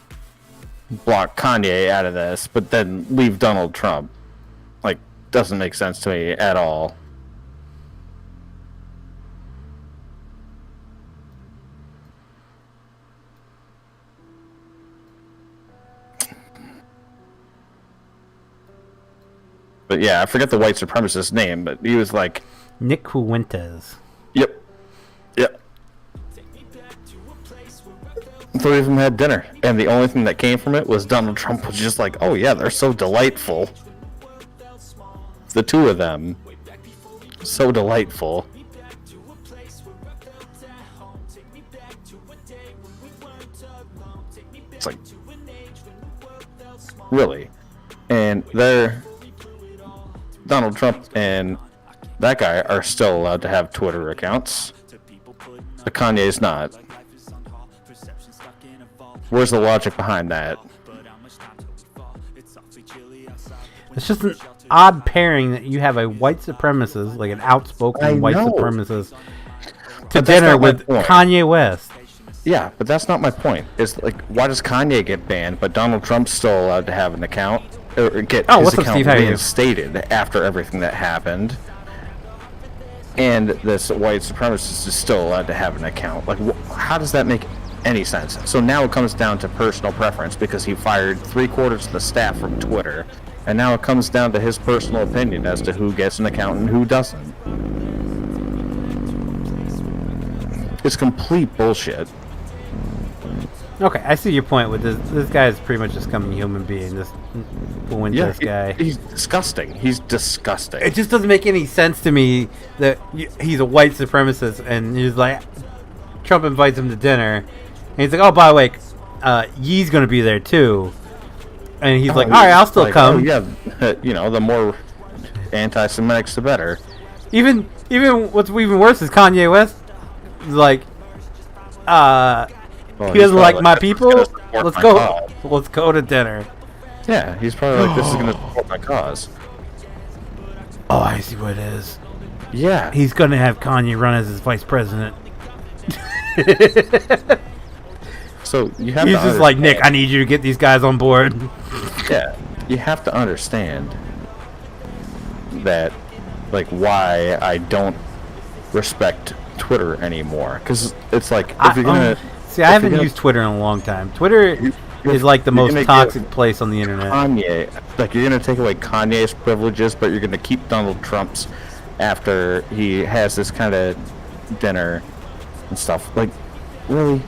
block Kanye out of this, but then leave Donald Trump. Like, doesn't make sense to me at all. But yeah, I forget the white supremacist's name, but he was like... Nick Fuentes. Yep. Three of them had dinner, and the only thing that came from it was Donald Trump was just like, oh yeah, they're so delightful. The two of them. So delightful. It's like... Really? And they're... Donald Trump and that guy are still allowed to have Twitter accounts. But Kanye's not. Where's the logic behind that? It's just an odd pairing that you have a white supremacist, like an outspoken white supremacist, to dinner with Kanye West. Yeah, but that's not my point. It's like, why does Kanye get banned, but Donald Trump's still allowed to have an account? Or get his account reinstated after everything that happened, and this white supremacist is still allowed to have an account. Like, how does that make any sense? So now it comes down to personal preference because he fired 3/4 of the staff from Twitter, and now it comes down to his personal opinion as to who gets an account and who doesn't. It's complete bullshit. Okay, I see your point with this. This guy is pretty much just becoming a human being. This Fuentes guy. He's disgusting. He's disgusting. It just doesn't make any sense to me that he's a white supremacist and he's like, Trump invites him to dinner, and he's like, oh, by the way, Yee's going to be there too. And he's like, all right, I'll still like, come. Oh, yeah, you know, the more anti-Semitic, the better. Even what's even worse is Kanye West is like, he doesn't like my people. Let's go to dinner. Yeah, he's probably like, this is gonna support my cause. Oh, I see what it is. Yeah, He's gonna have Kanye run as his vice president. so you have. He's to just like, Nick, I need you to get these guys on board. Yeah, you have to understand that, like, why I don't respect Twitter anymore. Because it's like, if you're gonna see, I haven't used Twitter in a long time. Twitter is like the most toxic place on the internet. Kanye, like, you're gonna take away Kanye's privileges, but you're gonna keep Donald Trump's after he has this kind of dinner and stuff. Like, really.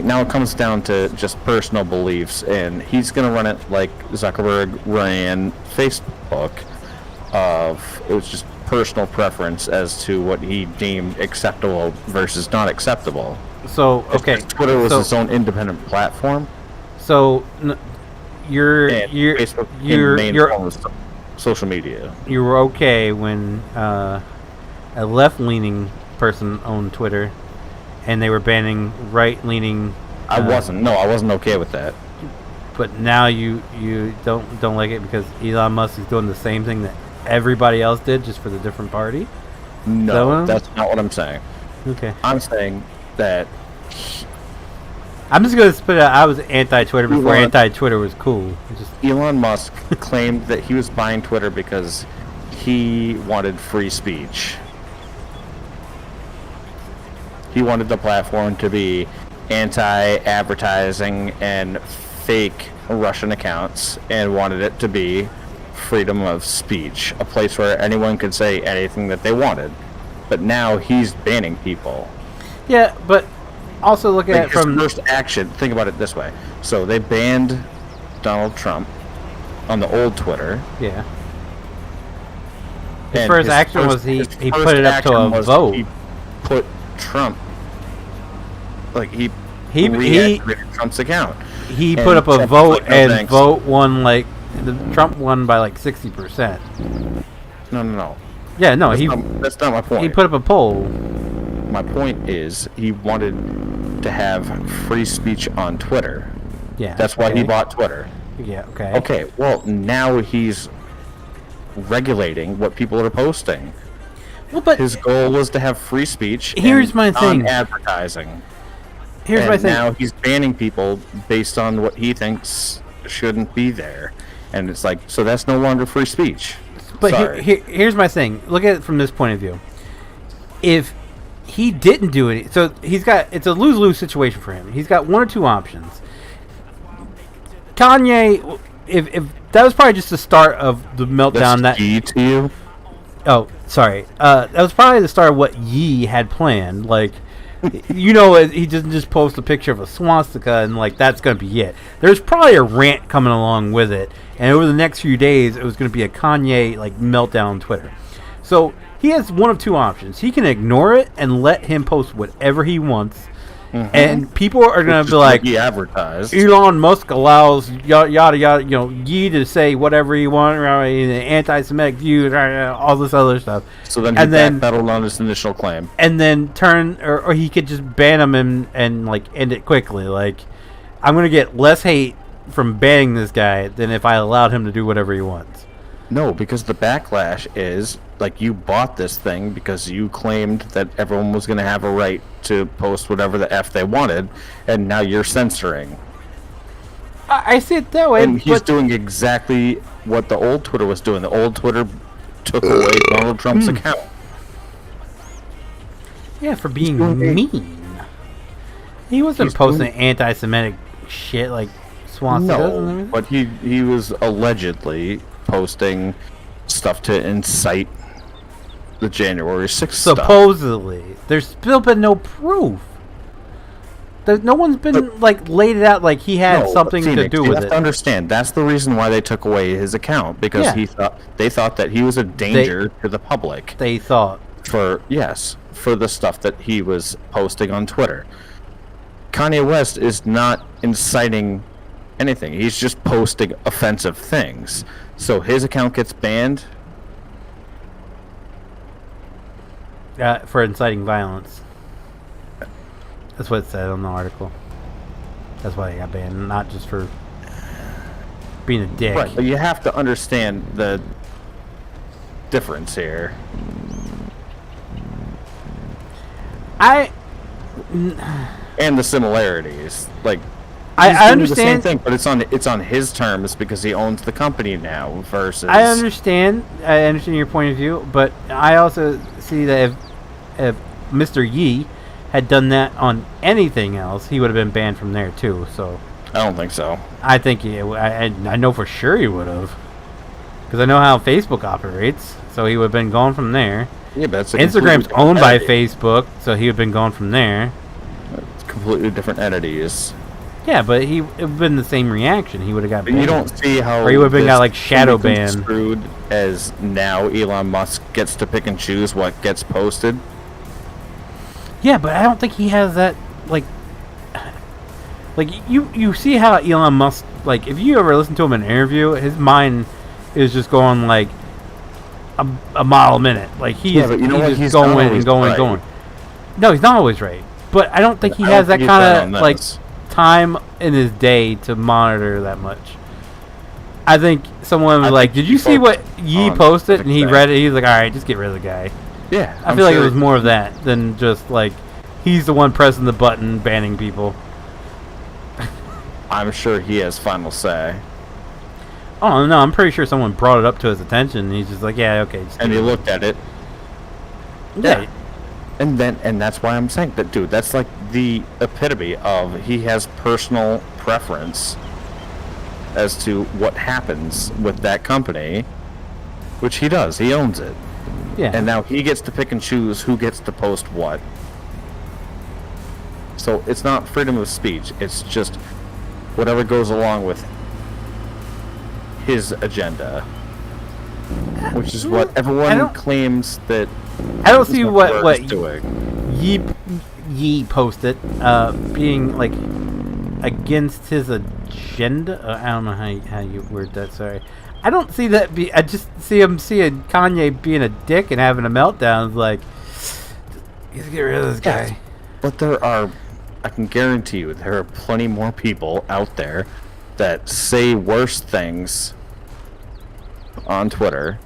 Now it comes down to just personal beliefs, and he's gonna run it like Zuckerberg ran Facebook. It was just personal preference as to what he deemed acceptable versus not acceptable. So okay, If Twitter was its own independent platform. So you're Facebook you're form of social media. you were okay when a left-leaning person owned Twitter, and they were banning right-leaning. I wasn't okay with that. But now you don't like it because Elon Musk is doing the same thing that everybody else did, just for the different party. No, that's not what I'm saying. Okay. I'm saying that I'm just gonna spit it out. I was anti-Twitter before anti-Twitter was cool. Elon Musk claimed that he was buying Twitter because he wanted free speech. He wanted the platform to be anti-advertising and fake Russian accounts, and wanted it to be freedom of speech, a place where anyone could say anything that they wanted. But now he's banning people. Yeah, but also look at it his from first action. Think about it this way: so they banned Donald Trump on the old Twitter. Yeah. His first action was he put it up to a vote. He put Trump, he reactivated Trump's account. He put up a vote, and vote won Trump won by 60%. No. Yeah, no, that's not my point. He put up a poll. My point is he wanted to have free speech on Twitter. Yeah. That's why he bought Twitter. Yeah, okay. Okay, well, now he's regulating what people are posting. Well, but his goal was to have free speech. Here's my thing. Advertising. Here's my thing. Now he's banning people based on what he thinks shouldn't be there, and it's so that's no longer free speech. But here's my thing. Look at it from this point of view. If he didn't do it, so it's a lose-lose situation for him. He's got one or two options. Kanye, if that was probably just the start of the meltdown. That's key to you. Oh, sorry. That was probably the start of what Ye had planned. He doesn't just post a picture of a swastika and that's going to be it. There's probably a rant coming along with it, and over the next few days, it was going to be a Kanye meltdown on Twitter. So he has one of two options. He can ignore it and let him post whatever he wants, and people are going to be like, he advertised. Elon Musk allows yada yada, Ye to say whatever he wants, anti-Semitic views, all this other stuff. So then he backpedaled on his initial claim, and then or he could just ban him and end it quickly. I'm going to get less hate from banning this guy than if I allowed him to do whatever he wants. No, because the backlash is you bought this thing because you claimed that everyone was going to have a right to post whatever the F they wanted, and now you're censoring. I see it that way. And he's doing exactly what the old Twitter was doing. The old Twitter took away Donald Trump's account. Yeah, for being mean. He wasn't posting anti-Semitic shit like swastikas. No, but he was allegedly posting stuff to incite the January 6th supposedly stuff. There's still been no proof. No one's been laid it out he had something to do with it. You have to understand, that's the reason why they took away his account, because they thought that he was a danger to the public. They thought for the stuff that he was posting on Twitter. Kanye West is not inciting anything. He's just posting offensive things. So his account gets banned for inciting violence. That's what it said on the article. That's why he got banned, not just for being a dick. Right, but you have to understand the difference here. And the similarities. I understand the same thing, but it's on his terms because he owns the company now. Versus, I understand your point of view, but I also see that if Mr. Ye had done that on anything else, he would have been banned from there too. So I don't think so. I think I know for sure he would have, because I know how Facebook operates. So he would have been gone from there. Yeah, but Instagram's owned by Facebook, so he would have been gone from there. completely different entities. Yeah, but it would have been the same reaction. He would have got But banned. you don't see how, or he would have been got like this shadow can be banned. construed as now Elon Musk gets to pick and choose what gets posted. Yeah, but I don't think he has that like you see how Elon Musk, like, if you ever listen to him in an interview, his mind is just going like a mile a minute. Like he's, but you know what? he's He's just not going and always going and right. going. No, he's not always right. But I don't think he I has don't that think he's right kind on of like this. time in his day to monitor that much. I think someone was I like, think "Did you he see what focused Yi on posted?" And he specific read it. He's like, "All right, just get rid of the guy." Yeah, I feel like it was more of that than just like he's the one pressing the button banning people. I'm sure he has final say. Oh no, I'm pretty sure someone brought it up to his attention. And he's just like, "Yeah, okay." Just And do he it." looked at it. Yeah. And that's why I'm saying that, dude, that's like the epitome of he has personal preference as to what happens with that company, which he does. He owns it. Yeah. And now he gets to pick and choose who gets to post what. So it's not freedom of speech. It's just whatever goes along with his agenda, which is what everyone claims that. I don't see what Zuckerberg is doing. Yi posted being like against his agenda. I don't know how you word that. Sorry, I don't see that. I just see him seeing Kanye being a dick and having a meltdown. It's like, let's get rid of this guy. Yes. But I can guarantee you, there are plenty more people out there that say worse things on Twitter.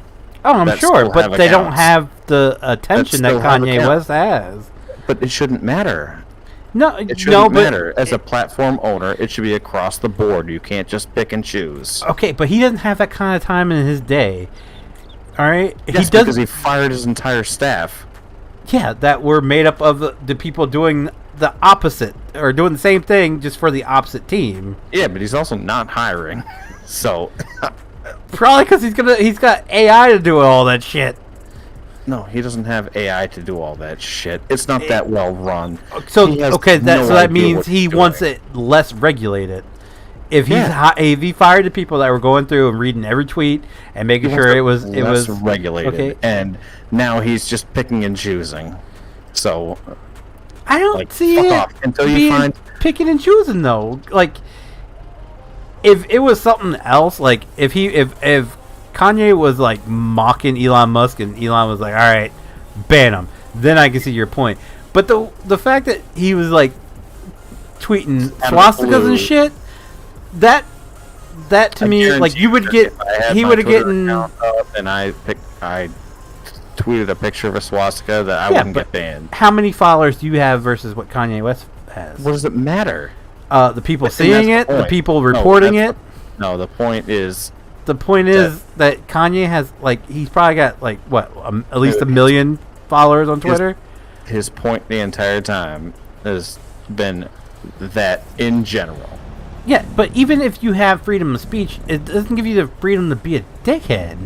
Oh, I'm that sure, still but have they don't accounts. have the attention that still have Kanye accounts. West has. But it shouldn't matter. No, It shouldn't but matter. As a platform owner, it should be across the board. You can't just pick and choose. okay, but he doesn't have that kind of time in his day. All right, Yes, because he fired his entire staff. Yeah, that were made up of the people doing the opposite or doing the same thing just for the opposite team. Yeah, but he's also not hiring. So, Probably because he's got AI to do all that shit. no, he doesn't have AI to do all that shit. It's not that well run. So He has okay, no that idea means what he he's wants doing. it less regulated. If Yeah. if he fired the people that were going through and reading every tweet and making He sure wants it was less regulated, okay. and now he's just picking and choosing. So, I don't like, see fuck it off until you being find- picking and choosing though. Like if it was something else, like if Kanye was like mocking Elon Musk and Elon was like, "All right, ban him," then I can see your point. But the fact that he was like tweeting swastikas and shit, that to I me, guarantee like you would that get, if I had he my would have Twitter gotten. account up and I tweeted a picture of a swastika, that I wouldn't but get banned. how many followers do you have versus what Kanye West has? What does it matter? The people I think that's seeing the it, the point. people No, reporting that's it. No, the point is, The point is that Kanye has like he's probably got like what at least a Dude, million followers on Twitter. his point the entire time has been that in general. Yeah, but even if you have freedom of speech, it doesn't give you the freedom to be a dickhead.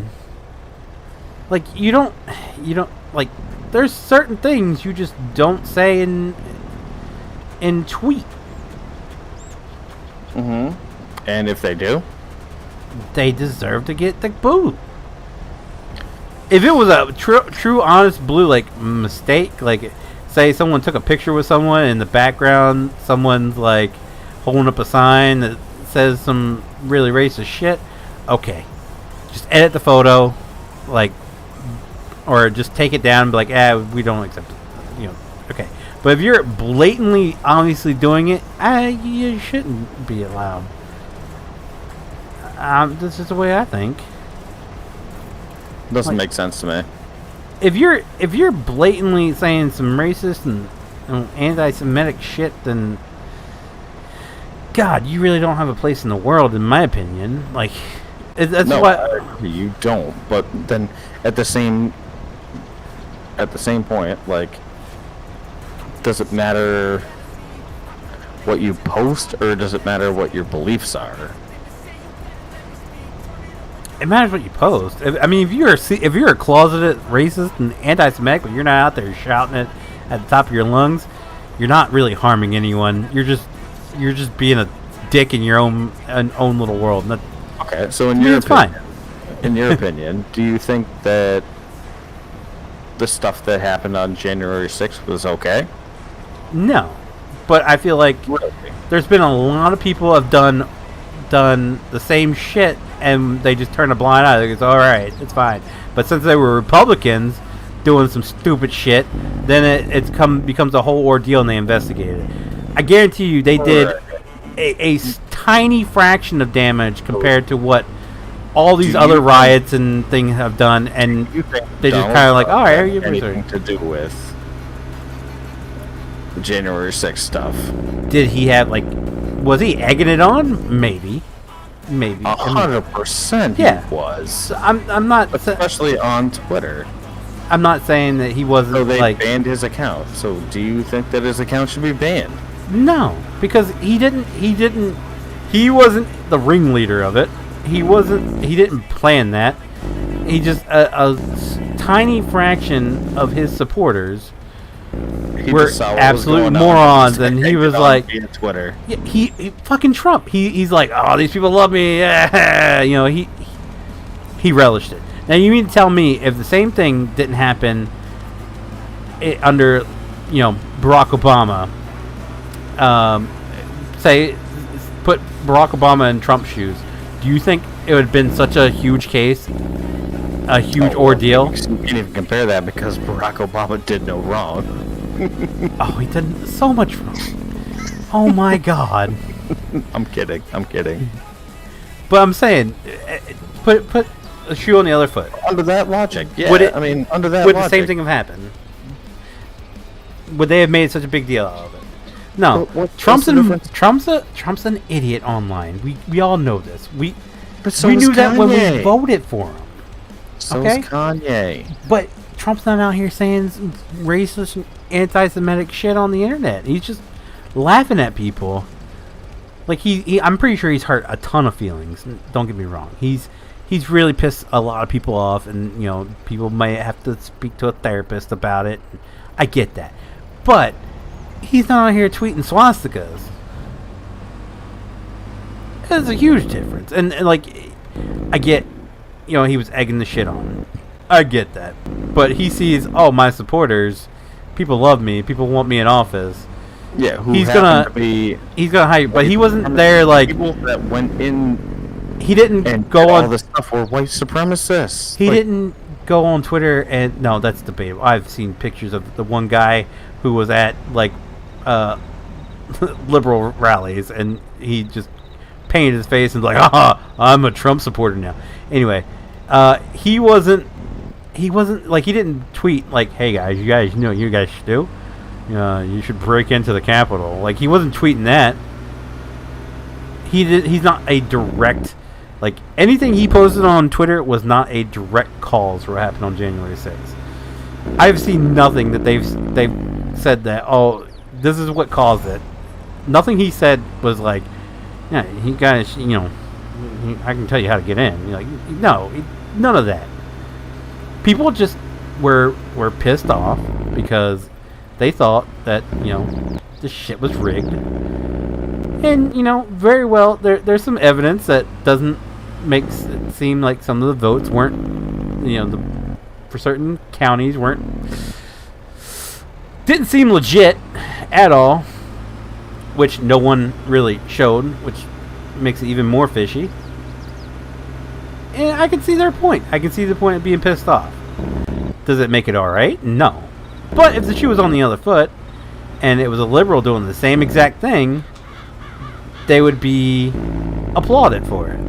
Like you don't like. There's certain things you just don't say in tweet. Mm-hmm. And if they do, They deserve to get the boot. If it was a true honest blue like mistake, like say someone took a picture with someone in the background, someone's like holding up a sign that says some really racist shit, okay, just edit the photo, like, or just take it down and be like, we don't accept it, okay. But if you're blatantly obviously doing it, you shouldn't be allowed. This is the way I think. doesn't Like- make sense to me. If you're blatantly saying some racist and anti-Semitic shit, then God, you really don't have a place in the world, in my opinion. Like, that's No, what. you don't. But then at the same point, like, does it matter what you post, or does it matter what your beliefs are? It matters what you post. If you're a closeted racist and anti-Semitic, but you're not out there shouting it at the top of your lungs, you're not really harming anyone. You're just being a dick in your own little world. And that, Okay, so it's fine. In your opinion, do you think that the stuff that happened on January 6th was okay? No, but I feel like there's been a lot of people have done the same shit, and they just turn a blind eye. It's all right, it's fine. But since they were Republicans doing some stupid shit, then it becomes a whole ordeal, and they investigate it. I guarantee you, they did a tiny fraction of damage compared to what all these other riots and things have done, and they just kind of like, all right, you're anything to do with the January 6th stuff. Did he have, like, was he egging it on? Maybe. 100% yeah. He was. So I'm not, especially on Twitter. I'm not saying that he wasn't. So they like, banned his account. So do you think that his account should be banned? No, because he wasn't the ringleader of it. He didn't plan that. He just a tiny fraction of his supporters were absolute morons, and he was like, Twitter. Yeah, he fucking Trump. He's like, oh, these people love me. You know, he relished it. Now you mean to tell me if the same thing didn't happen under, you know, Barack Obama? Say, put Barack Obama in Trump's shoes. Do you think it would have been such a huge case, a huge ordeal? You can't even compare that because Barack Obama did no wrong. Oh, he did so much wrong. Oh my God. I'm kidding. But I'm saying, put a shoe on the other foot. Under that logic, yeah. Would under that would logic. the same thing have happened? Would they have made such a big deal out of it? No. Trump's an idiot online. We all know this. We knew that when we voted for him. So okay? is Kanye. But Trump's not out here saying racist and anti-Semitic shit on the internet. He's just laughing at people. Like I'm pretty sure he's hurt a ton of feelings. Don't get me wrong. He's really pissed a lot of people off, and you know, people may have to speak to a therapist about it. I get that, but he's not out here tweeting swastikas. There's a huge difference, and like, I get, you know, he was egging the shit on. I get that, but he sees, oh, my supporters, people love me, people want me in office. Yeah, he's gonna hire, but he wasn't there like people that went in. He didn't and go on all the stuff were white supremacists. He didn't go on Twitter and no, that's debatable. I've seen pictures of the one guy who was at like liberal rallies, and he just painted his face and was like, I'm a Trump supporter now. Anyway, he wasn't like, he didn't tweet like, hey guys, you know what you guys should do? You should break into the Capitol. Like, he wasn't tweeting that. He's not a direct, like, anything he posted on Twitter was not a direct cause for what happened on January 6th. I've seen nothing that they've said that, oh, this is what caused it. Nothing he said was like, yeah, he guys, you know, I can tell you how to get in. You're like, no, none of that. People just were pissed off because they thought that, you know, this shit was rigged. And, you know, very well, there's some evidence that doesn't make it seem like some of the votes weren't, you know, for certain counties didn't seem legit at all, which no one really showed, which makes it even more fishy. And I can see their point. I can see the point of being pissed off. Does it make it alright? No. But if the shoe was on the other foot, and it was a liberal doing the same exact thing, they would be applauded for it.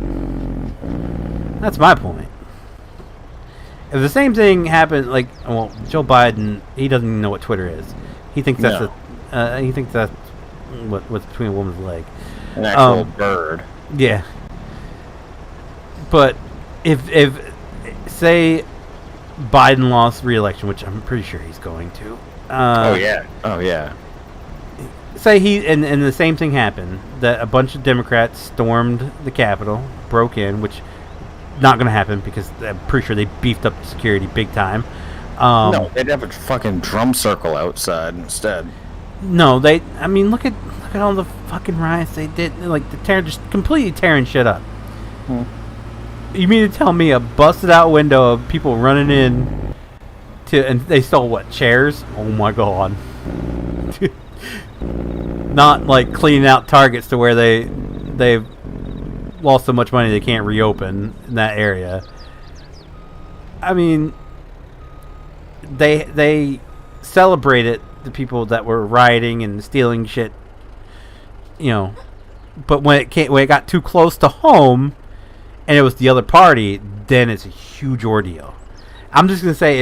That's my point. If the same thing happened, like, well, Joe Biden, he doesn't even know what Twitter is. He thinks that's he thinks that's what's between a woman's leg. An actual bird. Yeah. But if say Biden lost re-election, which I'm pretty sure he's going to. Oh yeah. Say and the same thing happened, that a bunch of Democrats stormed the Capitol, broke in, which not going to happen because I'm pretty sure they beefed up security big time. No, they'd have a fucking drum circle outside instead. No, they. I mean, look at all the fucking riots they did. Like just completely tearing shit up. You mean to tell me a busted out window of people running in and they stole what, chairs? Oh my god. Not like cleaning out Targets to where they've lost so much money they can't reopen in that area. I mean, they celebrated the people that were rioting and stealing shit, you know, but when it got too close to home and it was the other party, then it's a huge ordeal. I'm just gonna say,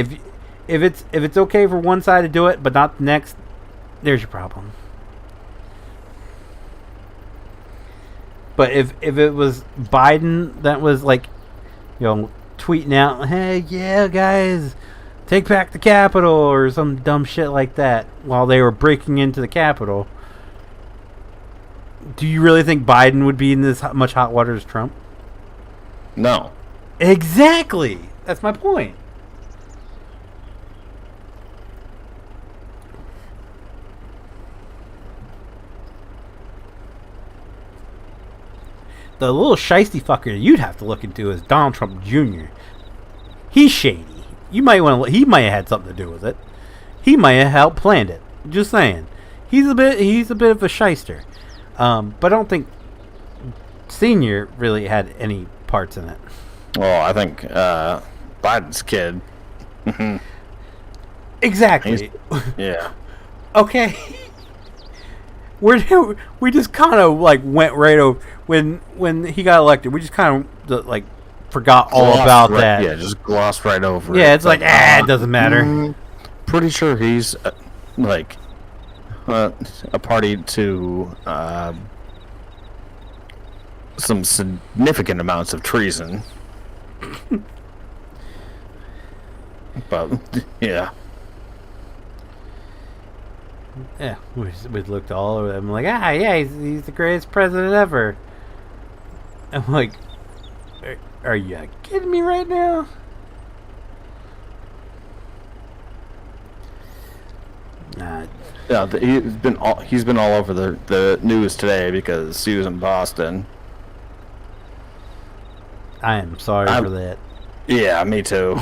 if it's okay for one side to do it but not the next, there's your problem. But if it was Biden that was like, you know, tweeting out, hey, yeah, guys, take back the Capitol or some dumb shit like that while they were breaking into the Capitol, do you really think Biden would be in this much hot water as Trump? No. Exactly. That's my point. The little shiesty fucker you'd have to look into is Donald Trump Jr. He's shady. He might have had something to do with it. He might have helped planned it. Just saying. He's a bit of a shyster. But I don't think Senior really had any parts in it. Well, I think Biden's kid. Exactly. Yeah. Okay. We just kind of like went right over when he got elected. We just kind of like forgot all about that. Yeah, just glossed right over it. Yeah, it's like it doesn't matter. Pretty sure he's like a party to some significant amounts of treason. But yeah. Yeah, we looked all over them like, yeah, he's the greatest president ever. I'm like, are you kidding me right now? Nah. Yeah, he's been all over the news today because he was in Boston. I am sorry for that. Yeah, me too.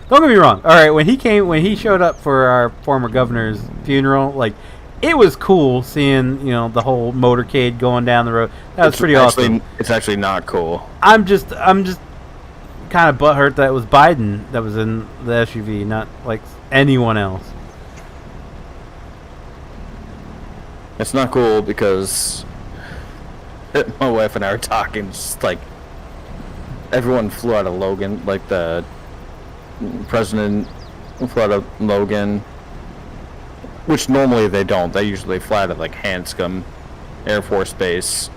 Don't get me wrong. All right, when he showed up for our former governor's funeral, like, it was cool seeing, you know, the whole motorcade going down the road. That was pretty awesome. It's actually not cool. I'm just kind of butthurt that it was Biden that was in the SUV, not like anyone else. It's not cool because my wife and I were talking, just like everyone flew out of Logan, like the president flew out of Logan, which normally they don't. They usually fly out of like Hanscom Air Force Base,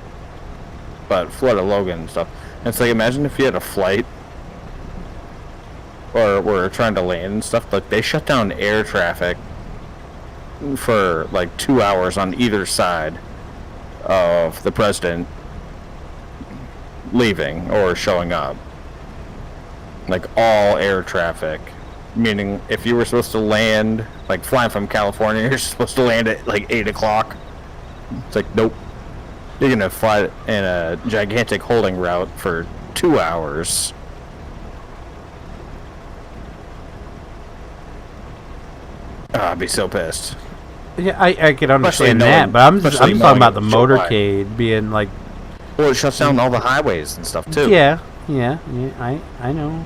but flew out of Logan and stuff. And it's like, imagine if you had a flight or were trying to land and stuff, like they shut down air traffic for like 2 hours on either side of the president leaving or showing up. Like all air traffic, meaning if you were supposed to land, like flying from California, you're supposed to land at like 8 o'clock. It's like, nope, you're gonna fly in a gigantic holding route for 2 hours. I'd be so pissed. Yeah, I could understand that, but I'm talking about the motorcade being like. Well, it shuts down all the highways and stuff too. Yeah, I know.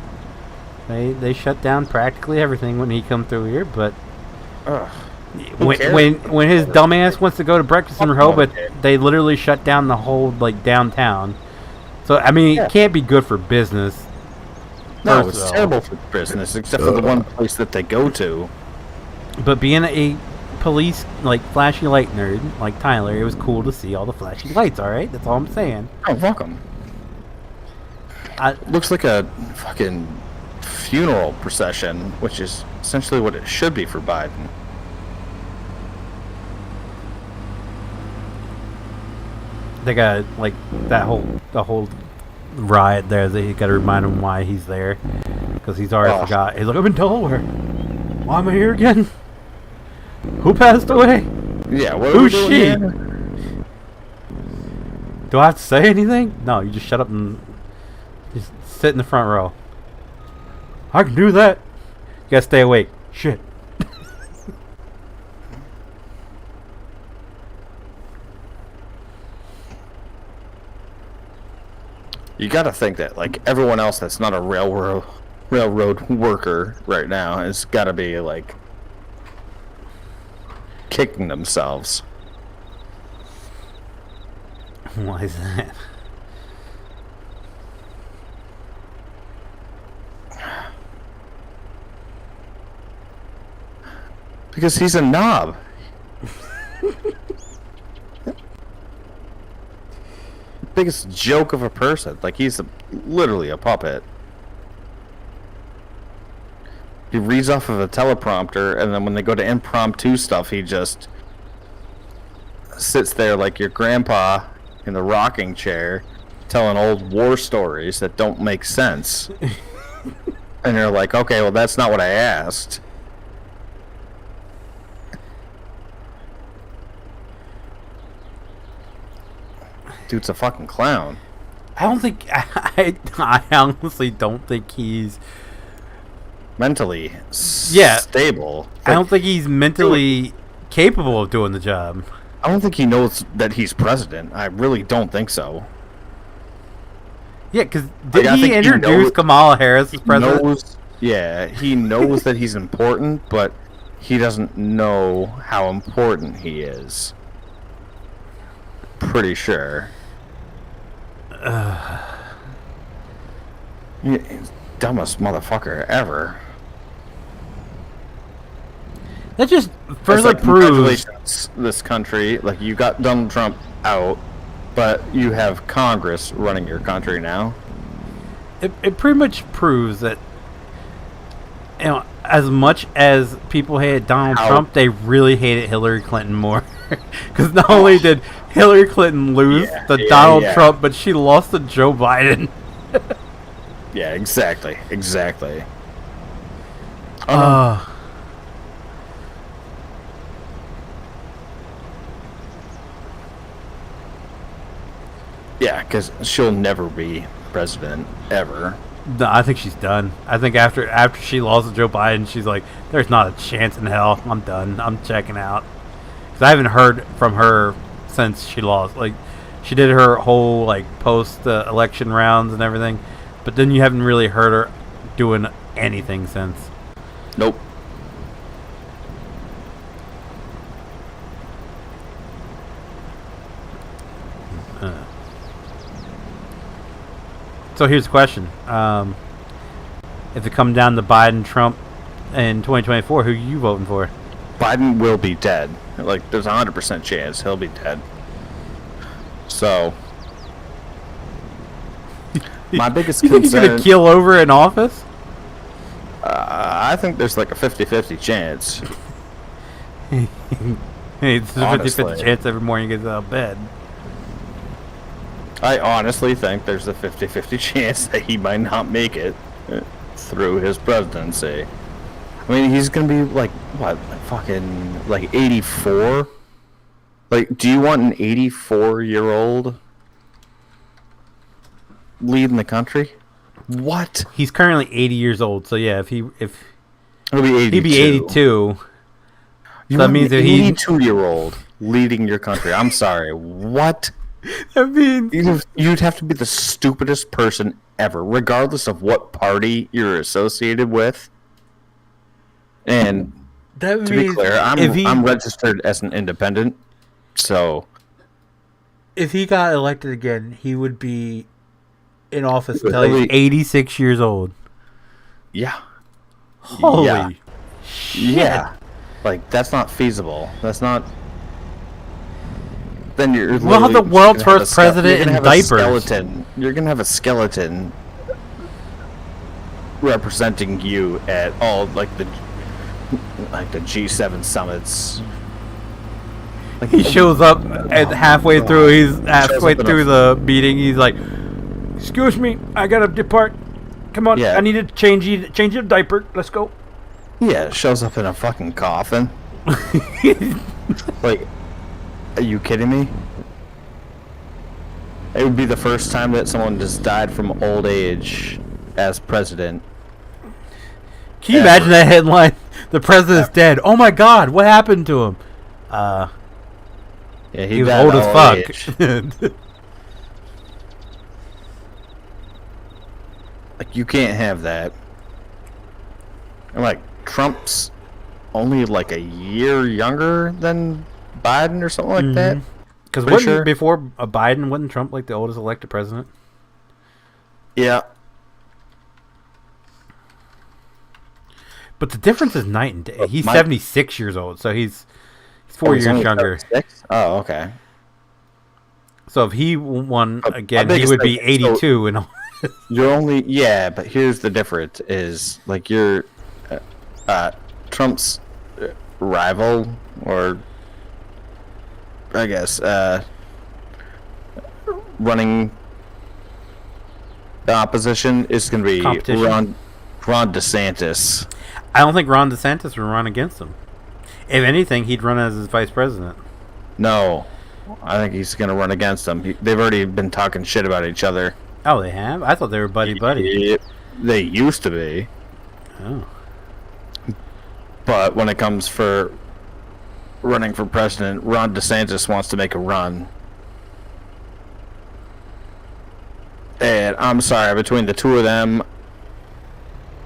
They shut down practically everything when he come through here, but when his dumbass wants to go to breakfast in Rehoboth, they literally shut down the whole like downtown. So I mean, it can't be good for business. No, it's terrible for business, except for the one place that they go to. But being a police like flashy light nerd like Tyler, it was cool to see all the flashy lights. All right, that's all I'm saying. Oh, welcome. Looks like a fucking funeral procession, which is essentially what it should be for Biden. They got like the whole riot there. They got to remind him why he's there because he's already forgot. He's like, I'm in Delaware. Why am I here again? Who passed away? Yeah, what Who's are we she? doing here? Do I have to say anything? No, you just shut up and just sit in the front row. I can do that. You gotta stay awake. Shit. You gotta think that, like, everyone else that's not a railroad worker right now has gotta be, like, kicking themselves. Why is that? Because he's a knob. Biggest joke of a person. Like, he's literally a puppet. He reads off of a teleprompter, and then when they go to impromptu stuff, he just sits there like your grandpa in the rocking chair telling old war stories that don't make sense. And you're like, okay, well, that's not what I asked. Dude's a fucking clown. I don't think I honestly don't think he's Mentally Yeah. stable. I don't think he's mentally capable of doing the job. I don't think he knows that he's president. I really don't think so. Yeah, because did I he think he introduce knows- Kamala Harris as president? He knows that he's important, but he doesn't know how important he is. Pretty sure. He's dumbest motherfucker ever. That just It's further like, proves. congratulations, this country. Like, you got Donald Trump out, but you have Congress running your country now. It pretty much proves that, you know, as much as people hated Donald Trump, they really hated Hillary Clinton more. Because not only did Hillary Clinton lose to Donald Trump, but she lost to Joe Biden. Yeah, exactly. Yeah, because she'll never be president, ever. No, I think she's done. I think after she lost to Joe Biden, she's like, there's not a chance in hell. I'm done. I'm checking out. Because I haven't heard from her since she lost. Like, she did her whole, like, post-election rounds and everything. But then you haven't really heard her doing anything since. Nope. So here's the question. If it come down to Biden, Trump, in 2024, who are you voting for? Biden will be dead. Like, there's a 100% chance he'll be dead. So, my biggest You think he's concern... going to keel over in office? I think there's like a 50-50 chance. Hey, it's a 50-50 Honestly. chance every morning he gets out of bed. I honestly think there's a 50-50 chance that he might not make it through his presidency. I mean, he's gonna be like, what, fucking, like 84? Like, do you want an 84-year-old leading the country? What? He's currently 80 years old, so yeah, if He'll be 82. he'd be 82. You that want means an that he 82-year-old leading your country. I'm sorry. What? I mean, You'd have to be the stupidest person ever, regardless of what party you're associated with. And that to be clear, I'm registered as an independent, so if he got elected again, he would be in office until He'll he's be- 86 years old. yeah. Holy Yeah. shit. Yeah. Like, that's not feasible. That's not... Then you're We'll have the literally world's gonna have first a skele- president you're gonna in have a diapers. skeleton. You're gonna have a skeleton representing you at all, like the G7 summits. Like, He shows up and halfway through, he's halfway up in through a- the meeting, he's like, "Excuse me, I gotta depart. Come on, Yeah. I need to change your diaper. Let's go." Yeah, shows up in a fucking coffin. Like, are you kidding me? It would be the first time that someone just died from old age as president. Can you imagine that headline? The president's dead. Oh my God! What happened to him? Yeah, He was died old at as old fuck. age. Like, you can't have that. And like, Trump's only like a year younger than Biden or something like that. Because Pretty sure. before Biden, wasn't Trump like the oldest elected president? Yeah. But the difference is night and day. He's Mike- 76 years old, so he's 4 he's years only younger. 36? Oh, okay. So if he won But again, my he biggest would be thing- so- 82 and all. You're only but here's the difference: is like you're Trump's rival, or I guess running the opposition is going to be Competition? Ron DeSantis. I don't think Ron DeSantis would run against him. If anything, he'd run as his vice president. No, I think he's going to run against him. They've already been talking shit about each other. Oh, they have? I thought they were buddy-buddy. They used to be. Oh. But when it comes for running for president, Ron DeSantis wants to make a run. And I'm sorry, between the two of them,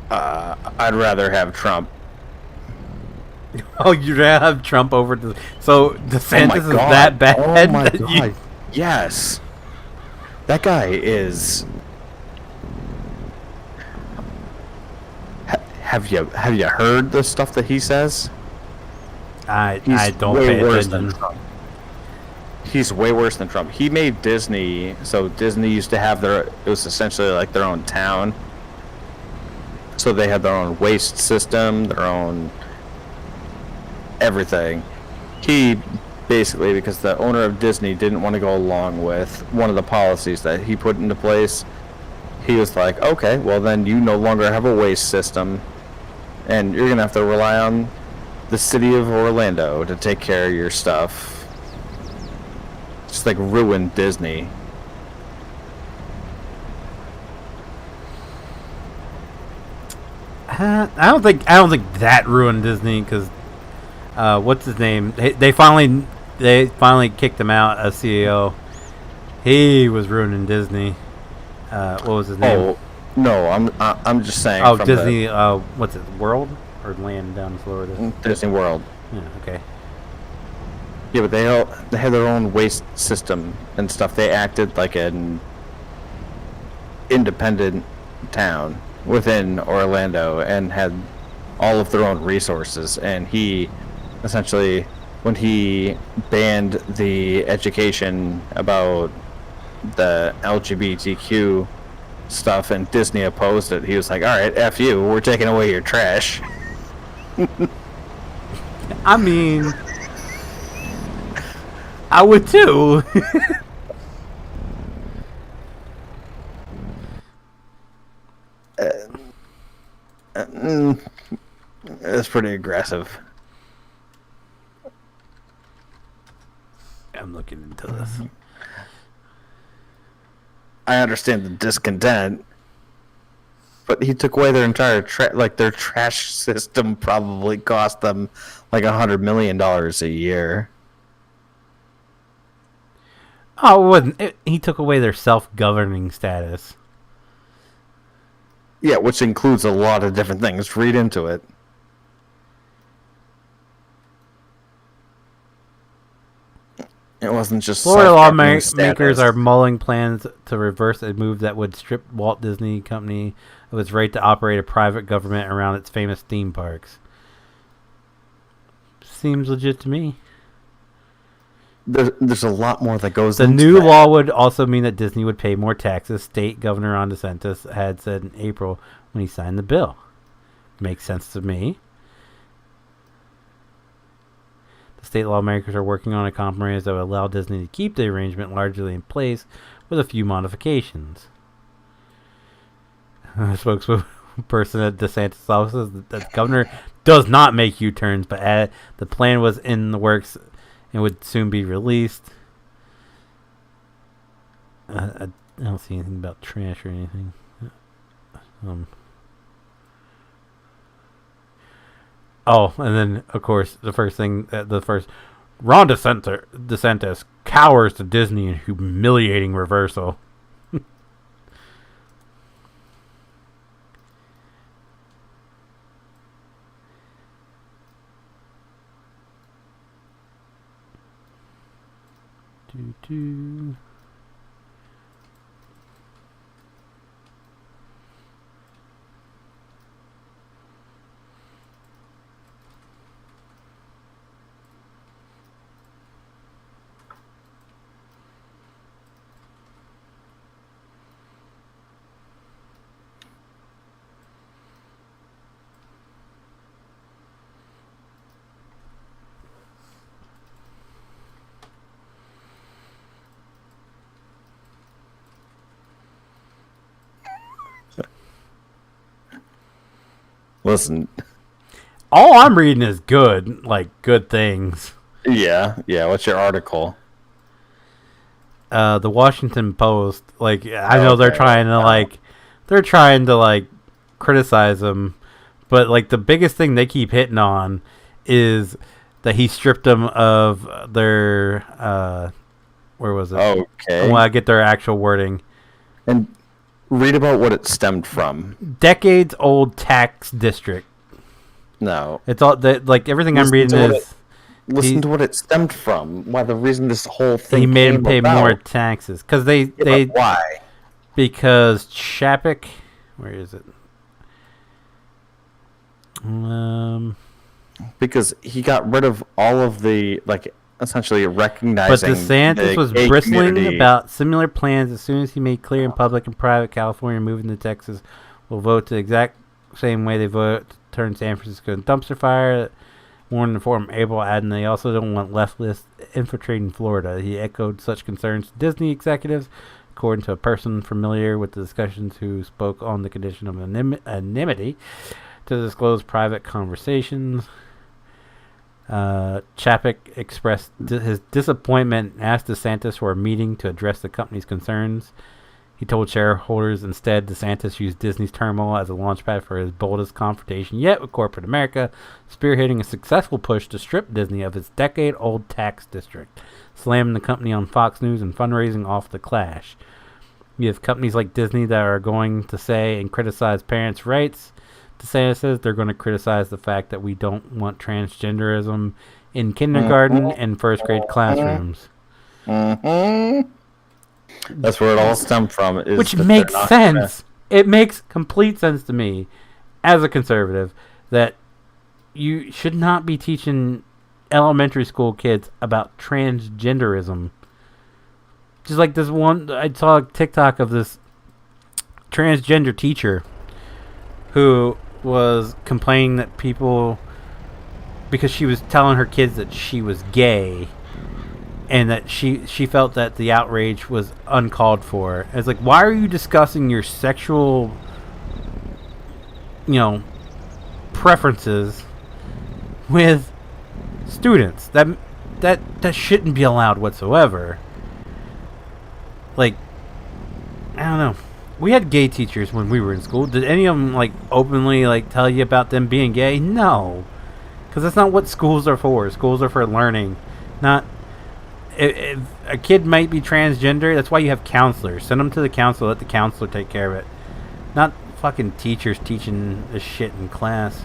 I'd rather have Trump. Oh, you'd rather have Trump over... So DeSantis is God. that bad? Oh my that you- God. Yes. That guy is... Have you heard the stuff that he says? I He's don't way pay worse attention. than Trump. He's way worse than Trump. He made Disney, so Disney used to have it was essentially like their own town. So they had their own waste system, their own everything. He basically, because the owner of Disney didn't want to go along with one of the policies that he put into place, he was like, okay, well then you no longer have a waste system, and you're going to have to rely on the city of Orlando to take care of your stuff. Just like ruined Disney. I don't think that ruined Disney because what's his name? They finally kicked him out as CEO. He was ruining Disney. What was his name? Oh no, I'm just saying. Oh, from Disney. What's it? World or Land down in Florida? Disney World. Yeah. Okay. Yeah, but they had their own waste system and stuff. They acted like an independent town within Orlando and had all of their own resources. And he essentially, when he banned the education about the LGBTQ stuff and Disney opposed it, he was like, all right, F you, we're taking away your trash. I mean, I would too. It's pretty aggressive. I'm looking into this. I understand the discontent, but he took away their entire their trash system probably cost them like $100 million a year. Oh, it wasn't. He took away their self-governing status. Yeah, which includes a lot of different things. Read into it. It wasn't just Florida self-governing lawmakers status. are mulling plans to reverse a move that would strip Walt Disney Company of its right to operate a private government around its famous theme parks. Seems legit to me. There's a lot more that goes The into new that. law would also mean that Disney would pay more taxes, State Governor Ron DeSantis had said in April when he signed the bill. Makes sense to me. The state lawmakers are working on a compromise that would allow Disney to keep the arrangement largely in place with a few modifications. A spokeswoman person at DeSantis' office says that the governor does not make U-turns, but the plan was in the works and would soon be released. I don't see anything about trash or anything. Oh, and then of course the first Ron DeSantis cowers to Disney in humiliating reversal. Do. Listen, all I'm reading is good, like good things. Yeah. What's your article? The Washington Post. Like, I know they're trying to criticize him, but like the biggest thing they keep hitting on is that he stripped them of their where was it? Okay. Well, I get their actual wording. And read about what it stemmed from. Decades old tax district. No. It's all like everything I'm reading is. Listen to what it stemmed from. Why the reason this whole thing. He made him pay about. more taxes because they why? Because Chapek, where is it? Because he got rid of all of the essentially recognizing. But DeSantis was gay bristling community. about similar plans as soon as he made clear in public and private California moving to Texas will vote the exact same way they vote to turn San Francisco into dumpster fire. Warned the forum April, adding they also don't want leftists infiltrating Florida. He echoed such concerns to Disney executives, according to a person familiar with the discussions who spoke on the condition of anonymity to disclose private conversations. Chapek expressed his disappointment and asked DeSantis for a meeting to address the company's concerns. He told shareholders instead DeSantis used Disney's turmoil as a launchpad for his boldest confrontation yet with corporate America, spearheading a successful push to strip Disney of its decade-old tax district, slamming the company on Fox News and fundraising off the clash. You have companies like Disney that are going to say and criticize parents' rights. DeSantis says they're going to criticize the fact that we don't want transgenderism in kindergarten and first grade classrooms. That's where it all stemmed from. Which makes sense. It makes complete sense to me, as a conservative, that you should not be teaching elementary school kids about transgenderism. Just like this one, I saw a TikTok of this transgender teacher who was complaining that people, because she was telling her kids that she was gay, and that she felt that the outrage was uncalled for. It's like, why are you discussing your sexual, preferences with students? That shouldn't be allowed whatsoever. Like, I don't know. We had gay teachers when we were in school. Did any of them openly tell you about them being gay? No, because that's not what schools are for. Schools are for learning, not. If a kid might be transgender, that's why you have counselors. Send them to the counselor. Let the counselor take care of it. Not fucking teachers teaching this shit in class.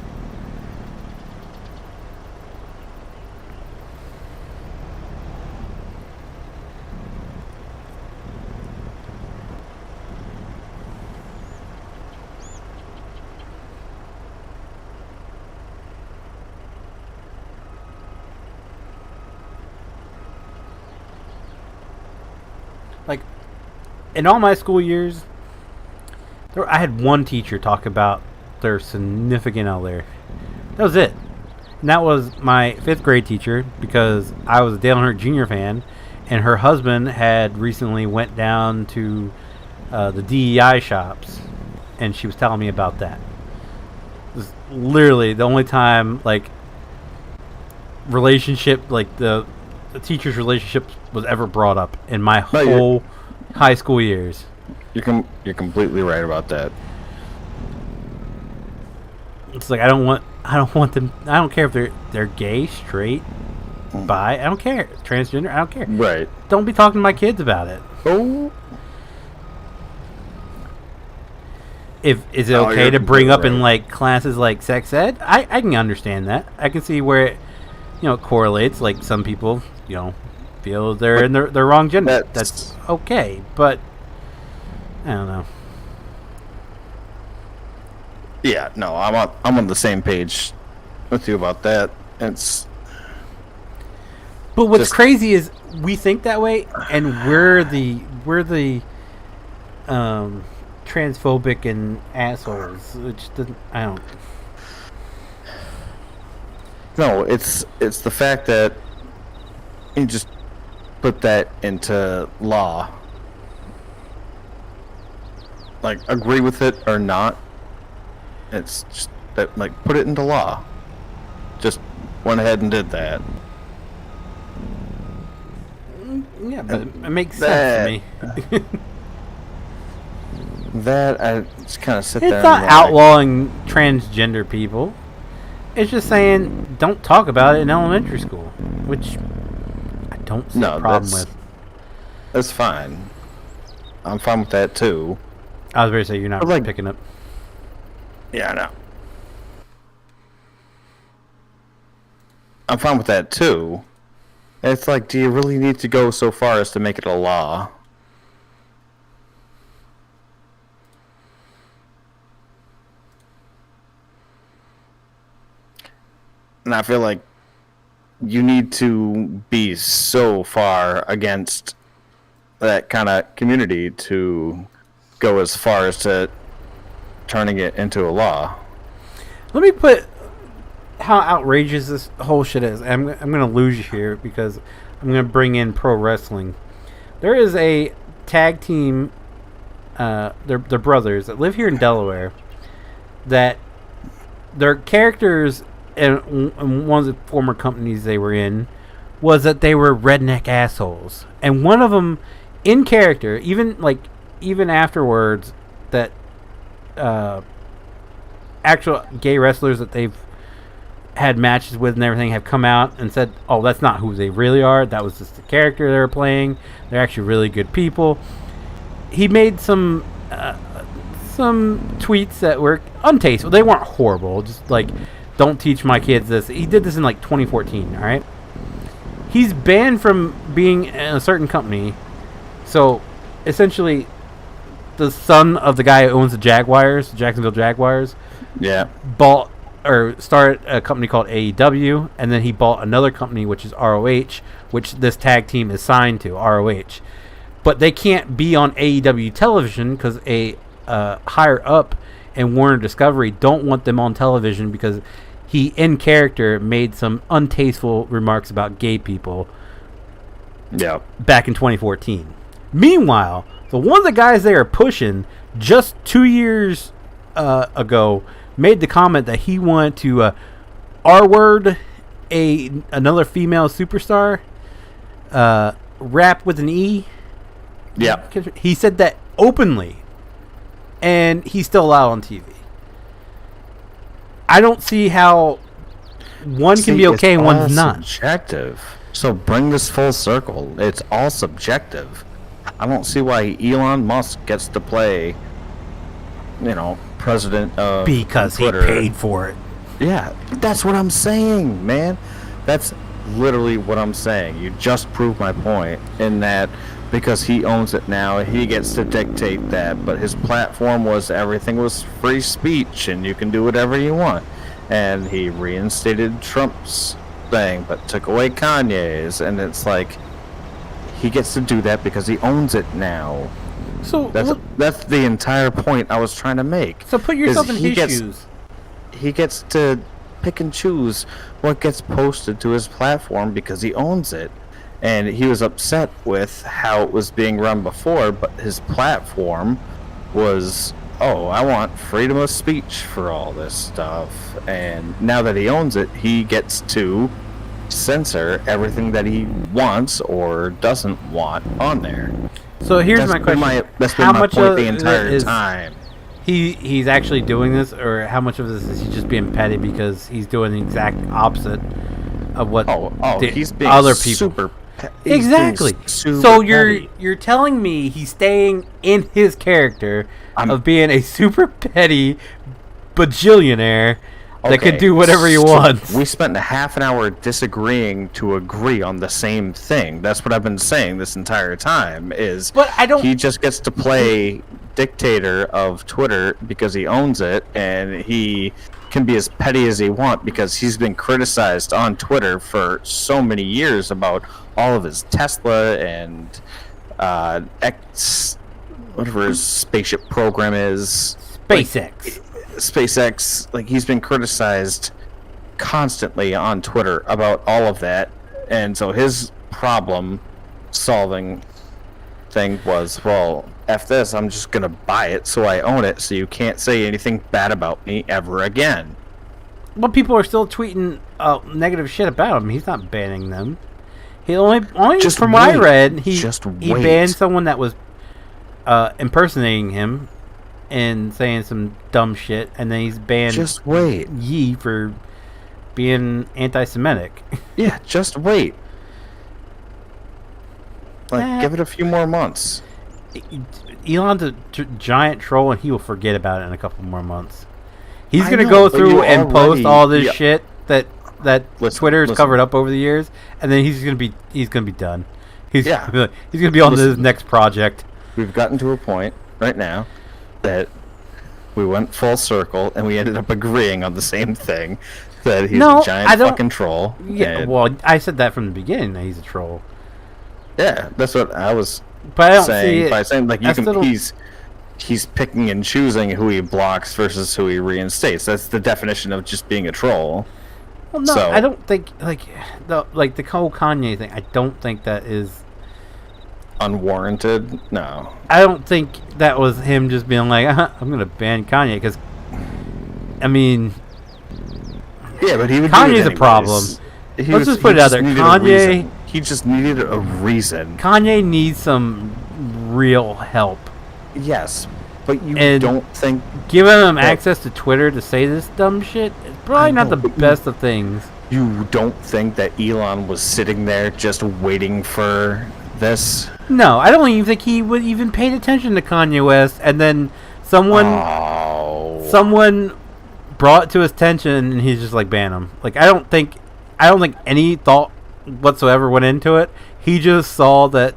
In all my school years, I had one teacher talk about their significant other. That was it. And that was my 5th grade teacher, because I was a Dale Earnhardt Jr. fan, and her husband had recently went down to the DEI shops, and she was telling me about that. This is literally the only time like relationship, like the teacher's relationship was ever brought up in my whole high school years. You're completely right about that. It's like I don't want them. I don't care if they're gay, straight, bi. I don't care. Transgender. I don't care. Right. Don't be talking to my kids about it. Oh. Is it okay to bring up in like classes like sex ed? I can understand that. I can see where it correlates. Like some people feel they're in the wrong gender. That's okay, but I don't know. Yeah, no, I'm on the same page with you about that. But what's crazy is we think that way, and we're the transphobic and assholes. Which I don't. No, it's the fact that you just put that into law. Like, agree with it or not. It's just that, like, put it into law. Just went ahead and did that. Yeah, but it makes sense to me. That I just kind of sit there. It's not outlawing transgender people. It's just saying don't talk about it in elementary school, which I don't see a problem with. That's fine. I'm fine with that too. I was going to say you're not picking up. Yeah, I know. I'm fine with that too. It's like, do you really need to go so far as to make it a law? And I feel like you need to be so far against that kind of community to go as far as to turning it into a law. Let me put how outrageous this whole shit is. I'm going to lose you here because I'm going to bring in pro wrestling. There is a tag team, they're brothers that live here in Delaware, that their characters in one of the former companies they were in was that they were redneck assholes. And one of them, in character, even afterwards, that actual gay wrestlers that they've had matches with and everything have come out and said, oh, that's not who they really are. That was just the character they were playing. They're actually really good people. He made some tweets that were untasteful. They weren't horrible. Just like, don't teach my kids this. He did this in like 2014, all right? He's banned from being in a certain company. So, essentially, the son of the guy who owns the Jaguars, Jacksonville Jaguars, bought or started a company called AEW, and then he bought another company, which is ROH, which this tag team is signed to, ROH. But they can't be on AEW television because a higher up in Warner Discovery don't want them on television because he, in character, made some untasteful remarks about gay people back in 2014. Meanwhile, one of the guys they are pushing just 2 years ago made the comment that he wanted to R-word another female superstar, rap with an E. Yeah. He said that openly, and he's still allowed on TV. I don't see how one can be okay and one's not. Subjective. So bring this full circle. It's all subjective. I don't see why Elon Musk gets to play, president of because Twitter. He paid for it. Yeah, that's what I'm saying, man. That's literally what I'm saying. You just proved my point in that because he owns it now, he gets to dictate that. But his platform was everything was free speech and you can do whatever you want. And he reinstated Trump's thing, but took away Kanye's. And it's like, he gets to do that because he owns it now. So that's the entire point I was trying to make. So put yourself in his shoes. He gets to pick and choose what gets posted to his platform because he owns it. And he was upset with how it was being run before, but his platform was oh, I want freedom of speech for all this stuff. And now that he owns it, he gets to censor everything that he wants or doesn't want on there. So here's my question: That's how been my much point of the it entire is time. he's actually doing this, or how much of this is he just being petty because he's doing the exact opposite of what He's being other people super exactly. So you're telling me he's staying in his character of being a super petty bajillionaire that can do whatever he wants. We spent a half an hour disagreeing to agree on the same thing. That's what I've been saying this entire time. He just gets to play dictator of Twitter because he owns it, and he can be as petty as he wants because he's been criticized on Twitter for so many years about all of his Tesla and whatever his spaceship program is. SpaceX, like, he's been criticized constantly on Twitter about all of that, and so his problem solving thing was, well, F this, I'm just gonna buy it so I own it so you can't say anything bad about me ever again. Well, people are still tweeting negative shit about him. He's not banning them. He only Just from wait. what I read, he Wait. banned someone that was impersonating him and saying some dumb shit, and then he's banned Just wait. Yi for being anti-Semitic. Yeah, just wait. Like, give it a few more months. Elon's a giant troll, and he will forget about it in a couple more months. He's I going to know, go but through you and already- post all this yeah. shit that Twitter's listen. covered up over the years, and then he's going to be done. He's Yeah. going to be on Listen. his next project. We've gotten to a point right now that we went full circle and we ended up agreeing on the same thing, that he's a giant fucking troll. Yeah, and well, I said that from the beginning, that he's a troll. yeah, that's what I was But I don't saying see it. by saying, like, I still don't- he's picking and choosing who he blocks versus who he reinstates. That's the definition of just being a troll. Well, no, So- I don't think the whole Kanye thing. I don't think that is. Unwarranted? No. I don't think that was him just being like, I'm gonna ban Kanye, because, I mean, Yeah, but he would. Kanye's do it a anyways. problem. He Let's just put it out there. needed a Kanye- reason. He just needed a reason. Kanye needs some real help. Yes, but you And don't think Giving him access to Twitter to say this dumb shit is probably I not know, the but you- best of things. that Elon was sitting there just waiting for this? No, I don't even think he would even paid attention to Kanye West, and then someone brought it to his attention, and he's just like, ban him. Like, I don't think any thought whatsoever went into it. He just saw that,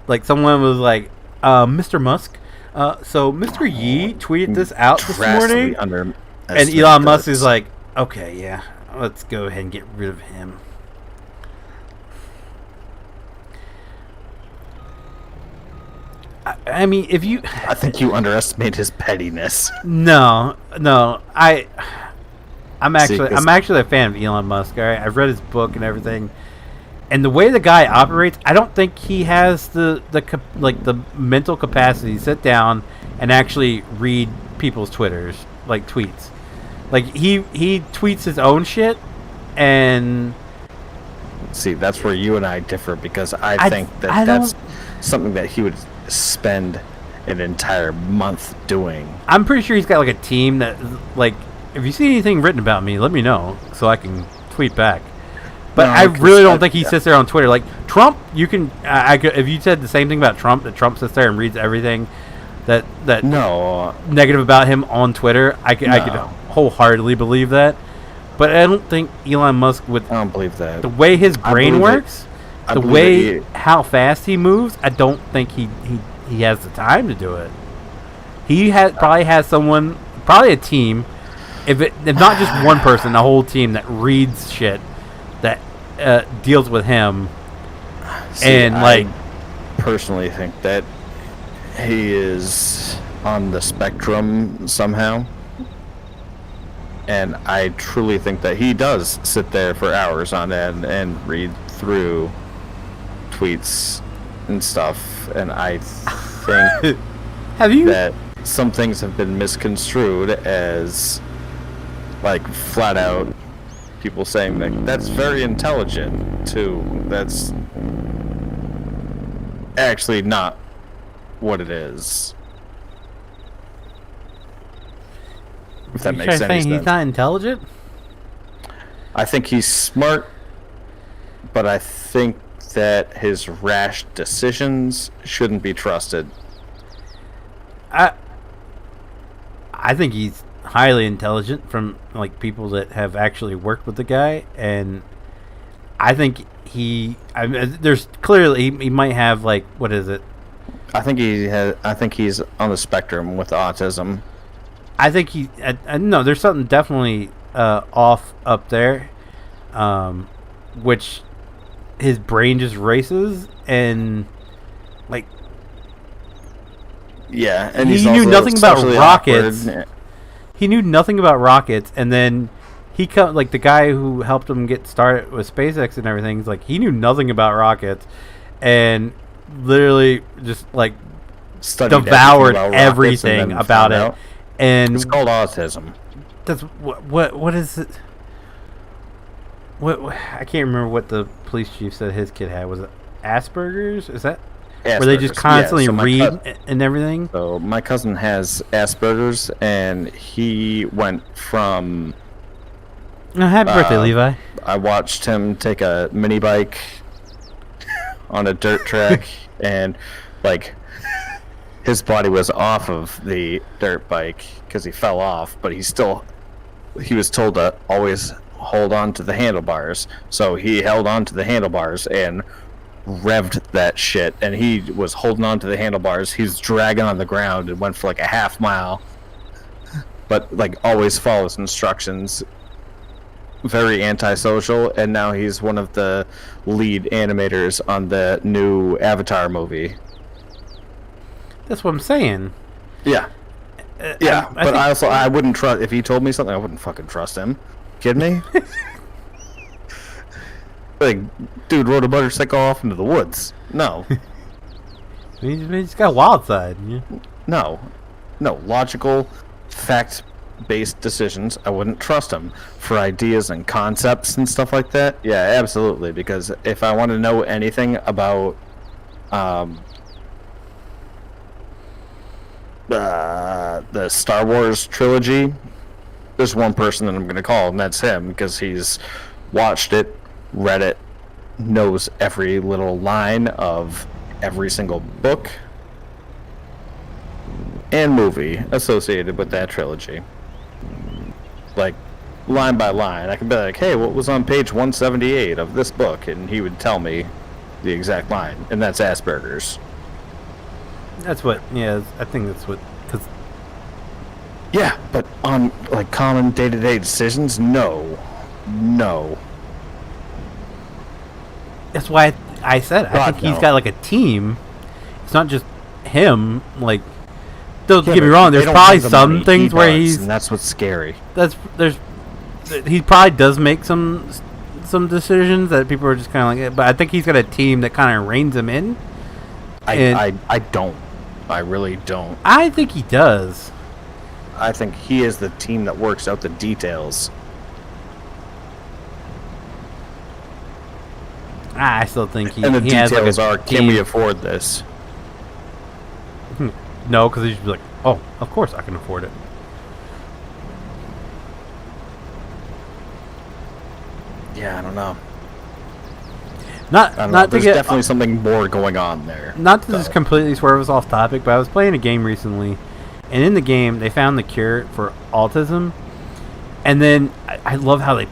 like, someone was like, Mr. Musk, so Mr. Yi tweeted this out this morning, and Elon Musk is like, okay, yeah, let's go ahead and get rid of him. I mean, if you... I think you underestimate his pettiness. No, I'm actually a fan of Elon Musk. All right, I've read his book and everything, and the way the guy operates, I don't think he has the mental capacity to sit down and actually read people's tweets. Like, he tweets his own shit, and See, that's where you and I differ, because I think that's something that he would spend an entire month doing. I'm pretty sure he's got like a team that, like, if you see anything written about me, let me know so I can tweet back. But No, I really don't 'cause think he sits there on Twitter like Trump. You can, if you said the same thing about Trump, that Trump sits there and reads everything that No, negative about him on Twitter, I could wholeheartedly believe that. But I don't think Elon Musk, with I don't believe that. the way his brain believe works, I the believe way that how fast he moves, I don't think he has the time to do it. He probably has someone, probably a team, if not just one person, a whole team that reads shit, that deals with him. And I personally think that he is on the spectrum somehow, and I truly think that he does sit there for hours on end and read through tweets and stuff, and I think have you that some things have been misconstrued as like flat out people saying that that's very intelligent too. That's actually not what it is. If that makes any sense. He's not intelligent? I think he's smart, but I think that his rash decisions shouldn't be trusted. I think he's highly intelligent from like people that have actually worked with the guy, and I think there's clearly he might have like, what is it? I think he's on the spectrum with autism. I think no, there's something definitely off up there, which his brain just races and like. Yeah, and he knew nothing about rockets. He knew nothing about rockets, and then like the guy who helped him get started with SpaceX and everything. He's like, he knew nothing about rockets, and literally just like devoured everything about it. And it's called autism. That's what is it? What I can't remember what the police chief said his kid had. Was it Asperger's? Is that where they just constantly read and everything? So my cousin has Asperger's, and he went from. Oh, happy birthday, Levi! I watched him take a mini bike on a dirt track, and like. His body was off of the dirt bike because he fell off, but he was told to always hold on to the handlebars. So he held on to the handlebars and revved that shit, and he was holding on to the handlebars. He was dragging on the ground and went for like a half mile, but like always follows instructions. Very antisocial, and now he's one of the lead animators on the new Avatar movie. That's what I'm saying. Yeah. Yeah, but I wouldn't trust, if he told me something, I wouldn't fucking trust him. Kidding me? Like, dude rode a motorcycle off into the woods. No. He's got a wild side. Yeah. No, logical, fact-based decisions, I wouldn't trust him. For ideas and concepts and stuff like that, yeah, absolutely, because if I want to know anything about, the Star Wars trilogy, there's one person that I'm going to call, and that's him, because he's watched it, read it, knows every little line of every single book and movie associated with that trilogy. Like, line by line. I could be like, hey, what was on page 178 of this book? And he would tell me the exact line, and that's Asperger's. That's what, yeah, I think that's what, cause yeah, but on, like, common day-to-day decisions, no. That's why I said, I think he's got, like, a team. It's not just him, like, don't get me wrong, there's probably some things where he's, and that's what's scary. He probably does make some decisions that people are just kind of like, but I think he's got a team that kind of reins him in. I don't. I really don't. I think he does. I think he is the team that works out the details. I still think he and the has details like a are, can we afford this? No, because he should be like, oh, of course I can afford it. Yeah, I don't know. There's definitely something more going on there. Not to just completely swerve us off topic, but I was playing a game recently, and in the game they found the cure for autism, and then I love how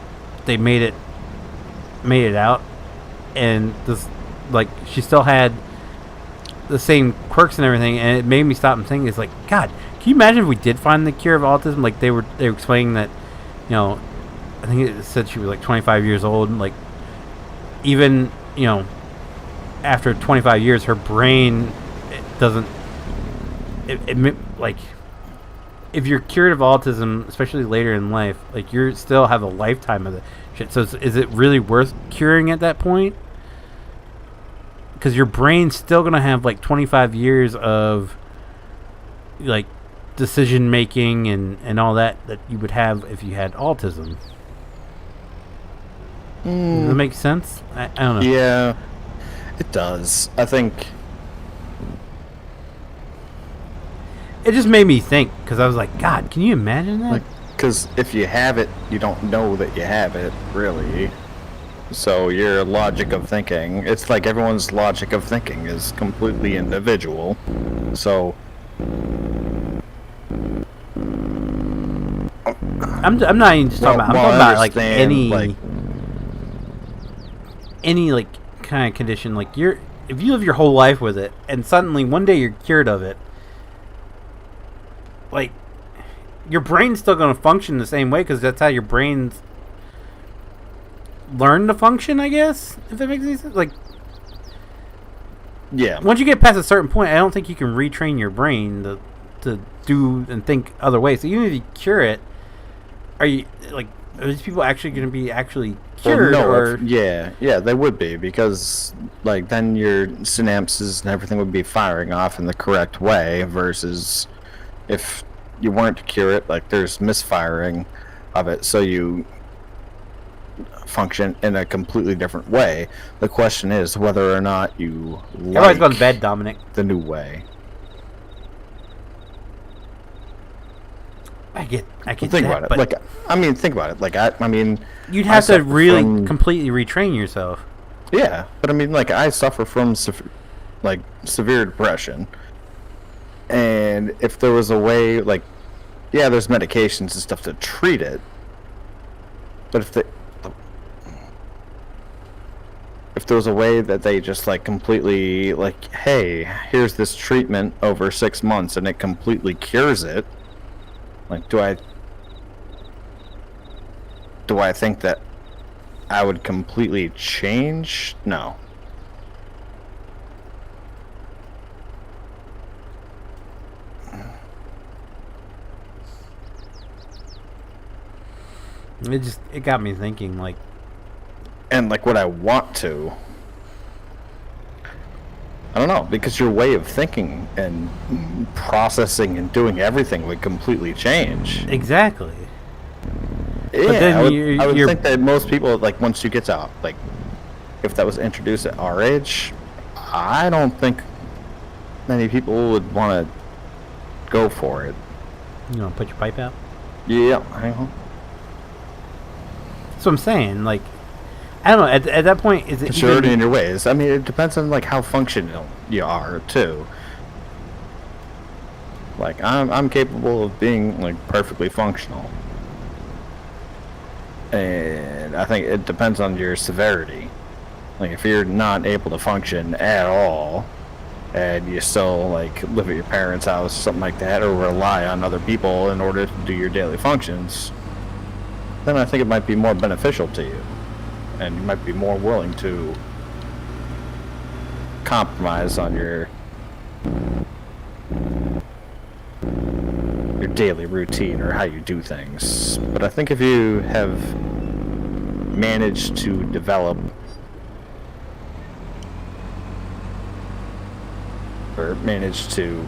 they made it out, and this, like, she still had the same quirks and everything, and it made me stop and think. It's like, God, can you imagine if we did find the cure of autism? Like they were explaining that, you know, I think it said she was like 25 years old, and like even, you know, after 25 years, her brain doesn't. Like, if you're cured of autism, especially later in life, like you still have a lifetime of the shit. So is it really worth curing at that point? Because your brain's still gonna have like 25 years of like decision making and all that you would have if you had autism. Does that make sense? I don't know. Yeah, it does. I think. It just made me think, because I was like, God, can you imagine that? Because if you have it, you don't know that you have it, really. So your logic of thinking, it's like everyone's logic of thinking is completely individual. So I'm not even just talking about. I'm talking about like any like kind of condition. Like if you live your whole life with it, and suddenly one day you're cured of it, like your brain's still going to function the same way because that's how your brain's learn to function, I guess, if that makes any sense. Like, yeah, once you get past a certain point, I don't think you can retrain your brain to do and think other ways. So even if you cure it, are these people actually going to be actually cured? Well, no, or yeah, they would be, because like then your synapses and everything would be firing off in the correct way, versus if you weren't to cure it, like there's misfiring of it, so you function in a completely different way. The question is whether or not you everybody's going to bed, Dominic. The new way. I get Think that, about it. but Like, I mean, think about it. Like, I mean, you'd have to really completely retrain yourself. Yeah, but I mean, like, I suffer from severe depression, and if there was a way, like, yeah, there's medications and stuff to treat it, but if there was a way that they just like completely like, hey, here's this treatment over 6 months and it completely cures it, like, do I think that I would completely change? No. It got me thinking, like, and like, what I want to, I don't know, because your way of thinking and processing and doing everything would completely change. Exactly. Yeah, but then I would think that most people, like, once you get to, like, if that was introduced at our age, I don't think many people would want to go for it. You want to put your pipe out? Yeah, I know. That's what I'm saying. Like, I don't know. At that point, is it you're already in your ways? I mean, it depends on like how functional you are too. Like, I'm capable of being like perfectly functional, and I think it depends on your severity. Like, if you're not able to function at all, and you still like live at your parents' house, something like that, or rely on other people in order to do your daily functions, then I think it might be more beneficial to you, and you might be more willing to compromise on your daily routine or how you do things. But I think if you have managed to develop or managed to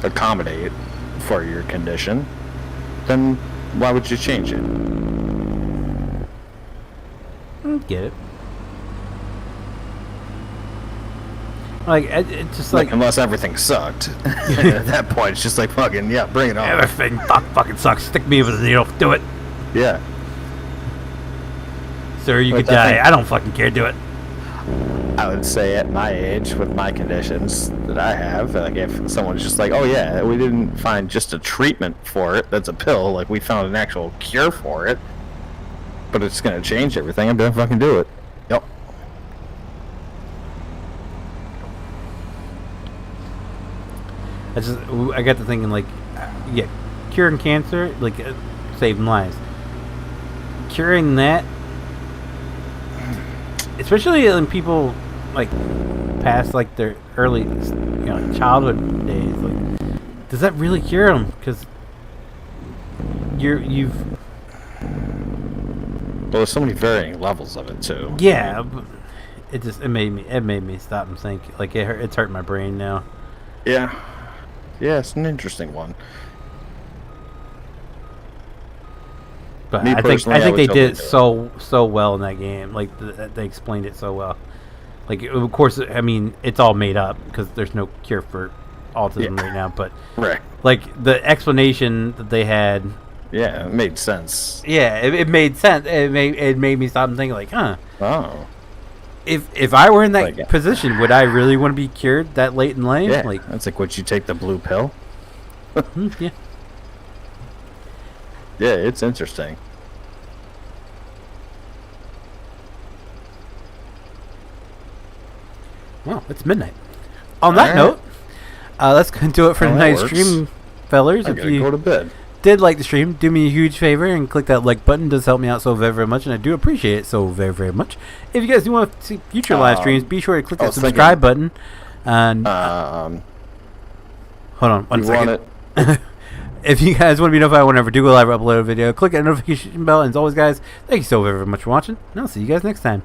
accommodate for your condition, then why would you change it? Get it. Like, it's just like unless everything sucked. At that point, it's just like, fucking, yeah, bring it on. Everything fucking sucks. Stick me with a needle. Do it. Yeah. Sir, you could die. I don't fucking care. Do it. I would say at my age, with my conditions that I have, like, if someone's just like, oh yeah, we didn't find just a treatment for it, that's a pill, like, we found an actual cure for it, but it's gonna change everything, I'm gonna fucking do it. Yep. I got to thinking, like, yeah, curing cancer, like, saving lives. Curing that, especially in people like past like their early, childhood days, like, does that really cure them? Because you've well, there's so many varying levels of it too. Yeah, but it made me stop and think. Like, it's hurting my brain now. Yeah. Yeah, it's an interesting one. But Me I think personally, I they would did totally it so well in that game. Like they explained it so well. Like of course, I mean it's all made up because there's no cure for autism right now. But Right. like the explanation that they had, Yeah, it made sense. yeah, it made sense. It made me stop and think like, huh. Oh. If I were in that Like, position, would I really want to be cured that late in life? Yeah. Like, That's like, would you take the blue pill? yeah. Yeah, it's interesting. Well, it's midnight. On that Alright. note, let's do it for Well, that tonight's works. stream, fellers. I If gotta you go to bed. did like the stream, do me a huge favor and click that like button. It does help me out so very, very much, and I do appreciate it so very, very much. If you guys do want to see future live streams, be sure to click I that was subscribe button. And Um, hold on one you second. want it? If you guys want to be notified whenever I do go live or upload a video, click that notification bell. And as always, guys, thank you so very, very much for watching, and I'll see you guys next time.